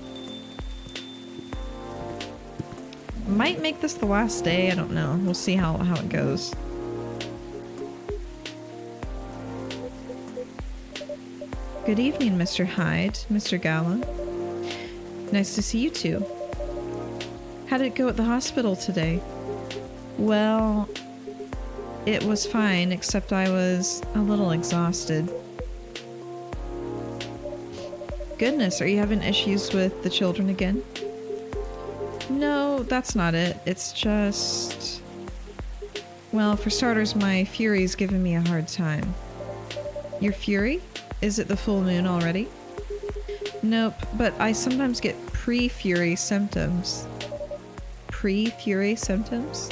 Might make this the last day, I don't know. We'll see how it goes. Good evening, Mr. Hyde, Mr. Gala. Nice to see you two. How did it go at the hospital today? Well, it was fine, except I was a little exhausted. Goodness, are you having issues with the children again? No, that's not it. It's just... Well, for starters, my Fury's giving me a hard time. Your Fury? Is it the full moon already? Nope, but I sometimes get pre-Fury symptoms. Pre-Fury symptoms?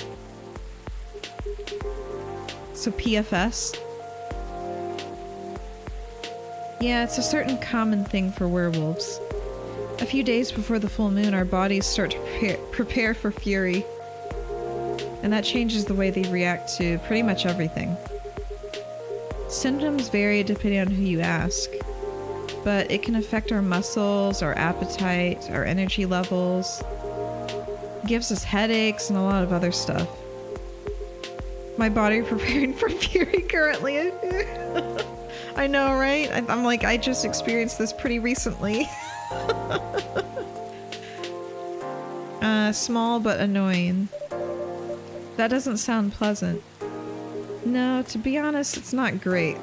So PFS? Yeah, it's a certain common thing for werewolves. A few days before the full moon, our bodies start to prepare for Fury. And that changes the way they react to pretty much everything. Symptoms vary depending on who you ask, but it can affect our muscles, our appetite, our energy levels. It gives us headaches and a lot of other stuff. My body preparing for Fury currently. I know, right? I'm like, I just experienced this pretty recently. Small but annoying. That doesn't sound pleasant. No, to be honest, it's not great.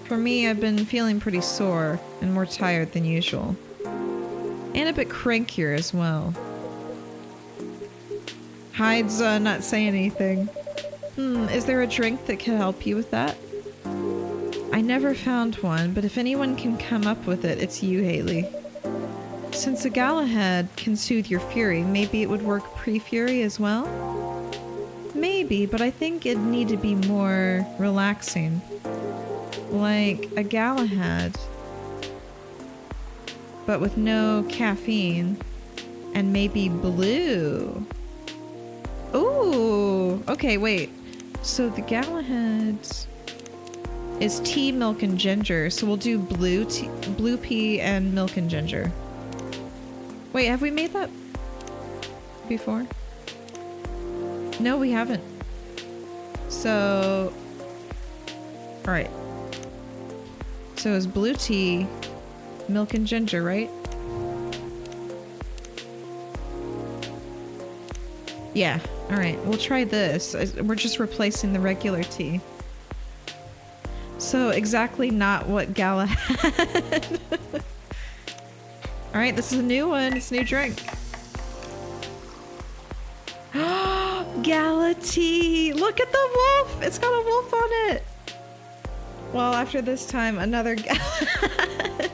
For me, I've been feeling pretty sore and more tired than usual. And a bit crankier as well. Hyde's not saying anything. Is there a drink that can help you with that? I never found one, but if anyone can come up with it, it's you, Haley. Since a Galahad can soothe your Fury, maybe it would work pre-Fury as well? Maybe, but I think it'd need to be more relaxing. Like a Galahad, but with no caffeine, and maybe blue. Ooh, okay, wait. So the Galahad is tea, milk, and ginger. So we'll do blue pea and milk and ginger. Wait, have we made that before? No, we haven't. So, all right. So it's blue tea, milk and ginger, right? Yeah, all right. We'll try this. We're just replacing the regular tea. So exactly not what Gala had. All right, this is a new one. It's a new drink. Gala tea. Look at the wolf. It's got a wolf on it. Well, after this time, another Gala.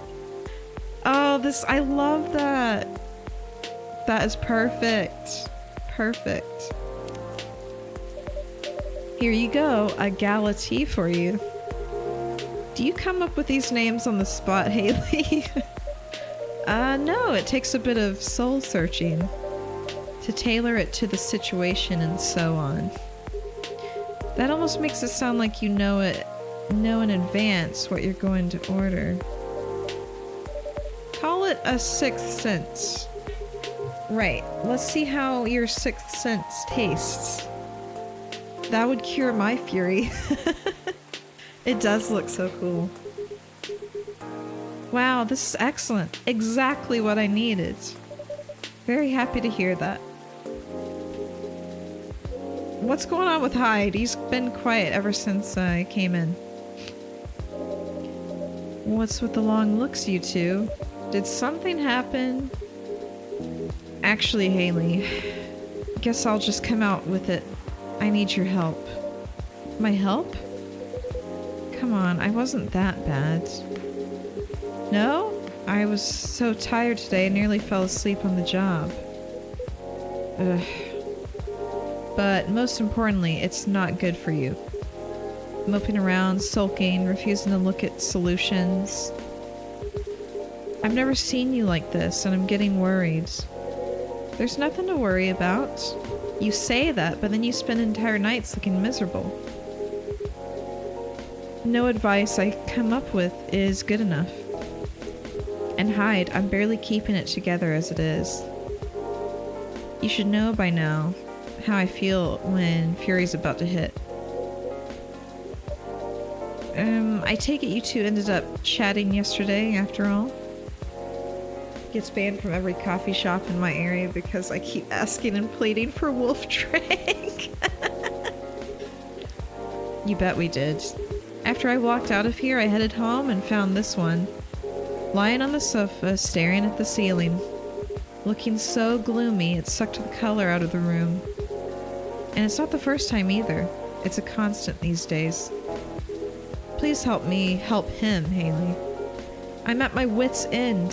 Oh, this, I love that. That is perfect. Perfect. Here you go, a Gala tea for you. Do you come up with these names on the spot, Haley? No, it takes a bit of soul searching to tailor it to the situation and so on. That almost makes it sound like you know in advance what you're going to order. Call it a sixth sense. Right, let's see how your sixth sense tastes. That would cure my fury. It does look so cool. Wow, this is excellent. Exactly what I needed. Very happy to hear that. What's going on with Hyde? He's been quiet ever since I came in. What's with the long looks, you two? Did something happen? Actually, Haley, guess I'll just come out with it. I need your help. My help? Come on, I wasn't that bad. No? I was so tired today I nearly fell asleep on the job. Ugh. But most importantly, it's not good for you. Moping around, sulking, refusing to look at solutions. I've never seen you like this, and I'm getting worried. There's nothing to worry about. You say that, but then you spend entire nights looking miserable. No advice I come up with is good enough. And Hyde, I'm barely keeping it together as it is. You should know by now how I feel when Fury's about to hit. I take it you two ended up chatting yesterday after all? Gets banned from every coffee shop in my area because I keep asking and pleading for wolf drink. You bet we did. After I walked out of here, I headed home and found this one. Lying on the sofa, staring at the ceiling. Looking so gloomy, it sucked the color out of the room. And it's not the first time either. It's a constant these days. Please help me help him, Haley. I'm at my wit's end.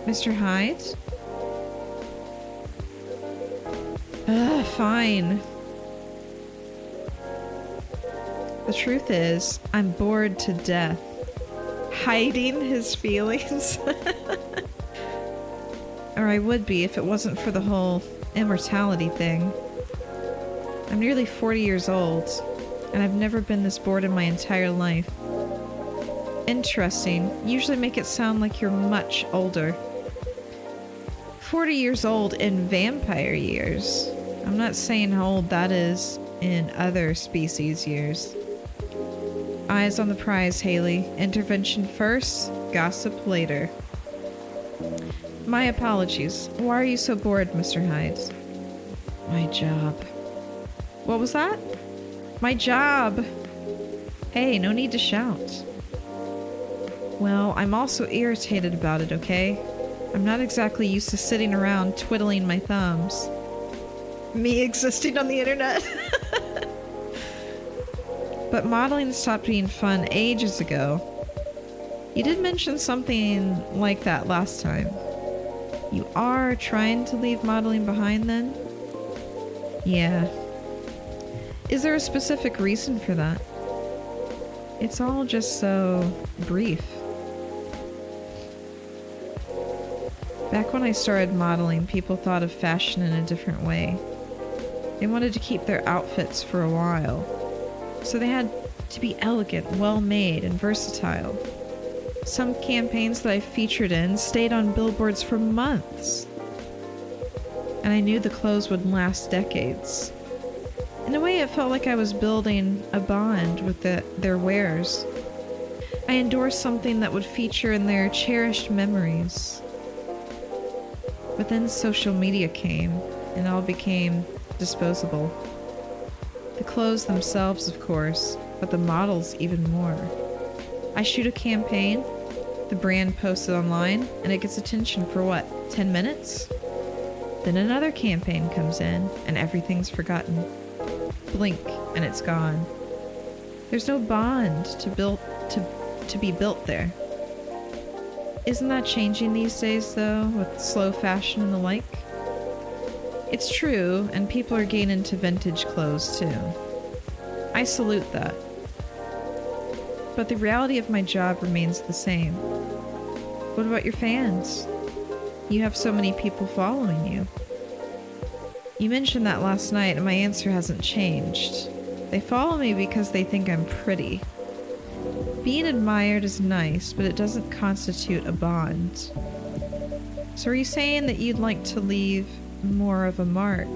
Mr. Hyde? Fine. The truth is, I'm bored to death. Hiding his feelings. Or I would be if it wasn't for the whole immortality thing. I'm nearly 40 years old, and I've never been this bored in my entire life. Interesting. Usually make it sound like you're much older. 40 years old in vampire years. I'm not saying how old that is in other species years. Eyes on the prize, Haley. Intervention first, gossip later. My apologies. Why are you so bored, Mr. Hyde? My job. What was that? My job! Hey, no need to shout. Well, I'm also irritated about it, okay? I'm not exactly used to sitting around twiddling my thumbs. Me existing on the internet. But modeling stopped being fun ages ago. You did mention something like that last time. You are trying to leave modeling behind then? Yeah. Is there a specific reason for that? It's all just so brief. Back when I started modeling, people thought of fashion in a different way. They wanted to keep their outfits for a while. So they had to be elegant, well-made, and versatile. Some campaigns that I featured in stayed on billboards for months. And I knew the clothes would last decades. In a way, it felt like I was building a bond with their wearers. I endorsed something that would feature in their cherished memories. But then social media came, and all became disposable. The clothes themselves, of course, but the models even more. I shoot a campaign, the brand posts it online, and it gets attention for what, 10 minutes? Then another campaign comes in, and everything's forgotten. Blink, and it's gone. There's no bond to be built there. Isn't that changing these days, though, with slow fashion and the like? It's true, and people are getting into vintage clothes, too. I salute that. But the reality of my job remains the same. What about your fans? You have so many people following you. You mentioned that last night, and my answer hasn't changed. They follow me because they think I'm pretty. Being admired is nice, but it doesn't constitute a bond. So are you saying that you'd like to leave more of a mark?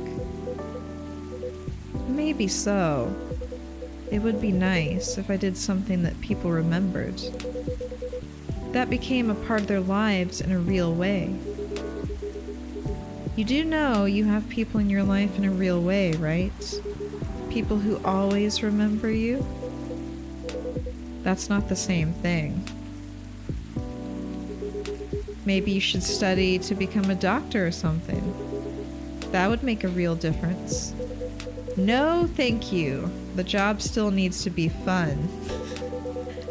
Maybe so. It would be nice if I did something that people remembered. That became a part of their lives in a real way. You do know you have people in your life in a real way, right? People who always remember you? That's not the same thing. Maybe you should study to become a doctor or something. That would make a real difference. No, thank you. The job still needs to be fun.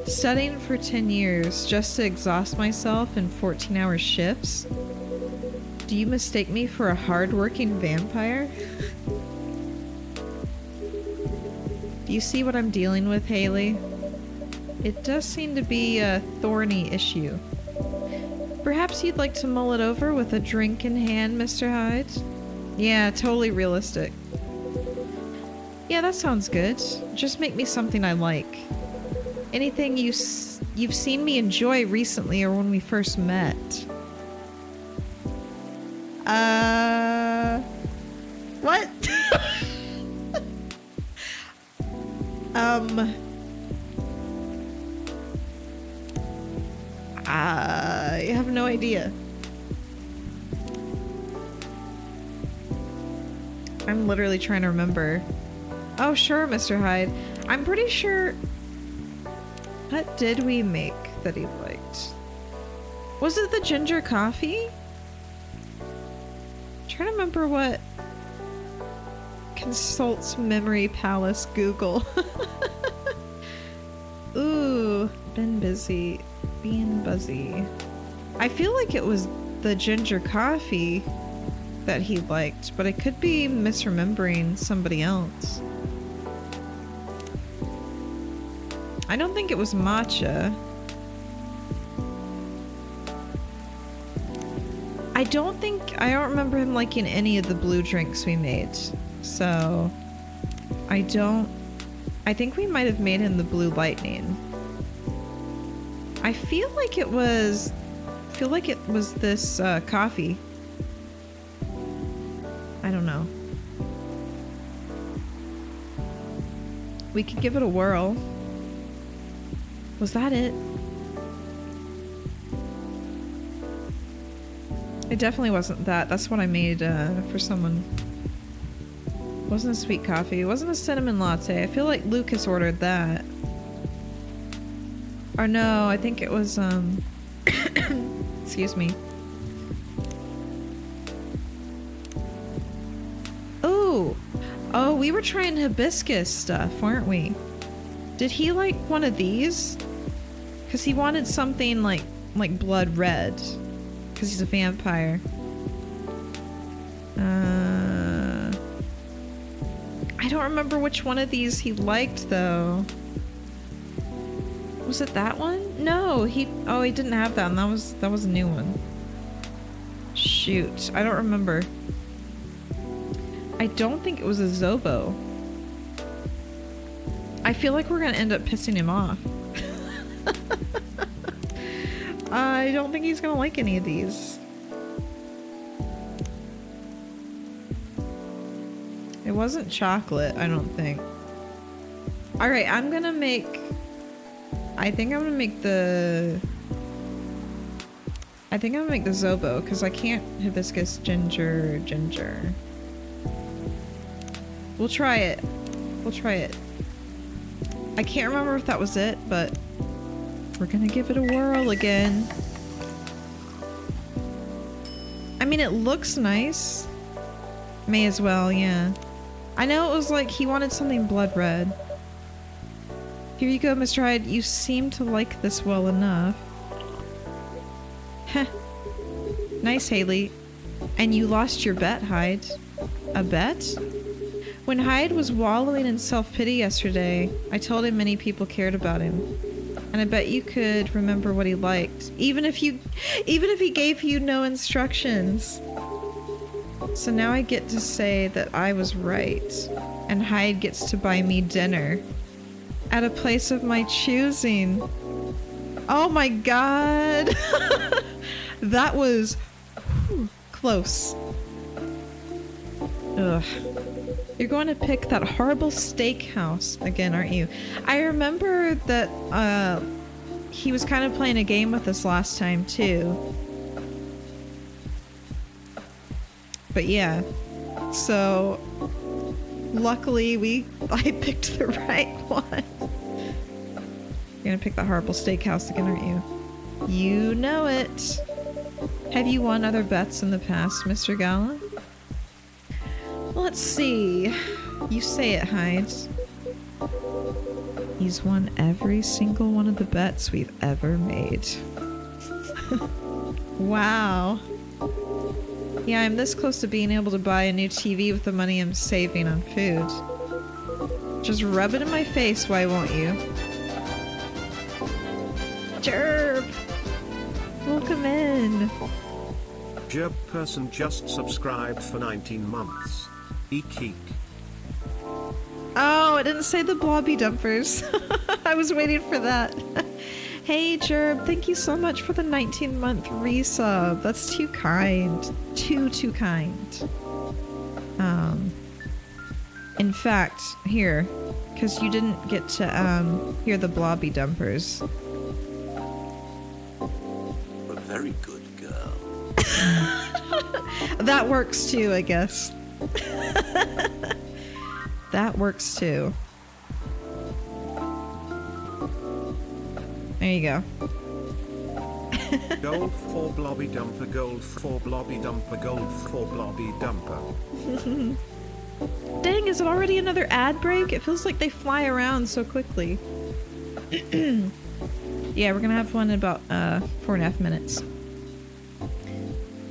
Studying for 10 years just to exhaust myself in 14-hour shifts? Do you mistake me for a hard-working vampire? Do you see what I'm dealing with, Haley? It does seem to be a thorny issue. Perhaps you'd like to mull it over with a drink in hand, Mr. Hyde? Yeah, totally realistic. Yeah, that sounds good. Just make me something I like. Anything you've seen me enjoy recently or when we first met. What? I have no idea. I'm literally trying to remember. Oh, sure, Mr. Hyde. I'm pretty sure... What did we make that he liked? Was it the ginger coffee? I'm trying to remember what... Consults Memory Palace Google. Ooh, been busy. Being buzzy. I feel like it was the ginger coffee that he liked, but I could be misremembering somebody else. I don't think it was matcha. I don't remember him liking any of the blue drinks we made. So, I think we might have made him the Blue Lightning. I feel like it was this coffee. I don't know. We could give it a whirl. Was that it? It definitely wasn't that. That's what I made for someone. It wasn't a sweet coffee. It wasn't a cinnamon latte. I feel like Lucas ordered that. Or no, I think it was excuse me. Oh, we were trying hibiscus stuff, weren't we? Did he like one of these? Because he wanted something like blood red. Because he's a vampire. I don't remember which one of these he liked though. Was it that one? No, he didn't have that, and that was a new one. Shoot, I don't remember. I don't think it was a Zobo. I feel like we're gonna end up pissing him off. I don't think he's gonna like any of these. It wasn't chocolate, I don't think. Alright, I think I'm gonna make the Zobo, because I can't hibiscus ginger. We'll try it. I can't remember if that was it, but we're gonna give it a whirl again. I mean, it looks nice. May as well, yeah. I know it was like he wanted something blood red. Here you go, Mr. Hyde. You seem to like this well enough. Heh. Nice, Haley. And you lost your bet, Hyde. A bet? When Hyde was wallowing in self-pity yesterday, I told him many people cared about him. And I bet you could remember what he liked. Even if he gave you no instructions. So now I get to say that I was right. And Hyde gets to buy me dinner. At a place of my choosing. Oh my god. That was close. Ugh. You're going to pick that horrible steakhouse again, aren't you? I remember that he was kind of playing a game with us last time too. But yeah. So luckily I picked the right one. You're gonna pick the horrible steakhouse again, aren't you? You know it. Have you won other bets in the past, Mr. Gala? Let's see. You say it, Hides. He's won every single one of the bets we've ever made. Wow. Yeah, I'm this close to being able to buy a new TV with the money I'm saving on food. Just rub it in my face, why won't you? Jerb! Welcome in. Jerb person just subscribed for 19 months. Eek eek. Oh, it didn't say the blobby dumpers. I was waiting for that. Hey, Jerb, thank you so much for the 19-month resub. That's too kind. Too kind. In fact, here, because you didn't get to hear the blobby dumpers. A very good girl. That works too, I guess. That works too. There you go. Gold for blobby dumper, gold for blobby dumper, gold for blobby dumper. Dang, is it already another ad break? It feels like they fly around so quickly. Yeah, we're gonna have one in about 4.5 minutes.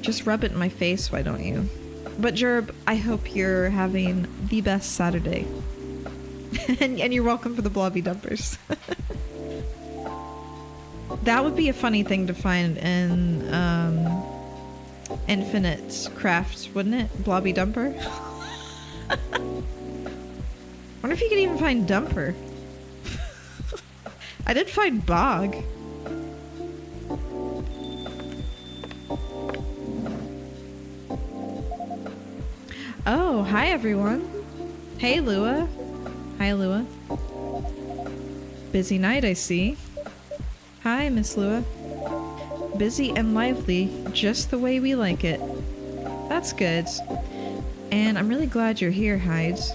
Just rub it in my face, why don't you? But Jerb, I hope you're having the best Saturday. and you're welcome for the blobby dumpers. That would be a funny thing to find in Infinite Craft, wouldn't it? Blobby dumper? Wonder if you could even find dumper. I did find bog. Oh, hi everyone. Hey Lua. Hi Lua. Busy night, I see. Hi, Miss Lua. Busy and lively, just the way we like it. That's good. And I'm really glad you're here, Hides.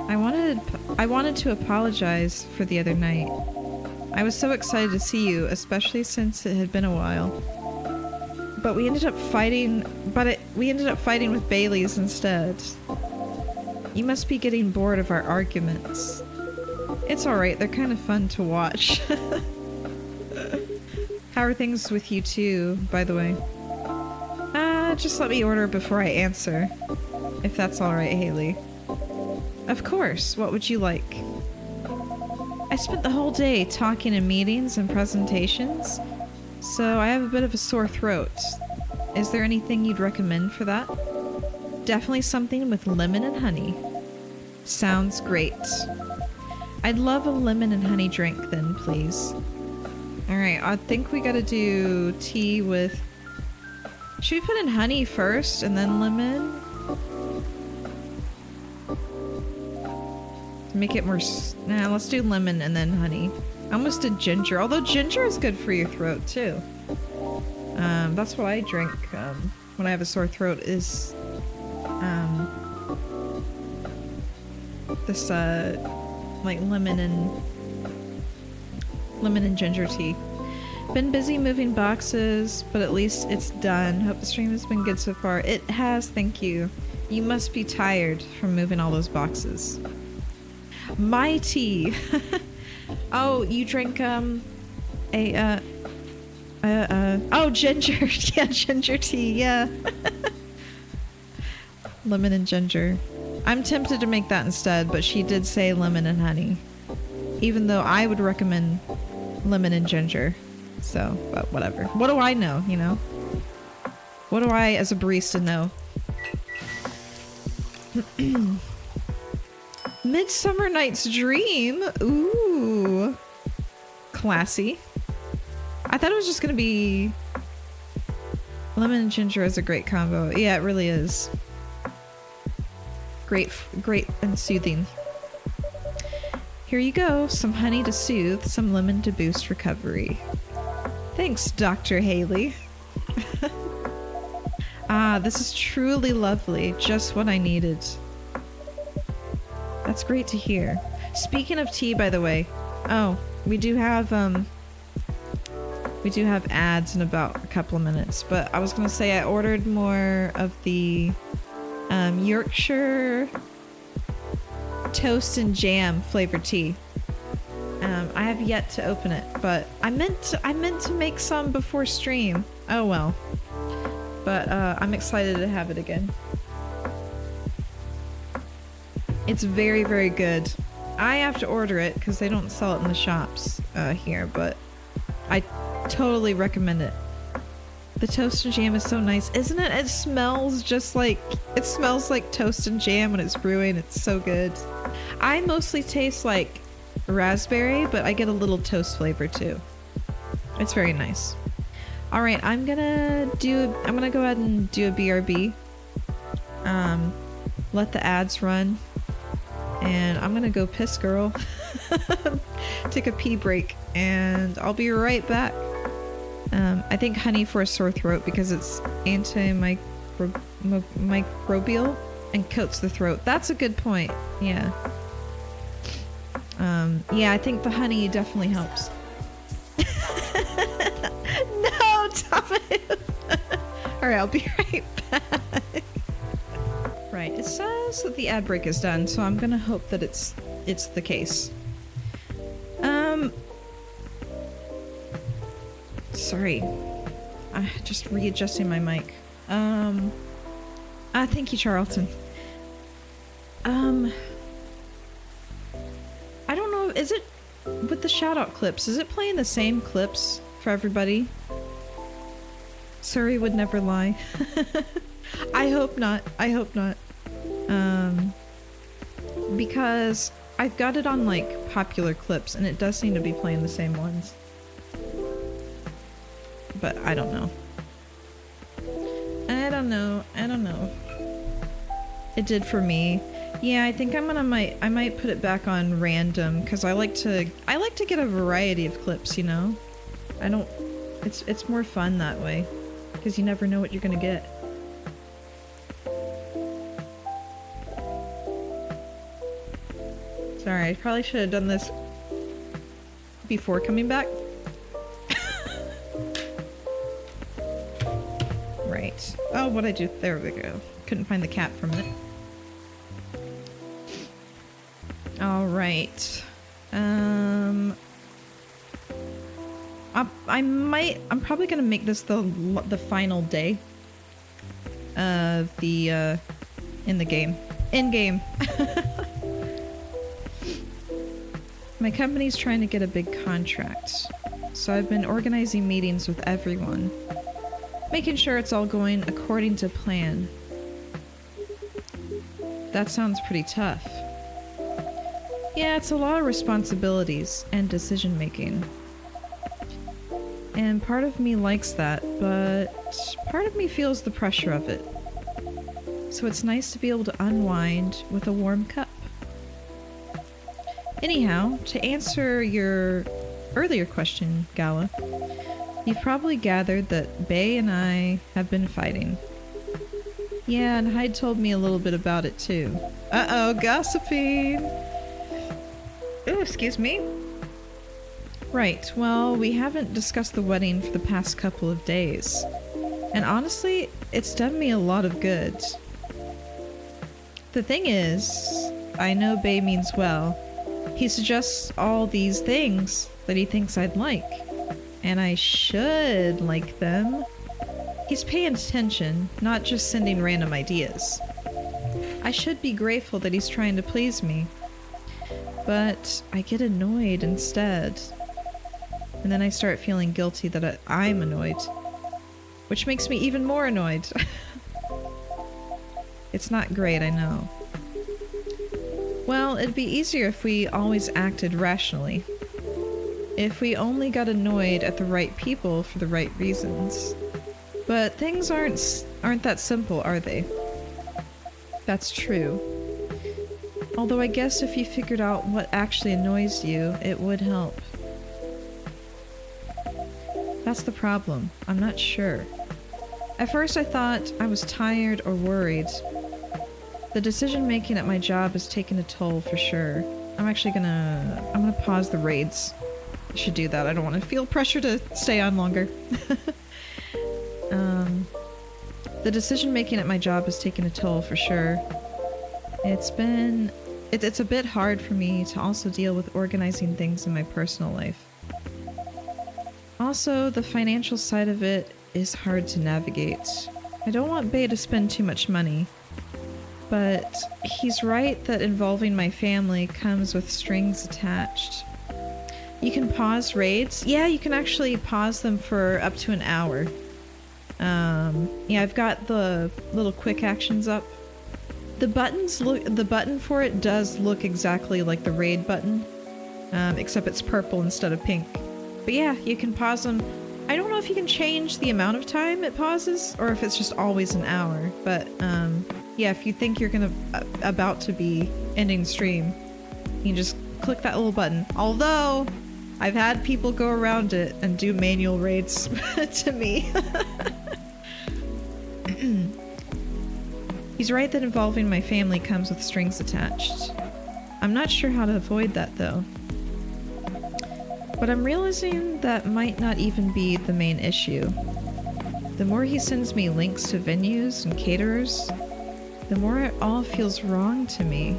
I wanted to apologize for the other night. I was so excited to see you, especially since it had been a while. But we ended up fighting with Bailey's instead. You must be getting bored of our arguments. It's alright, they're kind of fun to watch. How are things with you too, by the way? Just let me order before I answer. If that's alright, Haley. Of course, what would you like? I spent the whole day talking in meetings and presentations, so I have a bit of a sore throat. Is there anything you'd recommend for that? Definitely something with lemon and honey. Sounds great. I'd love a lemon and honey drink then, please. Alright, I think we gotta do tea with... Should we put in honey first and then lemon? To make it more... Nah, let's do lemon and then honey. I almost did ginger, although ginger is good for your throat too. That's what I drink when I have a sore throat is this like lemon and ginger tea. Been busy moving boxes, but at least it's done. Hope the stream has been good so far. It has, thank you. You must be tired from moving all those boxes. My tea. Oh, you drink oh, ginger. Yeah, ginger tea, yeah. Lemon and ginger. I'm tempted to make that instead, but she did say lemon and honey. Even though I would recommend lemon and ginger. So, but whatever. What do I know, you know? What do I, as a barista, know? Midsummer Night's Dream? Ooh. classy. I thought it was just gonna be lemon and ginger is a great combo. Yeah, it really is. Great and soothing. Here you go. Some honey to soothe, some lemon to boost recovery. Thanks, Dr. Haley. Ah, this is truly lovely. Just what I needed. That's great to hear. Speaking of tea, by the way. Oh, we do have ads in about a couple of minutes, but I was gonna say I ordered more of the Yorkshire toast and jam flavored tea. I have yet to open it, but I meant to make some before stream. Oh well. But I'm excited to have it again. It's very, very good. I have to order it because they don't sell it in the shops here, but I totally recommend it. The toast and jam is so nice, isn't it? It smells like toast and jam when it's brewing. It's so good. I mostly taste like raspberry, but I get a little toast flavor too. It's very nice. All right, I'm gonna go ahead and do a BRB. Let the ads run, and I'm gonna go piss, girl. Take a pee break, and I'll be right back. I think honey for a sore throat because it's antimicrobial and coats the throat. That's a good point. Yeah. Yeah, I think the honey definitely helps. No, Thomas. All right, I'll be right back. Right, it says that the ad break is done, so I'm gonna hope that it's the case. Sorry. Just readjusting my mic. Thank you, Charlton. I don't know, is it with the shout out clips, is it playing the same clips for everybody? Surrey would never lie. I hope not. I hope not. Because I've got it on like popular clips and it does seem to be playing the same ones. But I don't know. I don't know. It did for me. Yeah, I think I might put it back on random because I like to get a variety of clips, you know? It's more fun that way because you never know what you're gonna get. Sorry, I probably should have done this before coming back. Right. Oh, what'd I do? There we go. Couldn't find the cap for a minute. All right. I'm probably gonna make this the final day of the in the game. In game. My company's trying to get a big contract, so I've been organizing meetings with everyone, making sure it's all going according to plan. That sounds pretty tough. Yeah, it's a lot of responsibilities and decision making. And part of me likes that, but part of me feels the pressure of it. So it's nice to be able to unwind with a warm cup. Anyhow, to answer your earlier question, Gala, you've probably gathered that Bay and I have been fighting. Yeah, and Hyde told me a little bit about it too. Uh-oh, gossiping! Ooh, excuse me. Right, well, we haven't discussed the wedding for the past couple of days. And honestly, it's done me a lot of good. The thing is, I know Bay means well. He suggests all these things that he thinks I'd like. And I should like them. He's paying attention, not just sending random ideas. I should be grateful that he's trying to please me. But I get annoyed instead. And then I start feeling guilty that I'm annoyed. Which makes me even more annoyed. It's not great, I know. Well, it'd be easier if we always acted rationally. if we only got annoyed at the right people for the right reasons. But things aren't that simple, are they? That's true. Although I guess if you figured out what actually annoys you, it would help. That's the problem. I'm not sure. At first I thought I was tired or worried. The decision making at my job has taken a toll for sure. I'm gonna pause the raids. I should do that. I don't want to feel pressure to stay on longer. The decision making at my job has taken a toll for sure. It's a bit hard for me to also deal with organizing things in my personal life. Also, the financial side of it is hard to navigate. I don't want Bae to spend too much money, but he's right that involving my family comes with strings attached. You can pause raids. Yeah, you can actually pause them for up to an hour. Yeah, I've got the little quick actions up. The button for it does look exactly like the raid button, except it's purple instead of pink. But yeah, you can pause them. I don't know if you can change the amount of time it pauses or if it's just always an hour, but yeah, if you think you're about to be ending stream, you can just click that little button. Although I've had people go around it and do manual raids to me. He's right that involving my family comes with strings attached. I'm not sure how to avoid that though. But I'm realizing that might not even be the main issue. The more he sends me links to venues and caterers, the more it all feels wrong to me.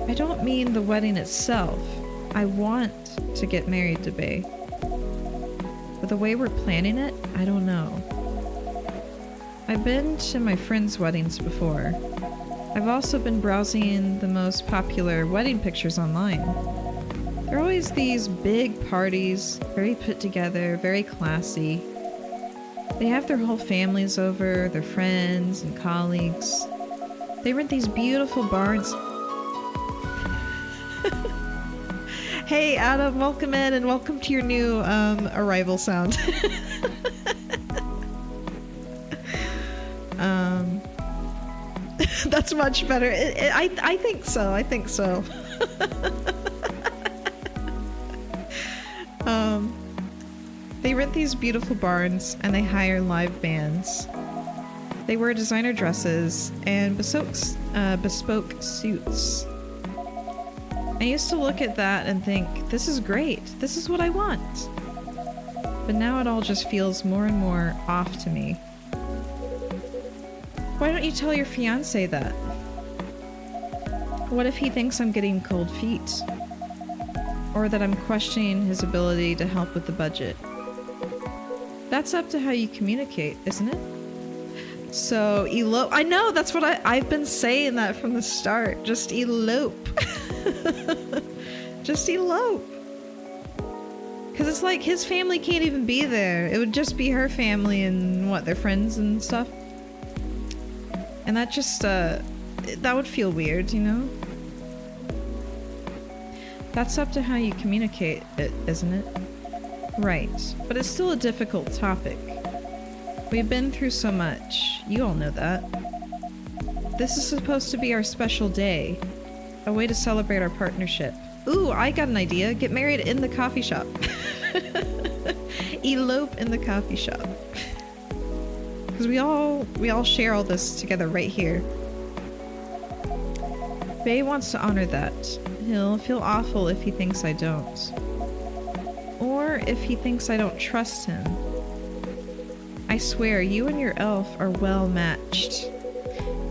I don't mean the wedding itself. I want to get married to Bae. But the way we're planning it, I don't know. I've been to my friends' weddings before. I've also been browsing the most popular wedding pictures online. There are always these big parties, very put together, very classy. They have their whole families over, their friends and colleagues. They rent these beautiful barns. Hey Adam, welcome in and welcome to your new arrival sound. That's much better. I think so. I think so. They rent these beautiful barns and they hire live bands. They wear designer dresses and bespoke suits. I used to look at that and think, this is great. This is what I want. But now it all just feels more and more off to me. Why don't you tell your fiancé that? What if he thinks I'm getting cold feet? Or that I'm questioning his ability to help with the budget? That's up to how you communicate, isn't it? So, elope. I know, that's what I've been saying that from the start. Just elope. Just elope. Because it's like his family can't even be there. It would just be her family and what, their friends and stuff. And that just, that would feel weird, you know? That's up to how you communicate it, isn't it? Right, but it's still a difficult topic. We've been through so much. You all know that. This is supposed to be our special day. A way to celebrate our partnership. Ooh, I got an idea. Get married in the coffee shop. Elope in the coffee shop. Because we all share all this together right here. Bae wants to honor that. He'll feel awful if he thinks I don't. Or if he thinks I don't trust him. I swear, you and your elf are well matched.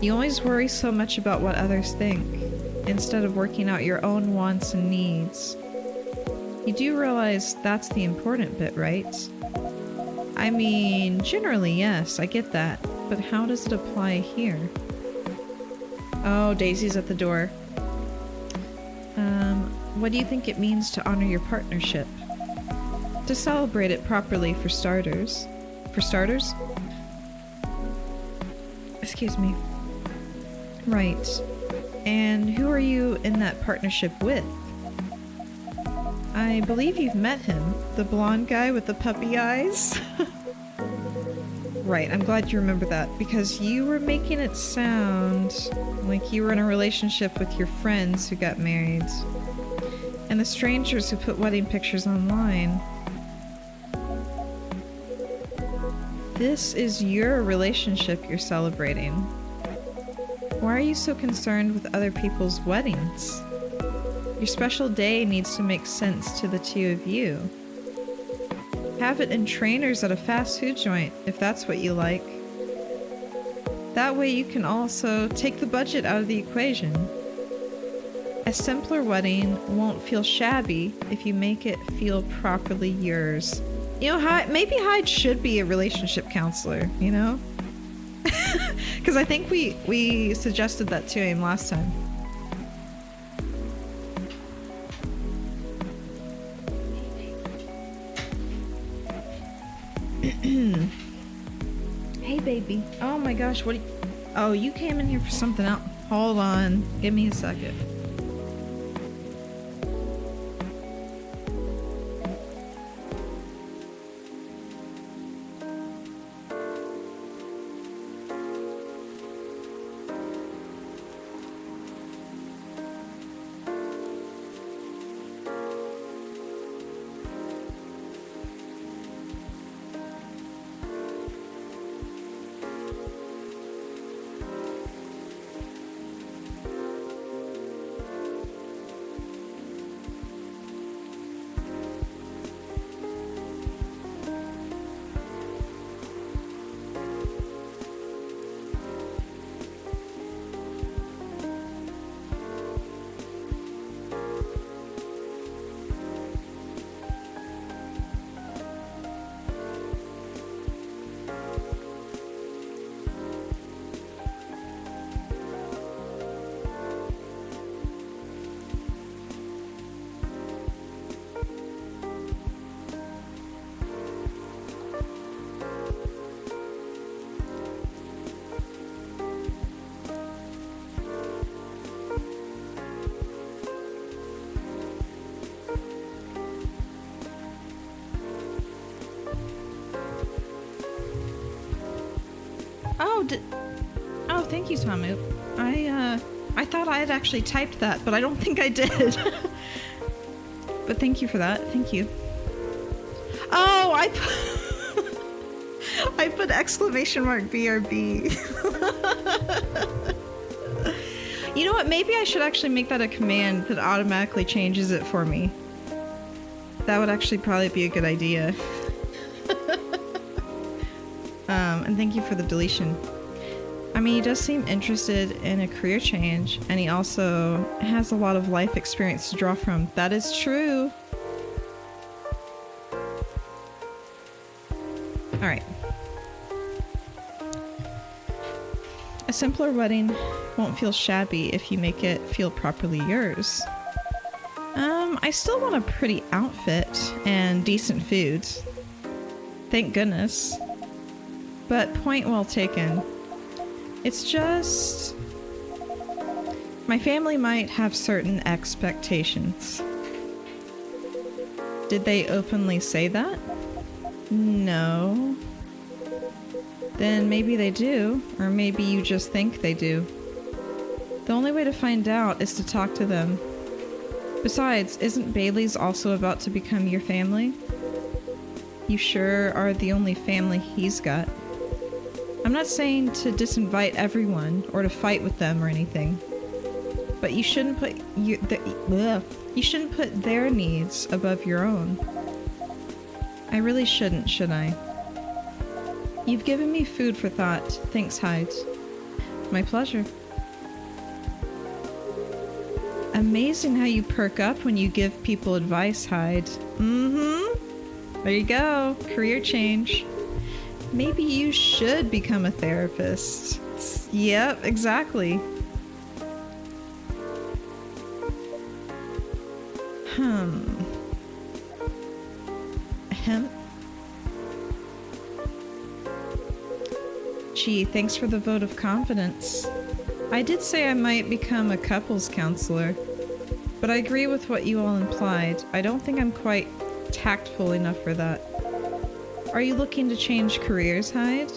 You always worry so much about what others think, instead of working out your own wants and needs. You do realize that's the important bit, right? I mean, generally, yes, I get that. But how does it apply here? Oh, Daisy's at the door. What do you think it means to honor your partnership? To celebrate it properly, for starters. For starters? Excuse me. Right. And who are you in that partnership with? I believe you've met him. The blonde guy with the puppy eyes. Right, I'm glad you remember that, because you were making it sound like you were in a relationship with your friends who got married. And the strangers who put wedding pictures online. This is your relationship you're celebrating. Why are you so concerned with other people's weddings? Your special day needs to make sense to the two of you. Have it in trainers at a fast food joint, if that's what you like. That way you can also take the budget out of the equation. A simpler wedding won't feel shabby if you make it feel properly yours. You know, maybe Hyde should be a relationship counselor, you know? Because I think we suggested that to him last time. Hey, baby. Oh my gosh, what? Oh, you came in here for something else. Hold on. Give me a second. Oh, thank you, Tamu. I thought I had actually typed that, but I don't think I did. But thank you for that. Thank you. Oh, I put exclamation mark BRB. You know what? Maybe I should actually make that a command that automatically changes it for me. That would actually probably be a good idea. And thank you for the deletion. I mean, he does seem interested in a career change, and he also has a lot of life experience to draw from. That is true. Alright. A simpler wedding won't feel shabby if you make it feel properly yours. I still want a pretty outfit and decent food. Thank goodness. But point well taken. It's just... my family might have certain expectations. Did they openly say that? No. Then maybe they do, or maybe you just think they do. The only way to find out is to talk to them. Besides, isn't Bailey's also about to become your family? You sure are the only family he's got. I'm not saying to disinvite everyone or to fight with them or anything, but you shouldn't put you shouldn't put their needs above your own. I really shouldn't, should I? You've given me food for thought. Thanks, Hyde. My pleasure. Amazing how you perk up when you give people advice, Hyde. Mm-hmm. There you go. Career change. Maybe you should become a therapist. Yep, exactly. Gee, thanks for the vote of confidence. I did say I might become a couples counselor. but I agree with what you all implied. I don't think I'm quite tactful enough for that. Are you looking to change careers, Hyde?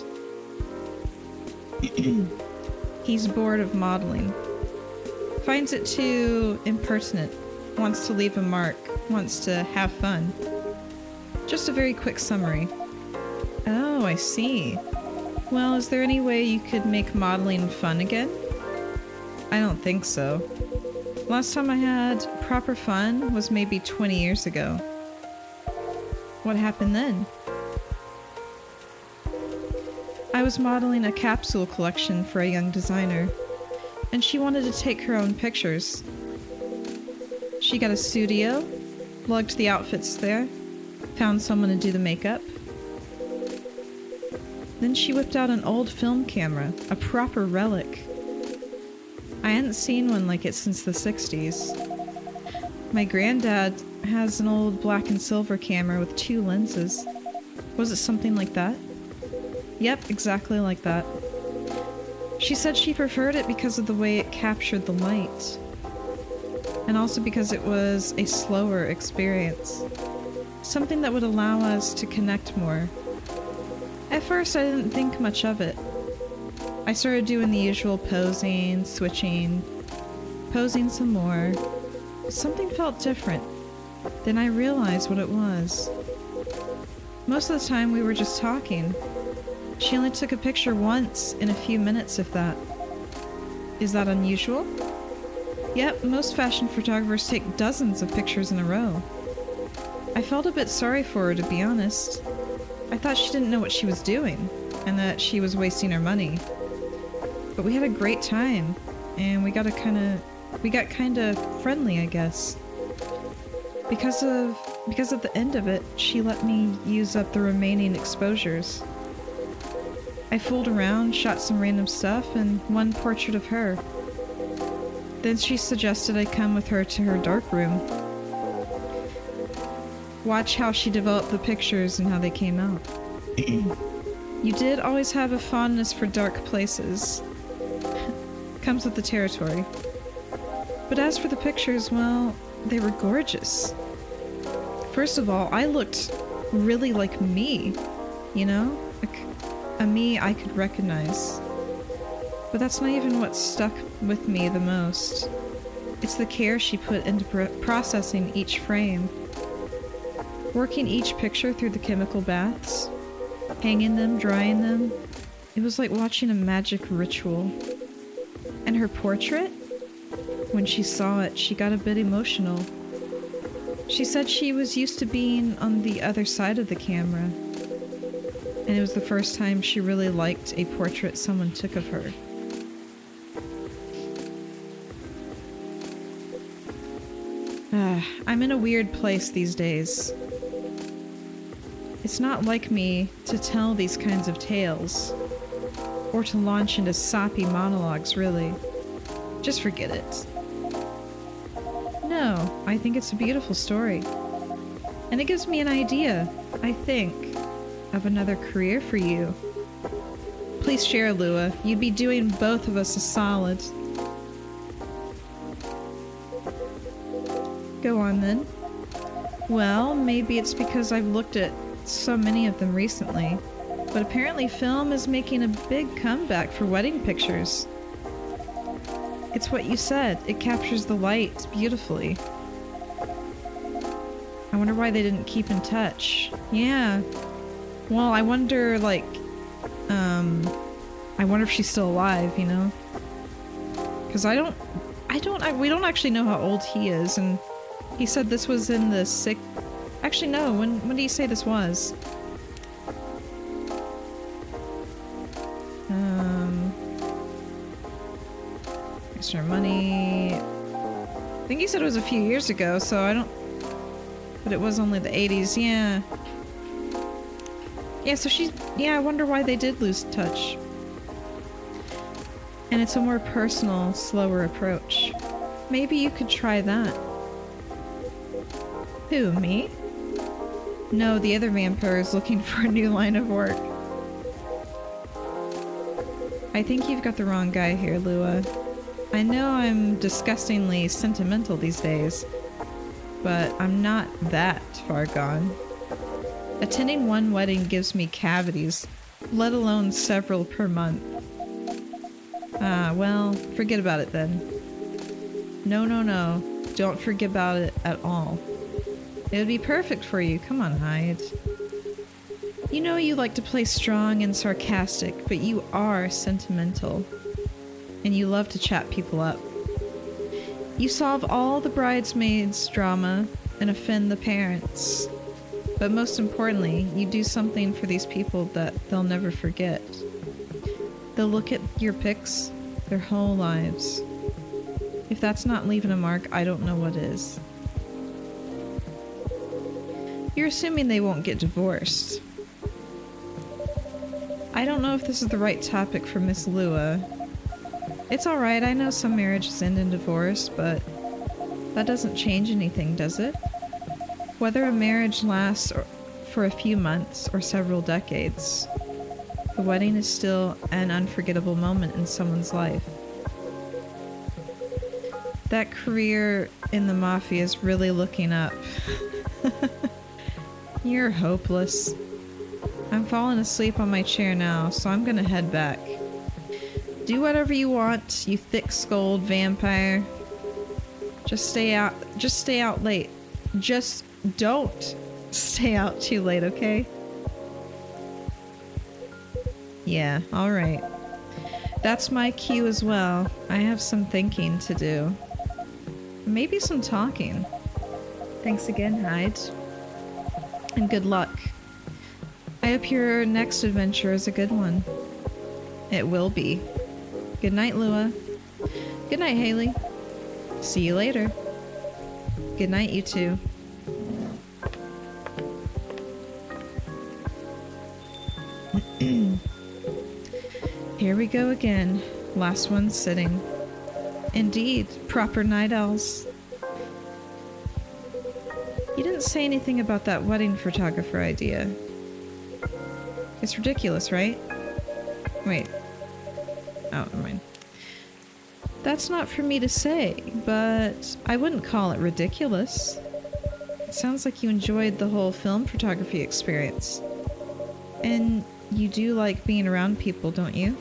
He's bored of modeling. Finds it too impertinent. Wants to leave a mark. Wants to have fun. Just a very quick summary. Oh, I see. Well, is there any way you could make modeling fun again? I don't think so. Last time I had proper fun was maybe 20 years ago. What happened then? I was modeling a capsule collection for a young designer, and she wanted to take her own pictures. She got a studio, lugged the outfits there, found someone to do the makeup. Then she whipped out an old film camera, a proper relic. I hadn't seen one like it since the 60s. My granddad has an old black and silver camera with 2 lenses. Was it something like that? Yep, exactly like that. She said she preferred it because of the way it captured the light. And also because it was a slower experience. Something that would allow us to connect more. At first, I didn't think much of it. I started doing the usual posing, switching, posing some more. Something felt different. Then I realized what it was. Most of the time, we were just talking. She only took a picture once in a few minutes, if that. Is that unusual? Yep, most fashion photographers take dozens of pictures in a row. I felt a bit sorry for her, to be honest. I thought she didn't know what she was doing, and that she was wasting her money. But we had a great time, and we got kinda friendly, I guess. Because of the end of it, she let me use up the remaining exposures. I fooled around, shot some random stuff, and one portrait of her. Then she suggested I come with her to her darkroom. Watch how she developed the pictures and how they came out. You did always have a fondness for dark places. Comes with the territory. But as for the pictures, well, they were gorgeous. First of all, I looked really like me, you know? Like a me I could recognize. But that's not even what stuck with me the most. It's the care she put into processing each frame. Working each picture through the chemical baths, hanging them, drying them. It was like watching a magic ritual. And her portrait? When she saw it, she got a bit emotional. She said she was used to being on the other side of the camera. And it was the first time she really liked a portrait someone took of her. I'm in a weird place these days. It's not like me to tell these kinds of tales, or to launch into soppy monologues, really. Just forget it. No, I think it's a beautiful story. And it gives me an idea, I think, of another career for you. Please share, Lua. You'd be doing both of us a solid. Go on, then. Well, maybe it's because I've looked at so many of them recently, but apparently film is making a big comeback for wedding pictures. It's what you said. It captures the light beautifully. I wonder why they didn't keep in touch. Yeah. Well, I wonder, like, I wonder if she's still alive, you know? Because we don't actually know how old he is, and he said this was in the Actually, no, when did he say this was? Extra money. I think he said it was a few years ago, so I don't... But it was only the 80s, yeah. Yeah, so she's... Yeah, I wonder why they did lose touch. And it's a more personal, slower approach. Maybe you could try that. Who, me? No, the other vampire is looking for a new line of work. I think you've got the wrong guy here, Lua. I know I'm disgustingly sentimental these days, but I'm not that far gone. Attending one wedding gives me cavities, let alone several per month. Ah, well, forget about it then. No, no, no. Don't forget about it at all. It would be perfect for you. Come on, Hyde. You know you like to play strong and sarcastic, but you are sentimental. And you love to chat people up. You solve all the bridesmaids' drama and offend the parents. But most importantly, you do something for these people that they'll never forget. They'll look at your pics their whole lives. If that's not leaving a mark, I don't know what is. You're assuming they won't get divorced. I don't know if this is the right topic for Miss Lua. It's alright, I know some marriages end in divorce, but that doesn't change anything, does it? Whether a marriage lasts for a few months or several decades, the wedding is still an unforgettable moment in someone's life. That career in the mafia is really looking up. You're hopeless. I'm falling asleep on my chair now, so I'm gonna head back. Do whatever you want, you thick-skulled vampire. Just stay out late. Just don't stay out too late, okay? Yeah, alright. That's my cue as well. I have some thinking to do. Maybe some talking. Thanks again, Hyde. And good luck. I hope your next adventure is a good one. It will be. Good night, Lua. Good night, Haley. See you later. Good night, you two. Here we go again. Last one sitting. Indeed, proper night owls. You didn't say anything about that wedding photographer idea. It's ridiculous, right? Wait. Oh, never mind. That's not for me to say, but I wouldn't call it ridiculous. It sounds like you enjoyed the whole film photography experience. And you do like being around people, don't you?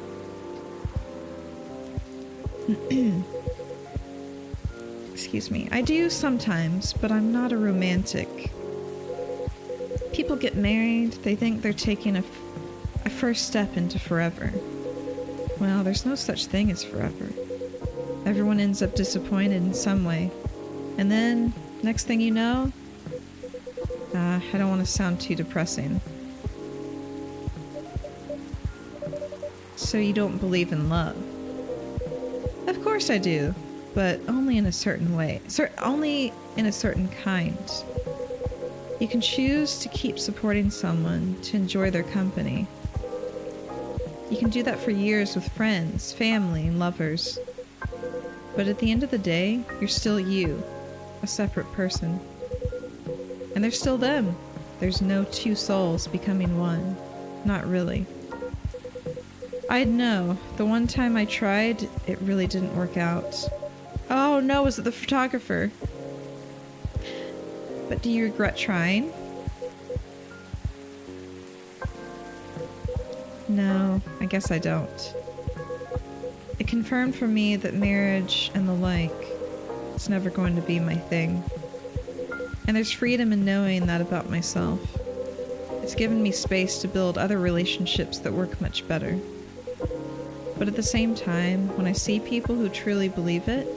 Excuse me. I do sometimes, but I'm not a romantic. People get married, they think they're taking a first step into forever. Well, there's no such thing as forever. Everyone ends up disappointed in some way. And then, next thing you know, I don't want to sound too depressing. So you don't believe in love? Of course I do, but only in a certain way. Only in a certain kind. You can choose to keep supporting someone, to enjoy their company. You can do that for years with friends, family, and lovers. But at the end of the day, you're still you, a separate person. And they're still them. There's no two souls becoming one. Not really. I'd know. The one time I tried, it really didn't work out. Oh no, was it the photographer? But do you regret trying? No, I guess I don't. It confirmed for me that marriage and the like, it's never going to be my thing. And there's freedom in knowing that about myself. It's given me space to build other relationships that work much better. But at the same time, when I see people who truly believe it,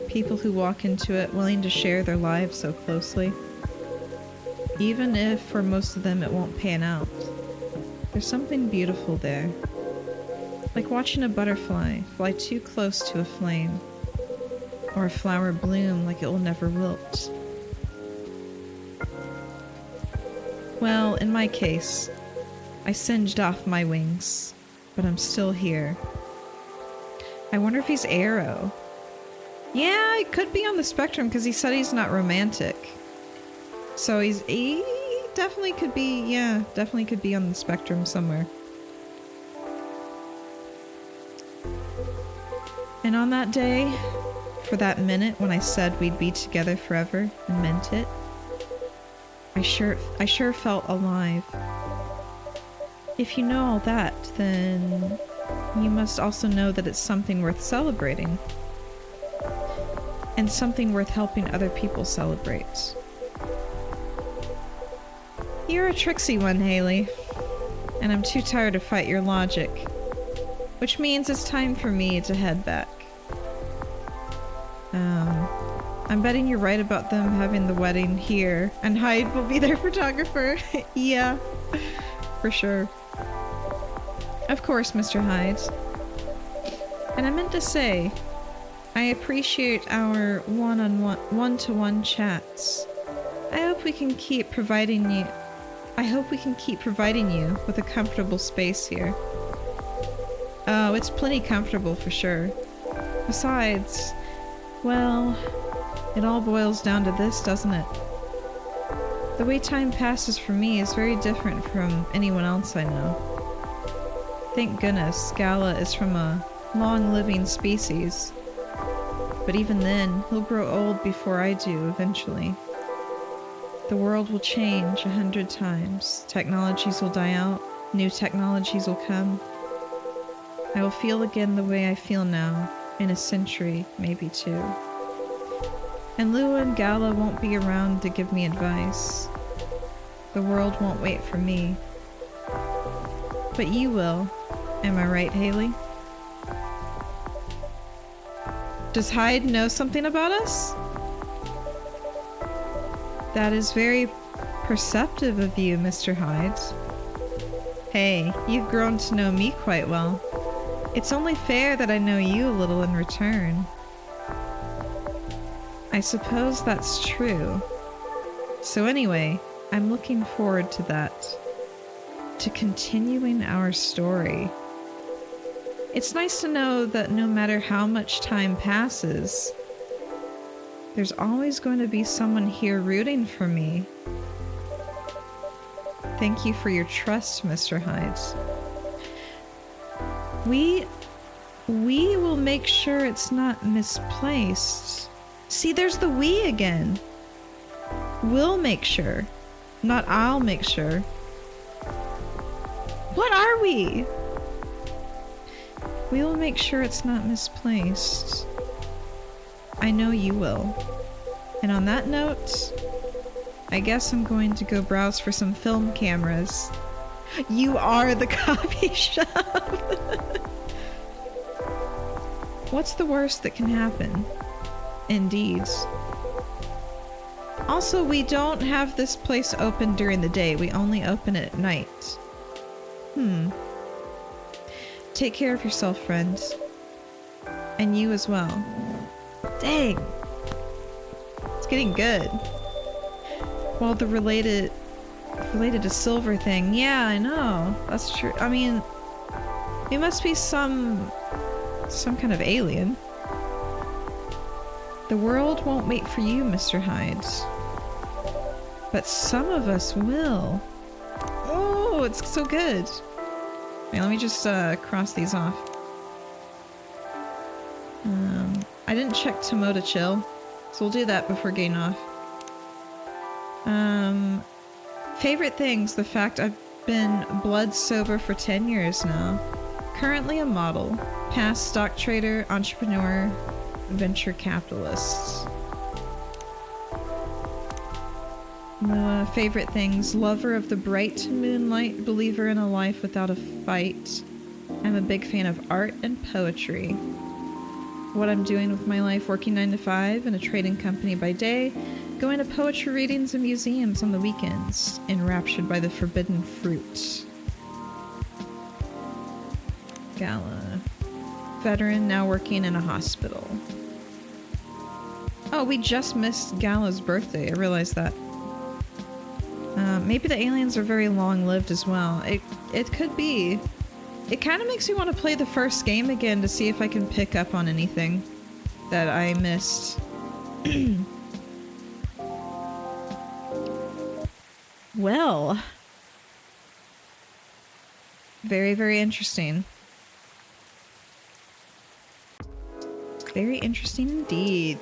people who walk into it willing to share their lives so closely, even if for most of them it won't pan out, there's something beautiful there. Like watching a butterfly fly too close to a flame, or a flower bloom like it will never wilt. Well, in my case, I singed off my wings, but I'm still here. I wonder if he's Arrow. Yeah, it could be on the spectrum because he said he's not romantic. So he definitely could be, yeah, definitely could be on the spectrum somewhere. And on that day, for that minute when I said we'd be together forever and meant it, I sure felt alive. If you know all that, then you must also know that it's something worth celebrating. And something worth helping other people celebrate. You're a tricksy one, Haley. And I'm too tired to fight your logic. Which means it's time for me to head back. I'm betting you're right about them having the wedding here, and Hyde will be their photographer. Yeah, for sure. Of course, Mr. Hyde. And I meant to say, I appreciate our one-to-one chats. I hope we can keep providing you with a comfortable space here. Oh, it's plenty comfortable for sure. Besides, well, it all boils down to this, doesn't it? The way time passes for me is very different from anyone else I know. Thank goodness Gala is from a long-living species. But even then, he'll grow old before I do, eventually. The world will change 100 times. Technologies will die out. New technologies will come. I will feel again the way I feel now, in a century, maybe two. And Lua and Gala won't be around to give me advice. The world won't wait for me. But you will. Am I right, Haley? Does Hyde know something about us? That is very perceptive of you, Mr. Hyde. Hey, you've grown to know me quite well. It's only fair that I know you a little in return. I suppose that's true. So anyway, I'm looking forward to that. To continuing our story. It's nice to know that no matter how much time passes, there's always going to be someone here rooting for me. Thank you for your trust, Mr. Hyde. We will make sure it's not misplaced. See, there's the we again. We'll make sure. Not I'll make sure. What are we? We will make sure it's not misplaced. I know you will. And on that note, I guess I'm going to go browse for some film cameras. You are the coffee shop. What's the worst that can happen? Indeed. Also, we don't have this place open during the day. We only open it at night. Take care of yourself, friend. And you as well. Dang. It's getting good. Well, the related to silver thing. Yeah, I know. That's true. I mean, it must be some kind of alien. The world won't wait for you, Mr. Hyde. But some of us will. Oh, it's so good. Okay, let me just cross these off. I didn't check Tomoda Chill, so we'll do that before getting off. Favorite things, the fact I've been blood sober for 10 years now. Currently a model, past stock trader, entrepreneur, venture capitalist. Favorite things, lover of the bright moonlight, believer in a life without a fight. I'm a big fan of art and poetry. What I'm doing with my life, working 9 to 5 in a trading company by day, going to poetry readings and museums on the weekends, enraptured by the forbidden fruit. Gala. Veteran, now working in a hospital. Oh, we just missed Gala's birthday. I realized that. Maybe the aliens are very long-lived as well. It could be. It kind of makes me want to play the first game again to see if I can pick up on anything that I missed. Well. Very, very interesting. Very interesting indeed.